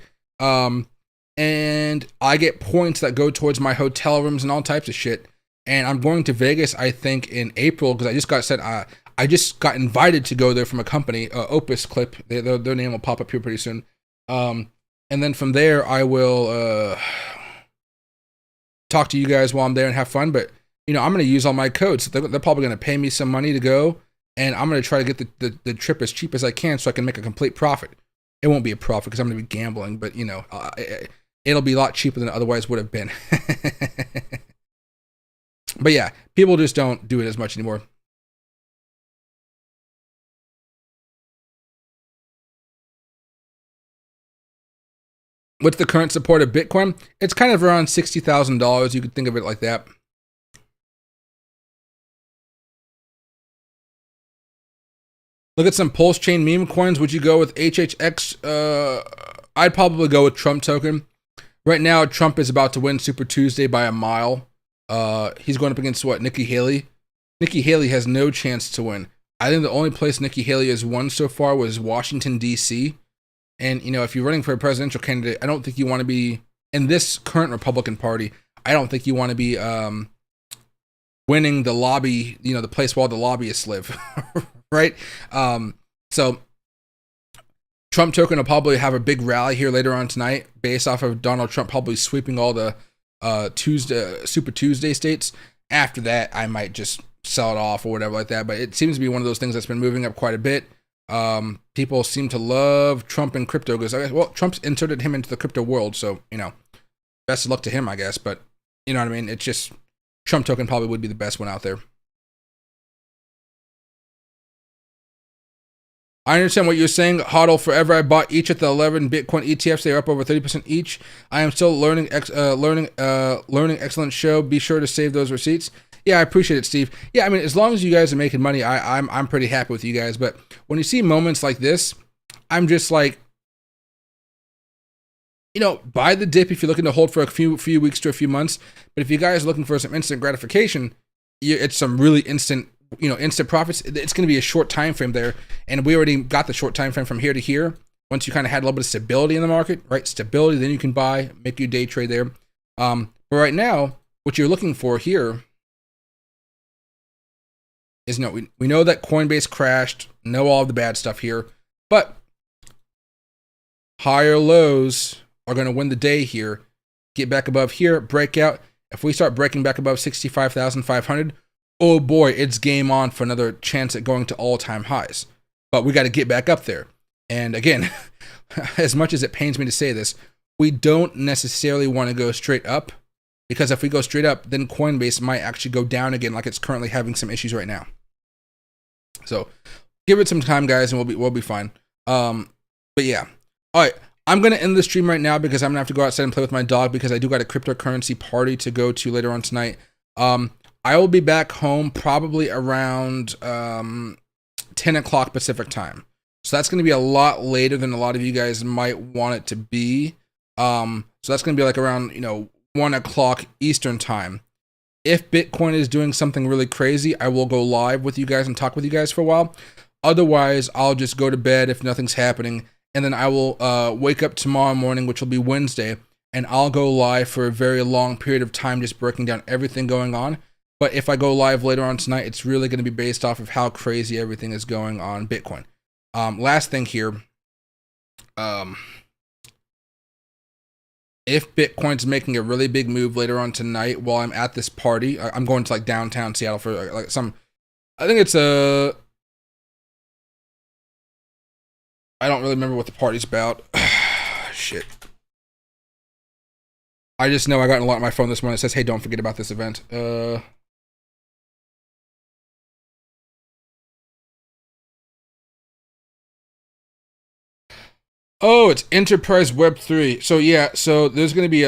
And I get points that go towards my hotel rooms and all types of shit. And I'm going to Vegas, I think, in April because I just got invited to go there from a company, Opus Clip. Their name will pop up here pretty soon. And then from there, I will talk to you guys while I'm there and have fun. But you know, I'm going to use all my codes. They're probably going to pay me some money to go, and I'm going to try to get the trip as cheap as I can so I can make a complete profit. It won't be a profit because I'm going to be gambling, but you know, it'll be a lot cheaper than it otherwise would have been. But yeah, people just don't do it as much anymore. What's the current support of Bitcoin? It's kind of around $60,000. You could think of it like that. Look at some pulse chain meme coins. Would you go with HHX? I'd probably go with Trump token. Right now, Trump is about to win Super Tuesday by a mile. He's going up against what? Nikki Haley. Nikki Haley has no chance to win. I think the only place Nikki Haley has won so far was Washington, D.C. And, you know, if you're running for a presidential candidate, I don't think you want to be, in this current Republican Party, I don't think you want to be winning the lobby, you know, the place where all the lobbyists live, right? So Trump token will probably have a big rally here later on tonight based off of Donald Trump probably sweeping all the Super Tuesday states. After that, I might just sell it off or whatever like that. But it seems to be one of those things that's been moving up quite a bit. People seem to love Trump and crypto because, well, Trump's inserted him into the crypto world. So, you know, best of luck to him, I guess. But, you know what I mean? It's just Trump token probably would be the best one out there. I understand what you're saying. HODL forever. I bought each at the 11 Bitcoin ETFs. They are up over 30% each. I am still learning. Excellent show. Be sure to save those receipts. Yeah, I appreciate it, Steve. Yeah, I mean, as long as you guys are making money, I'm pretty happy with you guys. But when you see moments like this, I'm just like, you know, buy the dip if you're looking to hold for a few weeks to a few months. But if you guys are looking for some instant gratification, it's some really instant profits. It's going to be a short time frame there, and we already got the short time frame from here to here. Once you kind of had a little bit of stability in the market, right? Stability, then you can buy, make your day trade there. But right now, what you're looking for here is we know that Coinbase crashed, know all of the bad stuff here, but higher lows are going to win the day here. Get back above here, break out. If we start breaking back above 65,500, oh boy, it's game on for another chance at going to all-time highs. But we got to get back up there. And again, as much as it pains me to say this, we don't necessarily want to go straight up, because if we go straight up, then Coinbase might actually go down again, like it's currently having some issues right now. So give it some time, guys, and we'll be fine. But yeah, all right. I'm gonna end the stream right now because I'm gonna have to go outside and play with my dog, because I do got a cryptocurrency party to go to later on tonight. I will be back home probably around 10 o'clock Pacific time. So that's going to be a lot later than a lot of you guys might want it to be. So that's going to be like around, 1 o'clock Eastern time. If Bitcoin is doing something really crazy, I will go live with you guys and talk with you guys for a while. Otherwise, I'll just go to bed if nothing's happening. And then I will wake up tomorrow morning, which will be Wednesday, and I'll go live for a very long period of time, just breaking down everything going on. But if I go live later on tonight, it's really going to be based off of how crazy everything is going on Bitcoin. Last thing here. If Bitcoin's making a really big move later on tonight while I'm at this party, I'm going to like downtown Seattle for like some, I think it's I don't really remember what the party's about. Shit. I just know I got an alert on my phone this morning that says, hey, don't forget about this event. Oh, it's Enterprise Web 3. So yeah, so there's going to be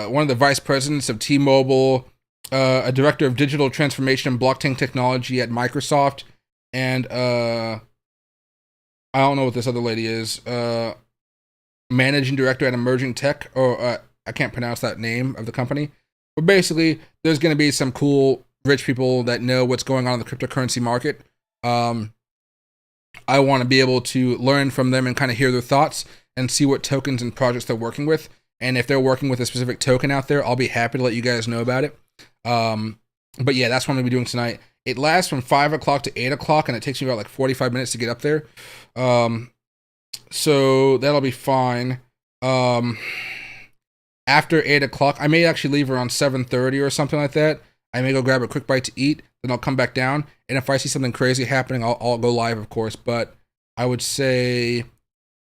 one of the vice presidents of T-Mobile, a director of digital transformation and blockchain technology at Microsoft, and I don't know what this other lady is, managing director at Emerging Tech, or I can't pronounce that name of the company. But basically, there's going to be some cool rich people that know what's going on in the cryptocurrency market. I want to be able to learn from them and kind of hear their thoughts and see what tokens and projects they're working with. And if they're working with a specific token out there, I'll be happy to let you guys know about it. But yeah, that's what I'm going to be doing tonight. It lasts from 5 o'clock to 8 o'clock, and it takes me about like 45 minutes to get up there. So that'll be fine. After 8 o'clock, I may actually leave around 7:30 or something like that. I may go grab a quick bite to eat, then I'll come back down. And if I see something crazy happening, I'll go live, of course. But I would say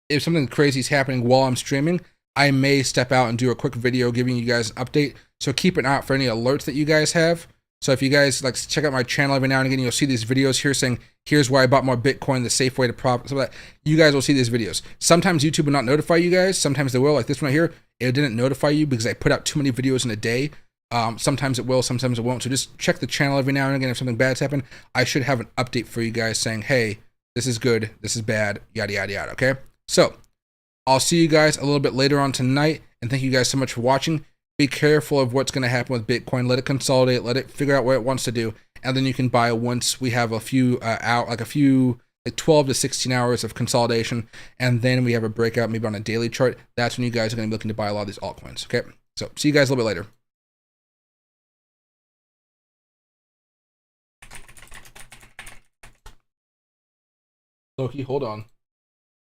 if something crazy is happening while I'm streaming, I may step out and do a quick video giving you guys an update. So keep an eye out for any alerts that you guys have. So if you guys like check out my channel every now and again, you'll see these videos here saying, here's why I bought more Bitcoin, the safe way to profit, some of that. You guys will see these videos. Sometimes YouTube will not notify you guys. Sometimes they will, like this one right here. It didn't notify you because I put out too many videos in a day. Sometimes it will, sometimes it won't. So just check the channel every now and again. If something bad's happened, I should have an update for you guys saying, hey, this is good, this is bad, yada, yada, yada, okay? So I'll see you guys a little bit later on tonight, and thank you guys so much for watching. Be careful of what's going to happen with Bitcoin. Let it consolidate, let it figure out what it wants to do, and then you can buy once we have a few like 12 to 16 hours of consolidation, and then we have a breakout maybe on a daily chart. That's when you guys are going to be looking to buy a lot of these altcoins, okay? So see you guys a little bit later. Loki, hold on.